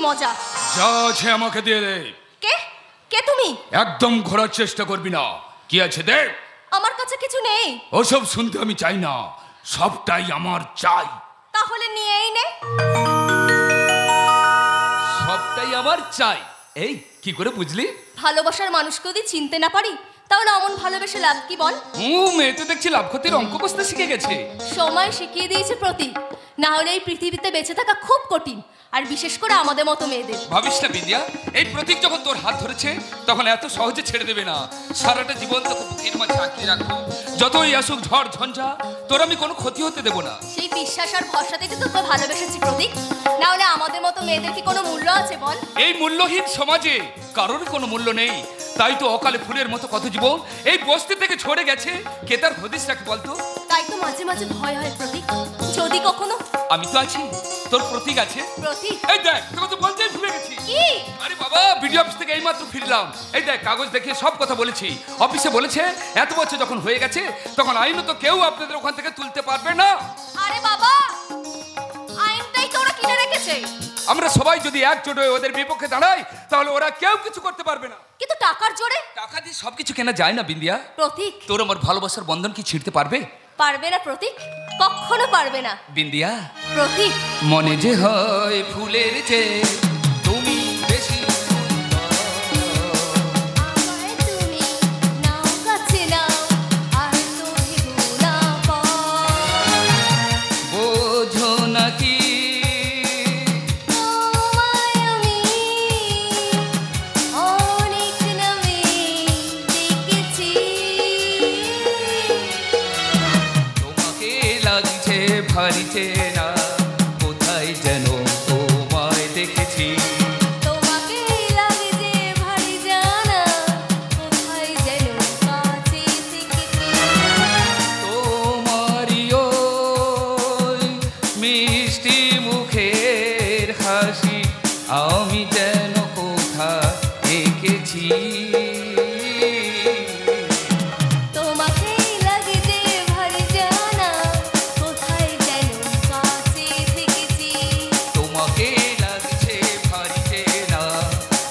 মজা যা আছে আমাকে দিয়ে দে। কে কে তুমি? একদম ঘোরার চেষ্টা করবি না। কি আছে দে। আমার কাছে কিছু নেই। ওসব শুনতে আমি চাই না, সবটাই আমার চাই। তাহলে নিয়েই নে। সবটাই আমার চাই। এই কি করে বুঝলি? ভালোবাসার মানুষকে যদি চিনতে না পারি তাহলে অমন ভালোবেসে লাভ কি বল? মেয়ে তো দেখছি লাভ ক্ষতির অঙ্ক কষতে শিখে গেছে। সময় শিখিয়ে দিয়েছে প্রতীক, না হলে এই পৃথিবীতে বেঁচে থাকা খুব কঠিন, আর বিশেষ করে আমাদের মতো মেয়েদের। ভাবিস না বিদ্যা, এই প্রতীক যখন তোর হাত ধরেছে তখন এত সহজে ছেড়ে দেবে না। সারাটা জীবন তোকে বুকের মাঝে আঁকিয়ে রাখবো। যতই আসুক ঝড় ঝঞ্ঝা, তোর আমি কোনো ক্ষতি হতে দেবো না। সেই বিশ্বাস আর ভরসা থেকে তোকে ভালোবেসেছি প্রতীক, না হলে আমাদের মতো মেয়েদের কি কোনো মূল্য আছে বল? এই মূল্যহীন সমাজে কারোর কোনো মূল্য নেই। তাই তো অকালে ফুলের মতো কত জীবন এই বস্তি থেকে ছড়ে গেছে। কে তার হদিস রাখে বলতো? তাই তো মাঝে মাঝে ভয় হয় প্রতীক, যদি কখনো। আমি তো আছি, তোর প্রতীক আছে। প্রতীক? এই দেখ, তোকে তো বলতেই ভুলে গেছি। কি? আরে বাবা, বিডিও অফিস থেকে এইমাত্র ফিরলাম। এই দেখ, কাগজ দেখে সব কথা বলেছি। অফিসে বলেছে এত বছর যখন হয়ে গেছে তখন আইনত কেউ আপনাদের ওখান থেকে তুলতে পারবে না। আরে বাবা, আইনটাই তো ওরা কিনে রেখেছে। আমরা সবাই যদি একজোট হয়ে ওদের বিপক্ষে দাঁড়াই তাহলে ওরা কেউ কিছু করতে পারবে না। কিন্তু টাকার জোরে? টাকা দিয়ে সবকিছু কেনা যায় না বিন্দিয়া। প্রতীক, তোর আমার ভালোবাসার বন্ধন কি ছিঁড়তে পারবে? পারবে না প্রতীক, কখনো পারবে না। বিন্দিয়া, প্রতীক, মনে যে হয় ফুলের চেয়ে তুমি বেশি আমায় তুমি নাও কাছে নাও আর তুমি না বোঝো নাকি তোমায় আমি অনেক নামে দেখেছি। তোমাকে লাগছে ভারী চেনা, কোথায় যেন তোমায় দেখেছি। তোমাকে লাগছে ভারী জানা, কোথায় যেন কাছে থেকেছি। তোমারই ওই মিষ্টি মুখের হাসি আমি যেন কোথায় দেখেছি। তোমাকে লাগছে ভারী জানা, কোথায় যেন কাছে থেকেছি। তোমাকে লাগছে ভারী চেনা,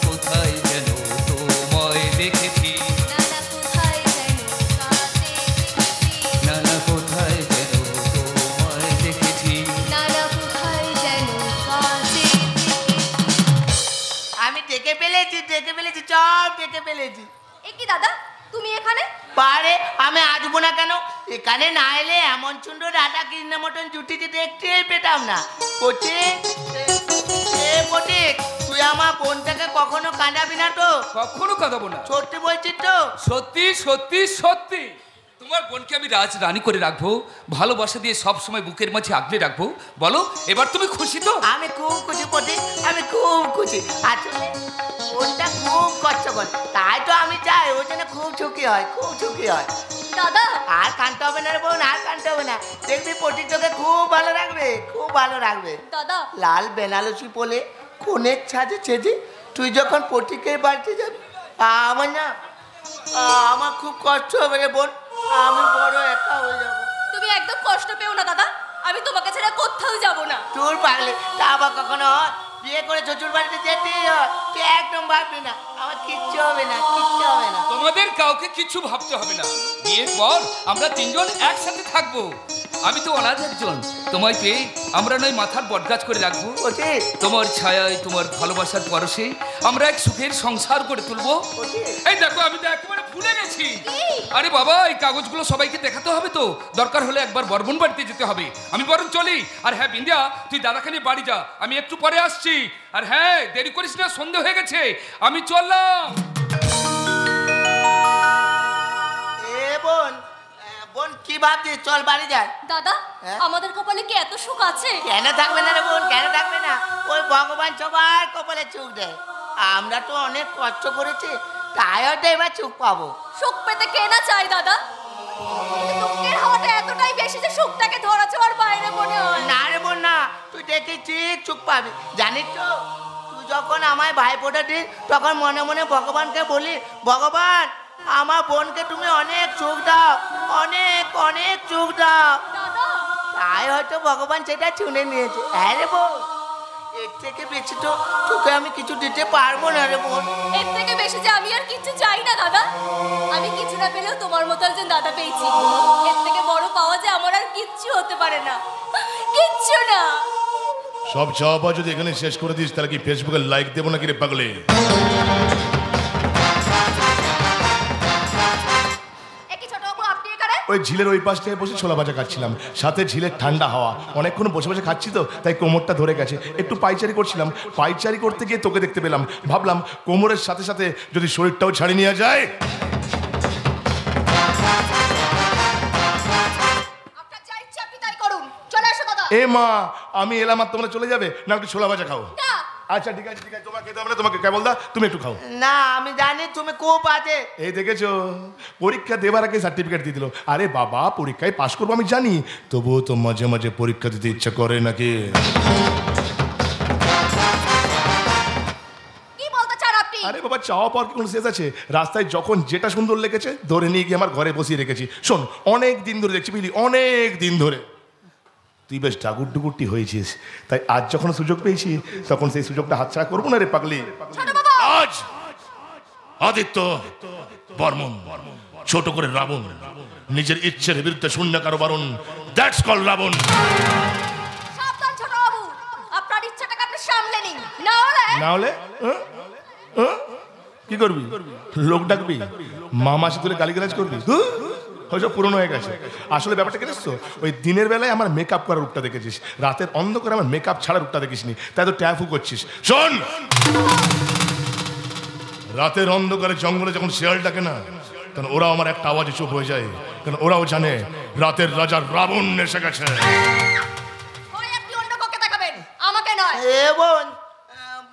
কোথায় যেন তোমায় দেখেছি। নানা কোথায় যেন কাছে থেকেছি। নানা কোথায় যেন তোমায় দেখেছি। নানা কোথায় যেন কাছে থেকেছি। আমি ডেকে ফেলেছি, সব ডেকে ফেলেছি। এ কি দাদা, তুমি এখানে? পারে আমি আসবো না কেন? এখানে না এলে এমন সুন্দর রাধা কৃষ্ণ মতন জুটিতে দেখতেই পেতাম না। পটিক, তুই আমার বোনটাকে কখনো কাঁদাবি না তো? কখনো কাঁদাবো না। সত্যি বলছিস তো? সত্যি সত্যি সত্যি। তোমার বোনকে আমি রাজ রানী করে রাখবো, ভালোবাসা দিয়ে সব সময় বুকের মাঝে আগলে রাখবো। বলো, এবার তুমি খুশি তো? আমি খুব খুশি পটি, আমি খুব খুশি। আসলে বোনটা খুব কষ্ট করে, তাই তো আমি চাই ওই জন্য খুব সুখী হয়, খুব সুখী হয়। দাদা, আর কানতে হবে না রে বোন, আর কানতে হবে না। দেখবি পটি তোকে খুব ভালো রাখবে, খুব ভালো রাখবে। দাদা, লাল বেনারসি পরে কোনের ছাদে ছেদে তুই যখন পটিকের বাড়িতে যাবি, আমার না আমার খুব কষ্ট হবে রে বোন, আমি বড় একা হয়ে যাবো। তুমি একদম কষ্ট পেও না দাদা, আমি তোমাকে ছেড়ে কোথাও যাব না। তোর পাগলে তা আবার কখনো হয়? বিয়ে করে শ্বশুর বাড়িতে যেতেই হয়, তুই একদম ভাববি না, আমার কিচ্ছু হবে না, কিচ্ছু হবে না। তোমাদের কাউকে কিছু ভাবতে হবে না। বিয়ের পর আমরা তিনজন একসাথে থাকবো। আমি তো অনাথ একজন, তোমায় পেয়ে আমরা নয় মাথার বটগাছ করে রাখবো। তোমার ছায়ায়, তোমার ভালোবাসার পরশে আমরা এক সুখের সংসার করে তুলবো। এই দেখো, আমি তো একেবারে ভুলে গেছি। আরে বাবা, এই কাগজগুলো সবাইকে দেখাতে হবে তো, দরকার হলে একবার বর্মন বাড়িতে যেতে হবে। আমি বরং চলি। আর হ্যাঁ বিন্দিয়া, তুই দাদাকে নিয়ে বাড়ি যা, আমি একটু পরে আসছি। আর হ্যাঁ, দেরি করিস না, সন্ধে হয়ে গেছে, আমি চললাম। বোন কি ভাবছিস? চল বাড়ি যাই। দাদা, আমাদের কপালে কি এত সুখ আছে? কেন থাকবে না রে বোন, কেন থাকবে না? ওই ভগবান সবার কপালে সুখ দেয়। আমরা তো অনেক কষ্ট করেছি, তাই হয়তো এবার সুখ পাবো। সুখ পেতে কে না চাই দাদা, দুঃখের হাওয়াটা এতটাই বেশি যে সুখটাকে ধরা ছোঁয়ার বাইরে মনে হয়। না রে বোন না, তুই দেখি ঠিক সুখ পাবি। জানিস তো, তুই যখন আমায় ভাইফোঁটা দিস তখন মনে মনে ভগবানকে বলি, ভগবান আমার বোনকে তুমি অনেক সুখ দাও, অনেক অনেক সুখ দাও। তাই হয়তো ভগবান সেটা শুনে নিয়েছে। হ্যাঁ রে বোন, এর থেকে বেশি তো তোকে আমি কিছু দিতে পারবো না রে বোন। এর থেকে বেশি যে আমি আর কিছু চাই না দাদা। আমি কিছু না পেলেও তোমার মতো একজন দাদা পেয়েছি, এর থেকে বড় পাওয়া যে আমার আর কিচ্ছু হতে পারে না, কিচ্ছু না। সব চাওয়া যদি এখানে শেষ করে দিস, তাহলে কি ফেসবুকে লাইক দেবো নাকি রে পাগলে? ওই ঝিলের ওই পাশটায় বসে ছোলা ভাজা খাচ্ছিলাম, সাথে ঝিলের ঠান্ডা হাওয়া। অনেকক্ষণ বসে বসে খাচ্ছি তো, তাই কোমরটা ধরে গেছে। একটু পাইচারি করছিলাম, পাইচারি করতে গিয়ে তোকে দেখতে পেলাম। ভাবলাম কোমরের সাথে সাথে যদি শরীরটাও ছাড়িয়ে নেওয়া যায়। এ মা, আমি এলাম আর তোমরা চলে যাবে না? একটু ছোলা ভাজা খাও। আচ্ছা ঠিক আছে, ঠিক আছে, তোমাকে খেতে হবে না, তোমাকে কেবল দা তুমি একটু খাও। না, আমি জানি তুমি খুব বাজে। এই দেখেছো, পরীক্ষা দেবার আগে সার্টিফিকেট দিয়ে দিল। আরে বাবা, পরীক্ষায় পাশ করবো আমি জানি, তবুও তো মাঝে মাঝে পরীক্ষা দিতে ইচ্ছা করে নাকি? আরে বাবা, চাওয়া পাওয়ার কি কোনো শেষ আছে? রাস্তায় যখন যেটা সুন্দর লেগেছে ধরে নিয়ে গিয়ে আমার ঘরে বসিয়ে রেখেছি। শোন, অনেক দিন ধরে দেখছি বুঝলি, অনেক দিন ধরে তুই বেশ ডাগুর ডুগুরটি হয়েছিস, তাই আজ যখন সুযোগ পেয়েছি তখন সেই সুযোগটা হাতছাড়া করবো না রে পাগলি। আজ আদিত্য বর্মন ছোট করে রাবণ, নিজের ইচ্ছের বিরুদ্ধে শূন্য কারো বারণ, দ্যাটস কল রাবণ। সাবধান ছোট বাবু, আপনার ইচ্ছাটাকে আপনি সামলে নিন, না হলে কি করবি? লোক ডাকবি, মামাসি তুলে গালিগালাজ করবি, হয়তো পুরনো হয়ে গেছে। আসলে ব্যাপারটা কি দেখছো, ওই দিনের বেলায় আমার মেকআপ করার রূপটা দেখেছিস, রাতের অন্ধকারে আমার মেকআপ ছাড়া রূপটা দেখিসনি, তাই তো ট্যাফু করছিস। শোন, রাতের অন্ধকারে জঙ্গলে যখন শিয়াল ডাকে না, তখন ওরা আমার একটা আওয়াজে চুপ হয়ে যায়, কারণ ওরাও জানে রাতের রাজা রাবণ এসে গেছে। আপনি অন্য কাউকে দেখাবেন, আমাকে নয়। বোন,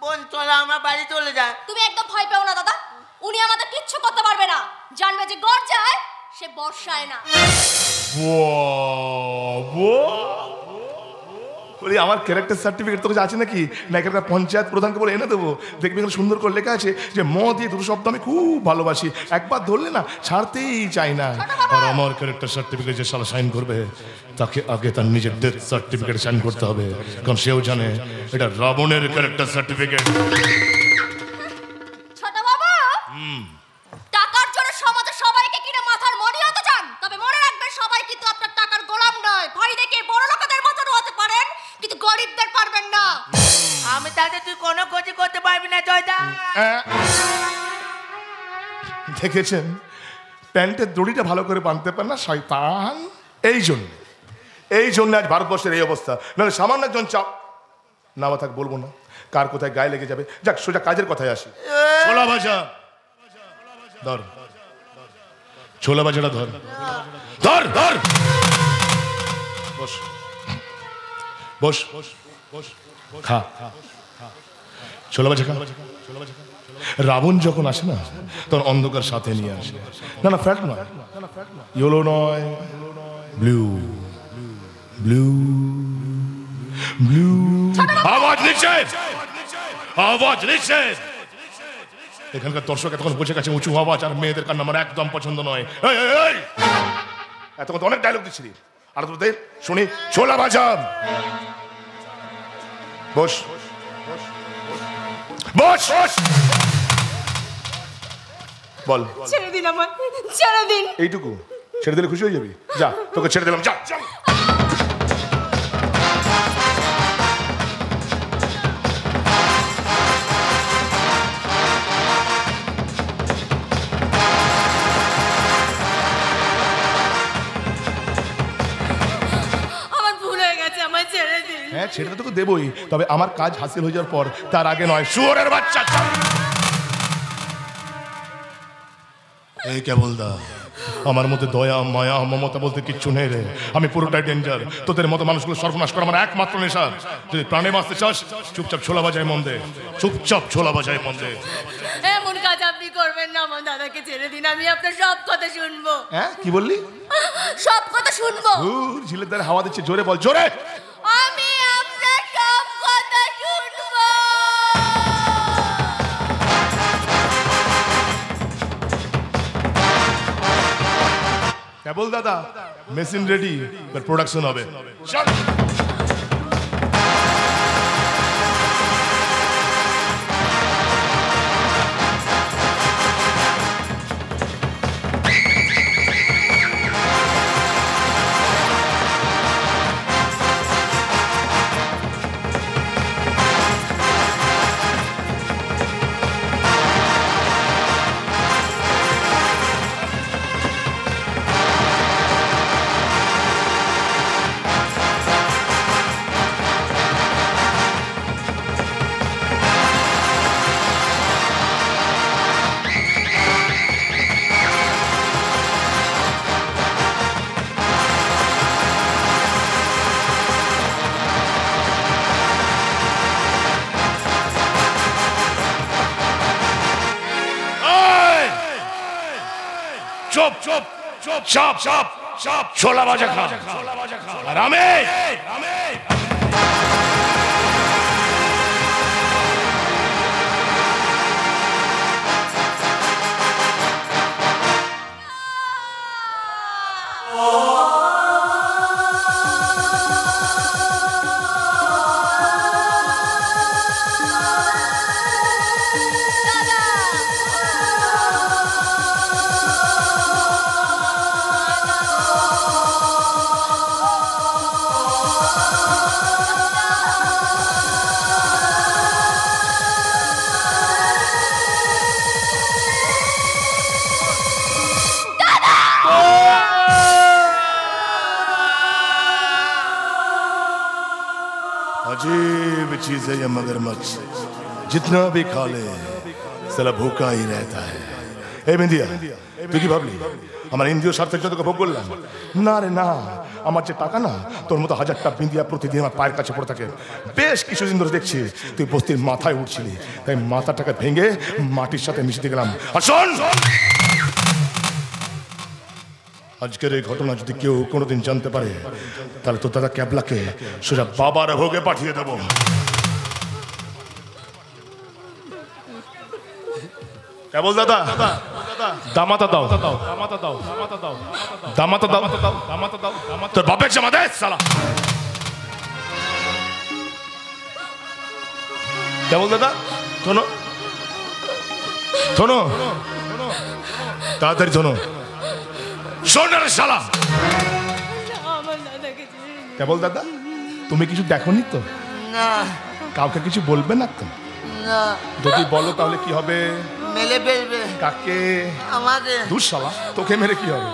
বোন চলো আমরা বাড়ি চলে যাই। তুমি একদম ভয় পেও না দাদা, উনি আমাদের কিচ্ছু করতে পারবে না। জানবে যে গর্জায় সে বর্ষায় না। বলি আমার ক্যারেক্টার সার্টিফিকেট তোকে আছে নাকি? না এখানকার পঞ্চায়েত প্রধানকে বলে এনে দেবো, দেখবি এখানে সুন্দর করে লেখা আছে যে ম দিয়ে দুটো শব্দ আমি খুব ভালোবাসি, একবার ধরলে না ছাড়তেই চাই না। আর আমার ক্যারেক্টার সার্টিফিকেট যে সালা সাইন করবে, তাকে আগে তার নিজের ডেথ সার্টিফিকেট সাইন করতে হবে, কারণ সেও জানে এটা রাবণের ক্যারেক্টার সার্টিফিকেট। ছোট বাবা, টাকার জন্য সমাজে সবাইকে কিনে মাথার মনি হতে চান, তবে মনে রাখবেন সবাই কিন্তু আপনার টাকার গোলাম নয়। ভয় দেখে বড় লোকদের মতন হতে পারেন, কিন্তু গরিবদের পারবেন না। আমি তাতে তুই কোনো ক্ষতি করতে পারবি না জয়দা। দেখেছেন, প্যান্টের দড়িটা ভালো করে বাঁধতে পারে না শয়তান। এই জন্য আজ ভারতবর্ষের এই অবস্থা। নাহলে সামান্য একজন চাপ নামা থাক, বলবো না কার কোথায় গায়ে লেগে যাবে। যাক, সোজা কাজের কথায় আসি। ছোলা ভাজা ধর, ছোলা ভাজাটা ধর ধর ধর, বস বস বস, খা ছোলা ভাজা খা। রাবণ যখন আসে না, তখন অন্ধকার সাথে নিয়ে আসে। না ফ্ল্যাট নয়, ইয়েলো নয়, ব্লু ব্লু ব্লু। আওয়াজ নিচে, আওয়াজ নিচে। এখানকার দর্শক এতক্ষণ বসে গেছে উঁচু আওয়াজ আর মেয়েদের কান্না আমার একদম পছন্দ নয়। এতক্ষণ অনেক ডায়লগ দিচ্ছিলি, আর তোদের শুনি ছোলা ভাজা। বস বস বস, বল। ছেড়ে দিন আমার, ছেড়ে দিন। এইটুকু ছেড়ে দিলে খুশি হয়ে যাবি? যা, তোকে ছেড়ে দিলাম, যা। হ্যাঁ ছেড়ে তোকে দেবই, তবে আমার কাজ হাসিল হয়ে যাওয়ার পর, তার আগে নয়। শুয়োরের বাচ্চা এই কেবল দা, আমার মধ্যে দয়া মায়া মমতা বলতে কিচ্ছু নেই রে। আমি পুরোটাই ডেঞ্জার। তোদের মতো মানুষগুলো সর্বনাশ করা আমার একমাত্র নেশা। যদি প্রাণে বাঁচতে চাস চুপচাপ ছোলা বাজায় মন দে, চুপচাপ ছোলা বাজায় মন দে। এমন কাজ আপনি করবেন না, আমার দাদাকে ছেড়ে দিন, আমি আপনার সব কথা শুনবো। হ্যাঁ কি বললি? সব কথা শুনবো। ঝিলের দ্বারা হাওয়া দিচ্ছে, জোরে বল, জোরে। আমি আপনার সব কথা শুনবো। কেবল দাদা মেশিন রেডি, এবার প্রোডাকশন হবে। চল। চুপ চুপ চুপ চাপ চাপ চাপ ছোলা বাজা খা। রামে अजीब चीज है ये मगरमच्छ, जितना भी खा ले साला भूखा ही रहता है। এই বিন্দিয়া তুই কি ভাবলি আমার ইন্দ্রিয় স্বার্থের জন্য তোকে ভোগ করলাম? না রে না, আমার যে টাকা না, তোর মতো হাজারটা বিন্দিয়া প্রতিদিন আমার পায়ের কাছে পড়ে থাকে। বেশ কিছুদিন ধরে দেখছি তুই বস্তির মাথায় উঠছিলি, তাই মাথাটাকে ভেঙে মাটির সাথে মিশিয়ে গেলাম। আর শোন, আজকের এই ঘটনা যদি কেউ কোনোদিন জানতে পারে, তাহলে তোর দাদা ক্যাবলাকে সোজা বাবার ভোগে পাঠিয়ে দেবো। কেবল দাদা দামাতা দাও, দামাতা দাও, দামাতা দাও, দামাতা দাও, দামাতা দাও, তোর বাপের জামা দে শালা। কেবল দাদা শোনো, শোনো, তাড়াতাড়ি শোনো, শোন রে শালা। কেবল দাদা তুমি কিছু দেখোনি তো? না। কাউকে কিছু বলবে না তো? না। যদি বলো তাহলে কি হবে? মেলে ফেলবে। কাকে? আমাকে। দূর শালা, তোকে মেরে কি হবে?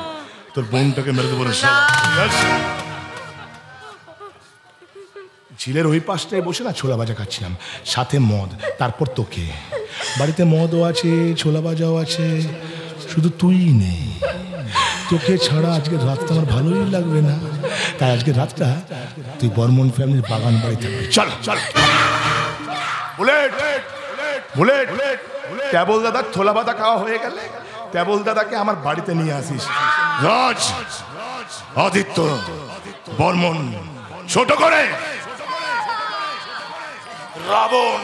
তোর বোনটাকে মেরে দেবো রে শালা। ঝিলের ওই পাশটায় বসে না ছোলা ভাজা খাচ্ছিলাম, সাথে মদ, তারপর তোকে। বাড়িতে মদও আছে, ছোলা ভাজাও আছে, শুধু তুই নেই। তোকে ছাড়া আজকের রাতটা আমার ভালোই লাগবে না, তাই আজকের রাতটা তুই বর্মন ফ্যামিলির বাগান বাড়ি থাকবি। চল চল। বুলেট বুলেট কেবল দাদা ছোলা ভাজা খাওয়া হয়ে গেলে কেবল দাদাকে আমার বাড়িতে নিয়ে আসিস। রাজ, আদিত্য, বর্মন, ছোট করে রাবণ।